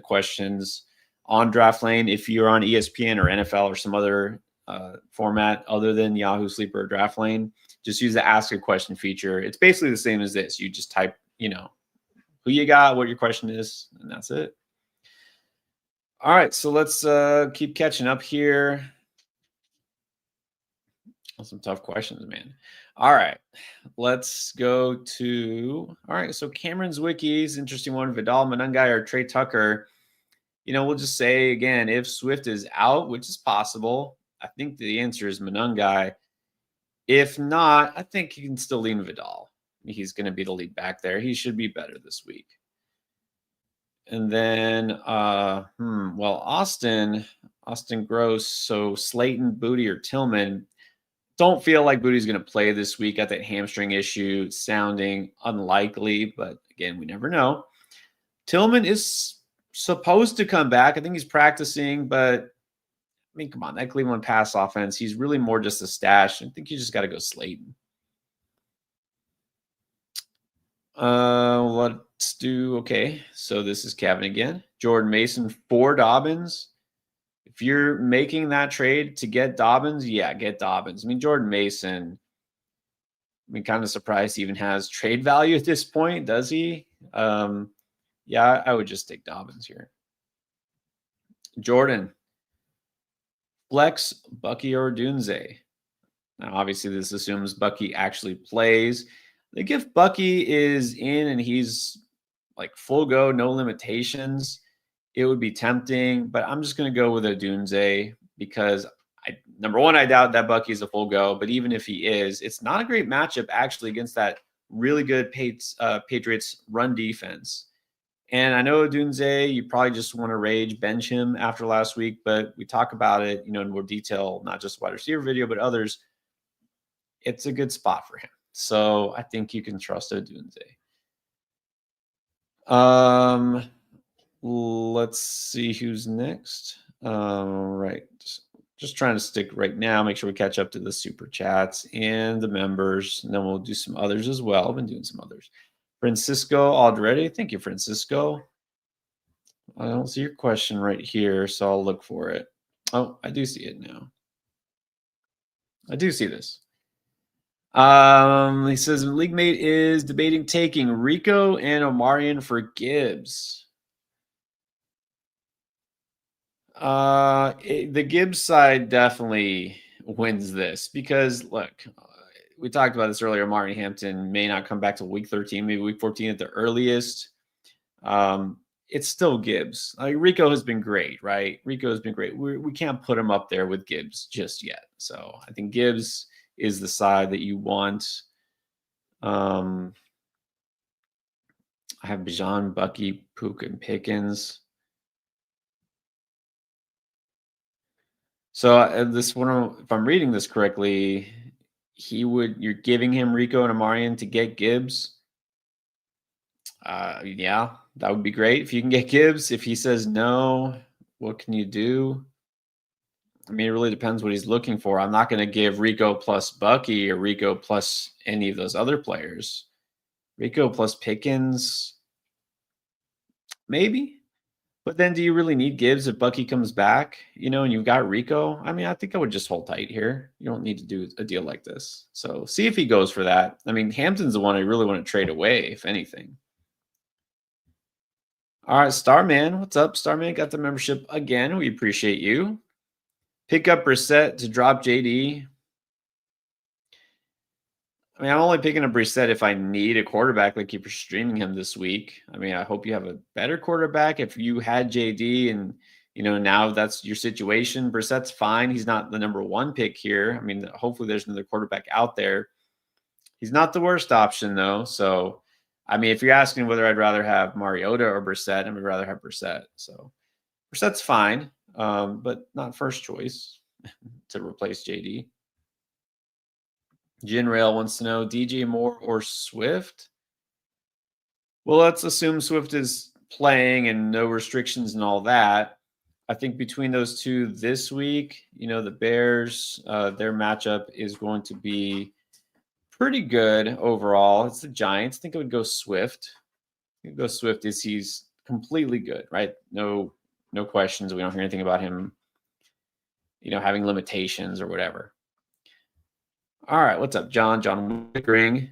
A: questions on Draft Lane. If you're on ESPN or NFL or some other format other than Yahoo Sleeper or Draft Lane, just use the Ask a Question feature. It's basically the same as this. You just type, who you got, what your question is, and that's it. All right, so let's keep catching up here. Some tough questions, man. All right, let's go to, all right, so Cameron's Wikis, interesting one. Vidal, Munninguy, or Trey Tucker. We'll just say again, if Swift is out, which is possible, I think the answer is Munninguy. If not, I think you can still lean Vidal. He's going to be the lead back there. He should be better this week. And then, Austin Gross. So Slayton, Booty, or Tillman. Don't feel like Booty's going to play this week. Got that hamstring issue, sounding unlikely, but again, we never know. Tillman is supposed to come back. I think he's practicing, but come on, that Cleveland pass offense, he's really more just a stash. I think you just got to go Slayton. Let's do, okay. So this is Kevin again. Jordan Mason for Dobbins. If you're making that trade to get Dobbins, yeah, get Dobbins. Jordan Mason, kind of surprised he even has trade value at this point. Does he? Yeah, I would just take Dobbins here. Jordan, flex Bucky or Odunze. Now, obviously, this assumes Bucky actually plays. Like if Bucky is in and he's like full go, no limitations, it would be tempting. But I'm just going to go with Odunze because number one, I doubt that Bucky is a full go. But even if he is, it's not a great matchup actually against that really good Patriots run defense. And I know Odunze, you probably just want to rage bench him after last week, but we talk about it, in more detail, not just wide receiver video, but others. It's a good spot for him. So I think you can trust Odunze. Let's see who's next. Right. Just trying to stick right now, make sure we catch up to the super chats and the members, and then we'll do some others as well. I've been doing some others. Francisco Aldretti. Thank you, Francisco. I don't see your question right here, so I'll look for it. Oh, I do see it now. I do see this. He says league mate is debating taking Rico and Omarion for Gibbs. The Gibbs side definitely wins this because look, we talked about this earlier. Martin Hampton may not come back to week 13, maybe week 14 at the earliest. It's still Gibbs. Like Rico has been great, right? Rico has been great. We can't put him up there with Gibbs just yet. So I think Gibbs is the side that you want. I have Bijan, Bucky, Puka, and Pickens. So this one, if I'm reading this correctly, you're giving him Rico and Amarian to get Gibbs. Yeah, that would be great if you can get Gibbs. If he says no, what can you do? I mean, it really depends what he's looking for. I'm not going to give Rico plus Bucky or Rico plus any of those other players. Rico plus Pickens, maybe. But then do you really need Gibbs if Bucky comes back, and you've got Rico? I mean, I think I would just hold tight here. You don't need to do a deal like this. So see if he goes for that. I mean, Hampton's the one I really want to trade away, if anything. All right, Starman. What's up? Starman got the membership again. We appreciate you. Pick up Brissett to drop JD. I mean, I'm only picking up Brissett if I need a quarterback, like if you're streaming him this week. I mean, I hope you have a better quarterback. If you had JD and, now that's your situation, Brissett's fine. He's not the number one pick here. I mean, hopefully there's another quarterback out there. He's not the worst option, though. So, I mean, if you're asking whether I'd rather have Mariota or Brissett, I would rather have Brissett. So, Brissett's fine, but not first choice to replace JD. Rail wants to know DJ Moore or Swift. Well, let's assume Swift is playing and no restrictions and all that. I think between those two this week, the Bears, their matchup is going to be pretty good overall. It's the Giants. I think it would go Swift. As he's completely good, right? No questions. We don't hear anything about him, having limitations or whatever. All right, what's up, John? John Wickering.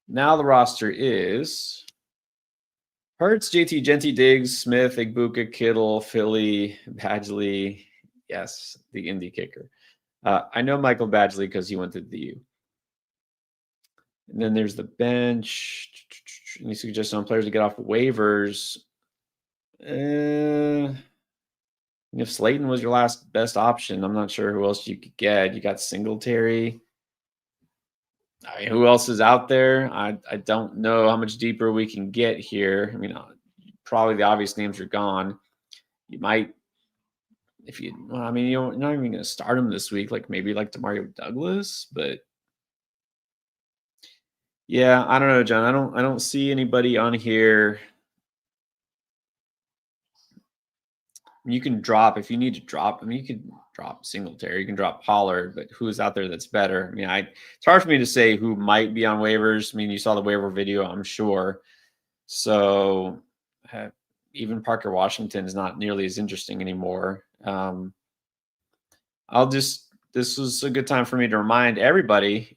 A: Now the roster is Hurts, JT, Genty, Diggs, Smith, Igbuka, Kittle, Philly, Badgley. Yes, the Indy kicker. I know Michael Badgley because he went to the U. And then there's the bench. Any suggestions on players to get off waivers? If Slayton was your last best option, I'm not sure who else you could get. You got Singletary. I mean, who else is out there? I don't know how much deeper we can get here. I mean, probably the obvious names are gone. You might, you're not even going to start him this week, maybe Demario Douglas, but yeah, I don't know, John. I don't see anybody on here. You can drop if you need to drop. I mean, you can drop Singletary, you can drop Pollard, but who is out there that's better? I mean, it's hard for me to say who might be on waivers. I mean, you saw the waiver video, I'm sure. So even Parker Washington is not nearly as interesting anymore. This was a good time for me to remind everybody,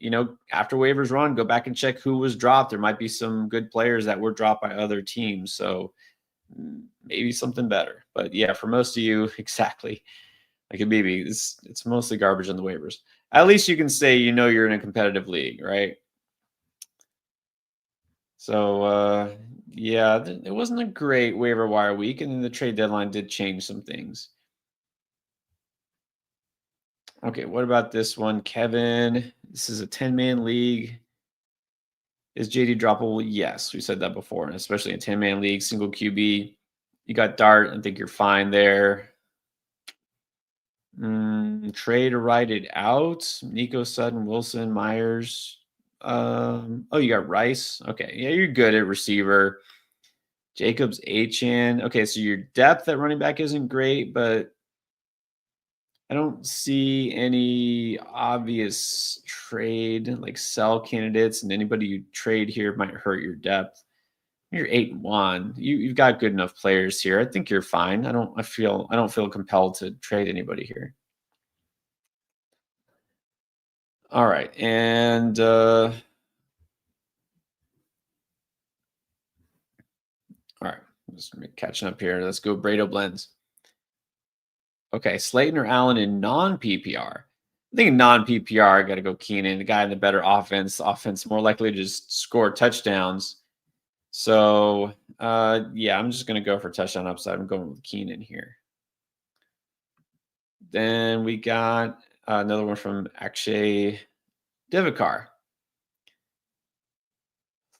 A: after waivers run, go back and check who was dropped. There might be some good players that were dropped by other teams. So maybe something better. But yeah, for most of you, exactly. Like a baby, it's mostly garbage on the waivers. At least you can say you're in a competitive league, right? So yeah, it wasn't a great waiver wire week, and then the trade deadline did change some things. Okay, what about this one, Kevin? This is a 10-man league. Is JD droppable? Yes, we said that before, and especially in a 10-man league, single QB. You got Dart. I think you're fine there. Trade or ride it out. Nico, Sutton, Wilson, Myers. You got Rice. Okay, yeah, you're good at receiver. Jacobs, Achane. Okay, so your depth at running back isn't great, but I don't see any obvious trade sell candidates, and anybody you trade here might hurt your depth. You're 8-1. You've got good enough players here. I think you're fine. I don't feel compelled to trade anybody here. All right, and all right, just catching up here. Let's go Brado blends. Okay, Slayton or Allen in non-PPR. I think non-PPR, got to go Keenan, the guy in the better offense. Offense more likely to just score touchdowns. So, yeah, I'm just going to go for touchdown upside. I'm going with Keenan here. Then we got another one from Akshay Divakar.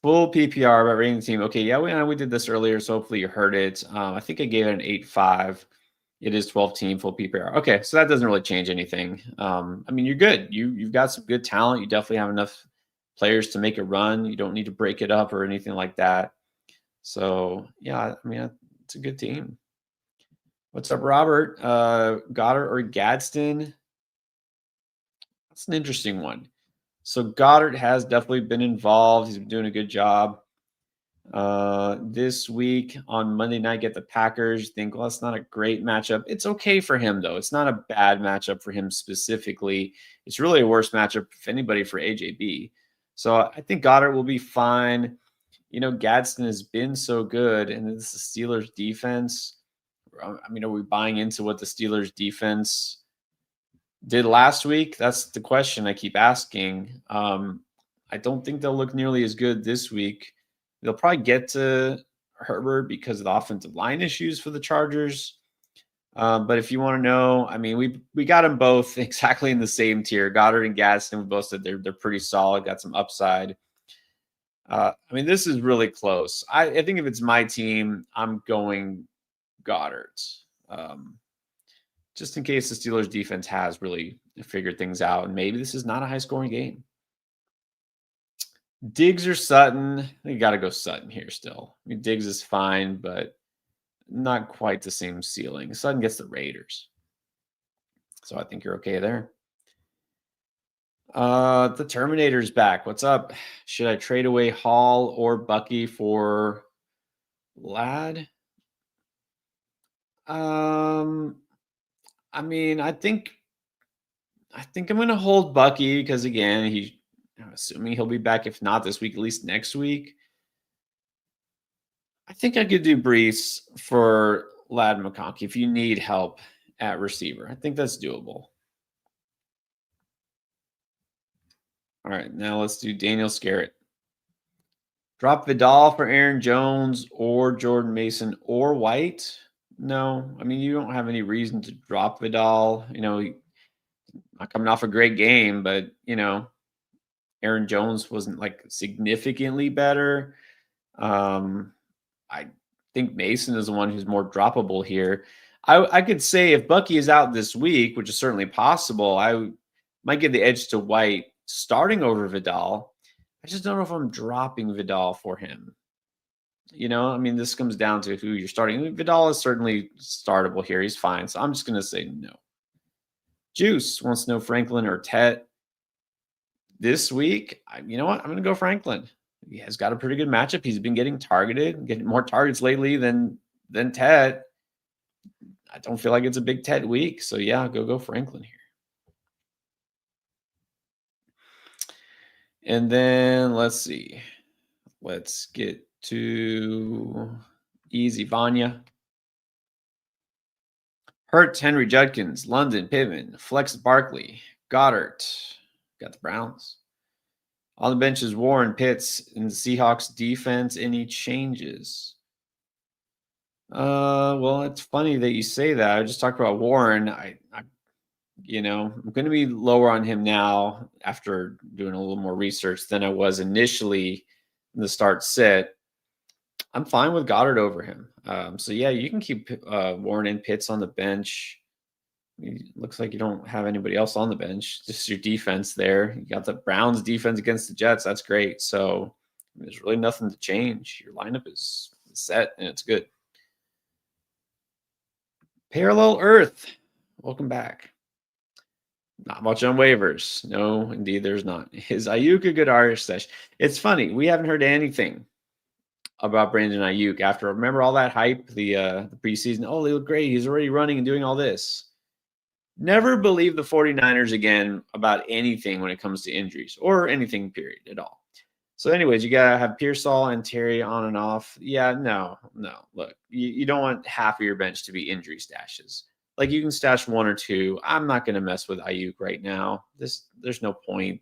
A: Full PPR about rating the team. Okay, yeah, we did this earlier, so hopefully you heard it. I think I gave it an 8.5. It is 12 team full PPR. Okay, so that doesn't really change anything. I mean, you're good. You've got some good talent. You definitely have enough players to make a run. You don't need to break it up or anything like that. So yeah, I mean, it's a good team. What's up, Robert? Goddard or Gadsden? That's an interesting one. So Goddard has definitely been involved. He's been doing a good job. This week on Monday night, get the Packers. Think, well, it's not a great matchup. It's okay for him, though. It's not a bad matchup for him specifically. It's really a worse matchup, if anybody, for AJB. So I think Goddard will be fine. You know, Gadsden has been so good, and this is Steelers defense. I mean, are we buying into what the Steelers defense did last week? That's the question I keep asking. I don't think they'll look nearly as good this week. They'll probably get to Herbert because of the offensive line issues for the Chargers. But if you want to know, I mean, we got them both exactly in the same tier. Goddard and Gadsden, we both said they're pretty solid, got some upside. I mean, this is really close. I think if it's my team, I'm going Goddard. Just in case the Steelers defense has really figured things out, and maybe this is not a high-scoring game. Diggs or Sutton? You got to go Sutton here still. I mean, Diggs is fine, but not quite the same ceiling. Sutton gets the Raiders. So I think you're okay there. The Terminator's back. What's up? Should I trade away Hall or Bucky for Ladd? I mean, I think I'm going to hold Bucky because, again, I'm assuming he'll be back, if not this week, at least next week. I think I could do Brees for Ladd McConkey if you need help at receiver. I think that's doable. All right, now let's do Daniel Scarrett. Drop Vidal for Aaron Jones or Jordan Mason or White? No. I mean, you don't have any reason to drop Vidal. You know, not coming off a great game, but, you know, Aaron Jones wasn't like significantly better. I think Mason is the one who's more droppable here. I could say if Bucky is out this week, which is certainly possible, I might give the edge to White starting over Vidal. I just don't know if I'm dropping Vidal for him. You know, I mean, this comes down to who you're starting. Vidal is certainly startable here. He's fine. So I'm just going to say no. Juice wants to know Franklin or Tet. This week, you know what? I'm going to go Franklin. He has got a pretty good matchup. He's been getting targeted, getting more targets lately than Tet. I don't feel like it's a big Tet week. So, yeah, go Franklin here. And then let's see. Let's get to easy Vanya. Hurts, Henry Judkins, London, Pittman, Flex Barkley, Goddard. Got the Browns. On the bench is Warren, Pitts, in the Seahawks defense. Any changes? Well, it's funny that you say that. I just talked about Warren. You know, I'm going to be lower on him now after doing a little more research than I was initially in the start sit. I'm fine with Goddard over him. So, yeah, you can keep Warren and Pitts on the bench. It looks like you don't have anybody else on the bench, just your defense there. You got the Browns defense against the Jets. That's great. So there's really nothing to change. Your lineup is set and it's good. Parallel Earth. Welcome back. Not much on waivers. No, indeed, there's not. Is Ayuk a good Irish sesh? It's funny. We haven't heard anything about Brandon Ayuk after. Remember all that hype, the preseason? Oh, they look great. He's already running and doing all this. Never believe the 49ers again about anything when it comes to injuries or anything, period, at all. So anyways, you got to have Pearsall and Terry on and off. Yeah, no. Look, you don't want half of your bench to be injury stashes. Like you can stash 1 or 2. I'm not going to mess with Ayuk right now. There's no point.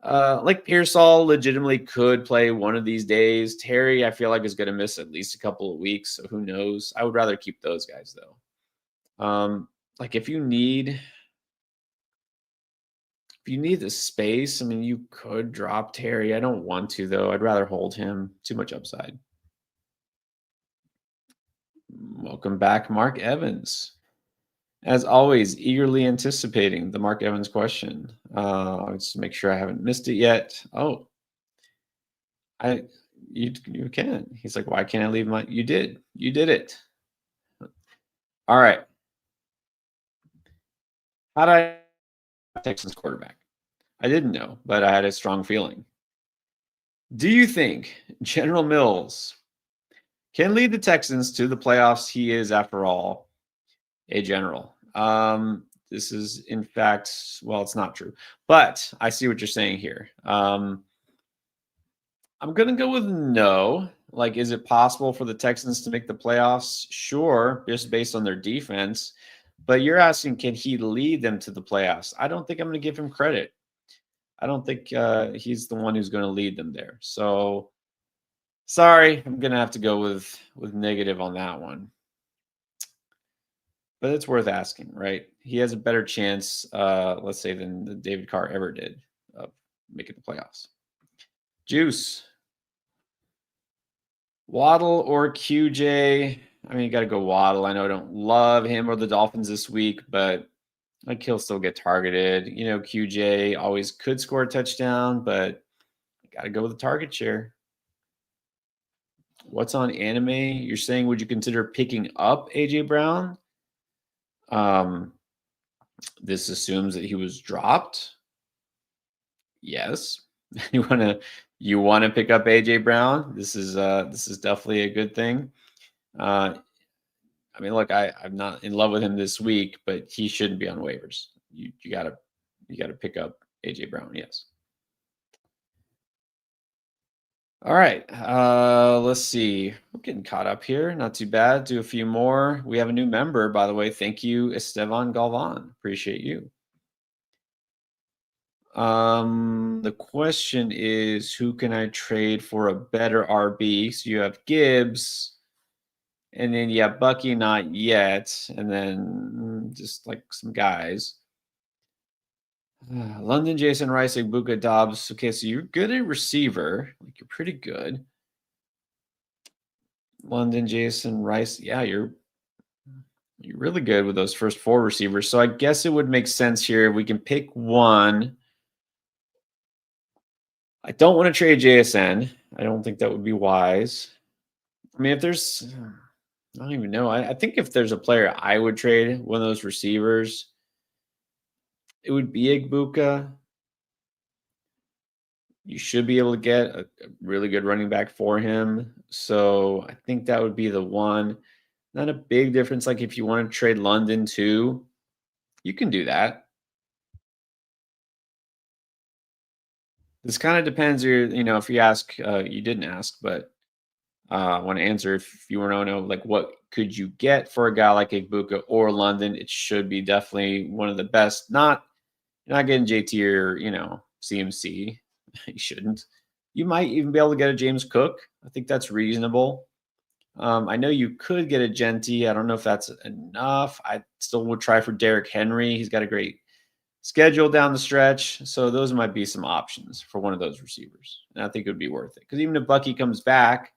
A: Like Pearsall legitimately could play one of these days. Terry, I feel like is going to miss at least a couple of weeks. So who knows? I would rather keep those guys though. Like if you need the space, I mean, you could drop Terry. I don't want to though. I'd rather hold him. Too much upside. Welcome back, Mark Evans. As always, eagerly anticipating the Mark Evans question. Let's make sure I haven't missed it yet. Oh, you can. He's like, why can't I leave my? You did it. All right. How did I Texans quarterback? I didn't know, but I had a strong feeling. Do you think General Mills can lead the Texans to the playoffs? He is, after all, a general. This is, in fact, well, it's not true, but I see what you're saying here. I'm going to go with no. Like, is it possible for the Texans to make the playoffs? Sure, just based on their defense. But you're asking, can he lead them to the playoffs? I don't think I'm going to give him credit. I don't think he's the one who's going to lead them there. So, sorry, I'm going to have to go with negative on that one. But it's worth asking, right? He has a better chance, let's say, than David Carr ever did of making the playoffs. Juice. Waddle or QJ? I mean, you got to go Waddle. I know I don't love him or the Dolphins this week, but like he'll still get targeted. You know, QJ always could score a touchdown, but got to go with the target share. What's on anime? You're saying, would you consider picking up AJ Brown? This assumes that he was dropped. Yes. You want to pick up AJ Brown? This is definitely a good thing. I mean, look, I'm not in love with him this week, but he shouldn't be on waivers. You gotta pick up AJ Brown. Yes. All right. Let's see. We're getting caught up here. Not too bad. Do a few more. We have a new member, by the way. Thank you, Esteban Galvan. Appreciate you. The question is, who can I trade for a better RB? So you have Gibbs, and then you have Bucky, not yet, and then just like some guys. London, Jason Rice, Igbuka, Dobbs. Okay, so you're good at receiver. Like you're pretty good. London, Jason Rice. Yeah, you're really good with those first 4 receivers. So I guess it would make sense here if we can pick one. I don't want to trade JSN. I don't think that would be wise. I mean, if there's, I don't even know. I think if there's a player I would trade, one of those receivers, it would be Igbuka. You should be able to get a really good running back for him. So I think that would be the one. Not a big difference. Like if you want to trade London too, you can do that. This kind of depends. If you ask, you didn't ask, but I want to answer if you want to know, like, what could you get for a guy like Igbuka or London? It should be definitely one of the best. You're not getting JT or CMC. You shouldn't. You might even be able to get a James Cook. I think that's reasonable. I know you could get a Genty. I don't know if that's enough. I still would try for Derrick Henry. He's got a great schedule down the stretch. So those might be some options for one of those receivers. And I think it would be worth it. Because even if Bucky comes back,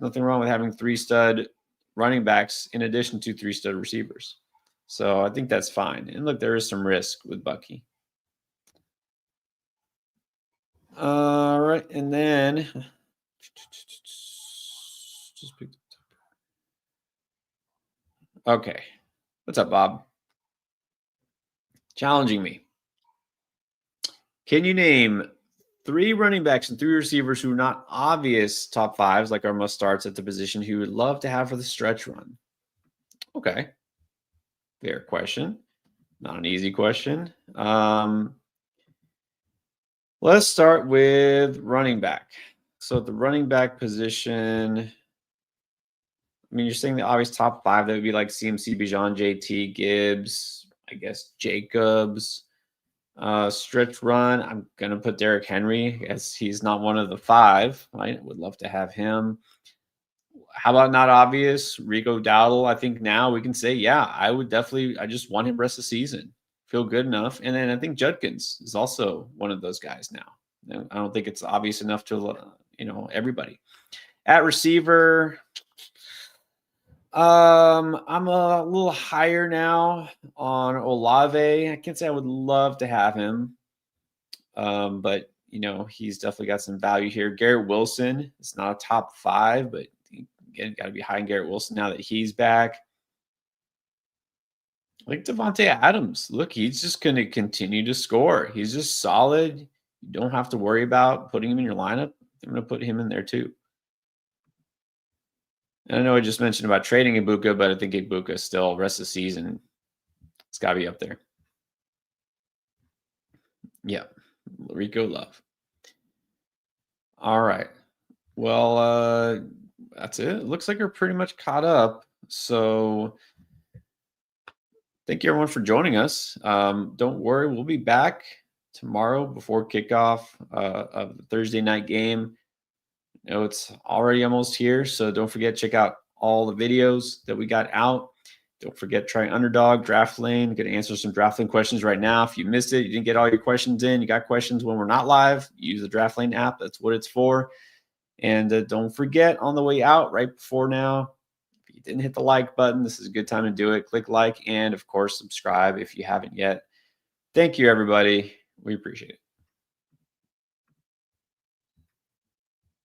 A: nothing wrong with having 3-stud running backs in addition to 3-stud receivers. So I think that's fine. And look, there is some risk with Bucky. All right. And then just picked up. Okay. What's up, Bob? Challenging me. Can you name 3 running backs and 3 receivers who are not obvious top 5s, like our must starts at the position, who would love to have for the stretch run? Okay. Fair question. Not an easy question. Let's start with running back. So at the running back position, I mean, you're saying the obvious top 5. That would be like CMC, Bijan, JT, Gibbs, I guess Jacobs. Stretch run, I'm going to put Derrick Henry as he's not one of the 5. I would love to have him. How about not obvious? Rico Dowdle. I think now we can say, yeah, I just want him rest of the season. Feel good enough. And then I think Judkins is also one of those guys now. I don't think it's obvious enough to, everybody. At receiver, I'm a little higher now on Olave. I can't say I would love to have him. But he's definitely got some value here. Garrett Wilson, it's not a top 5, but again, got to be high in Garrett Wilson now that he's back. Like Devontae Adams, look, he's just going to continue to score. He's just solid. You don't have to worry about putting him in your lineup. I'm going to put him in there too. And I know I just mentioned about trading Ibuka, but I think Ibuka still rest of the season, it's got to be up there. Yeah, Rico Love. All right. Well, that's it. It looks like we're pretty much caught up. So thank you everyone for joining us. Don't worry, we'll be back tomorrow before kickoff of the Thursday night game. It's already almost here, so don't forget, check out all the videos that we got out. Don't forget, try Underdog, Draft Lane. Going to answer some Draft Lane questions right now. If you missed it, you didn't get all your questions in, you got questions when we're not live, use the Draft Lane app. That's what it's for. And don't forget, on the way out, right before now, if you didn't hit the like button, this is a good time to do it. Click like and, of course, subscribe if you haven't yet. Thank you, everybody. We appreciate it.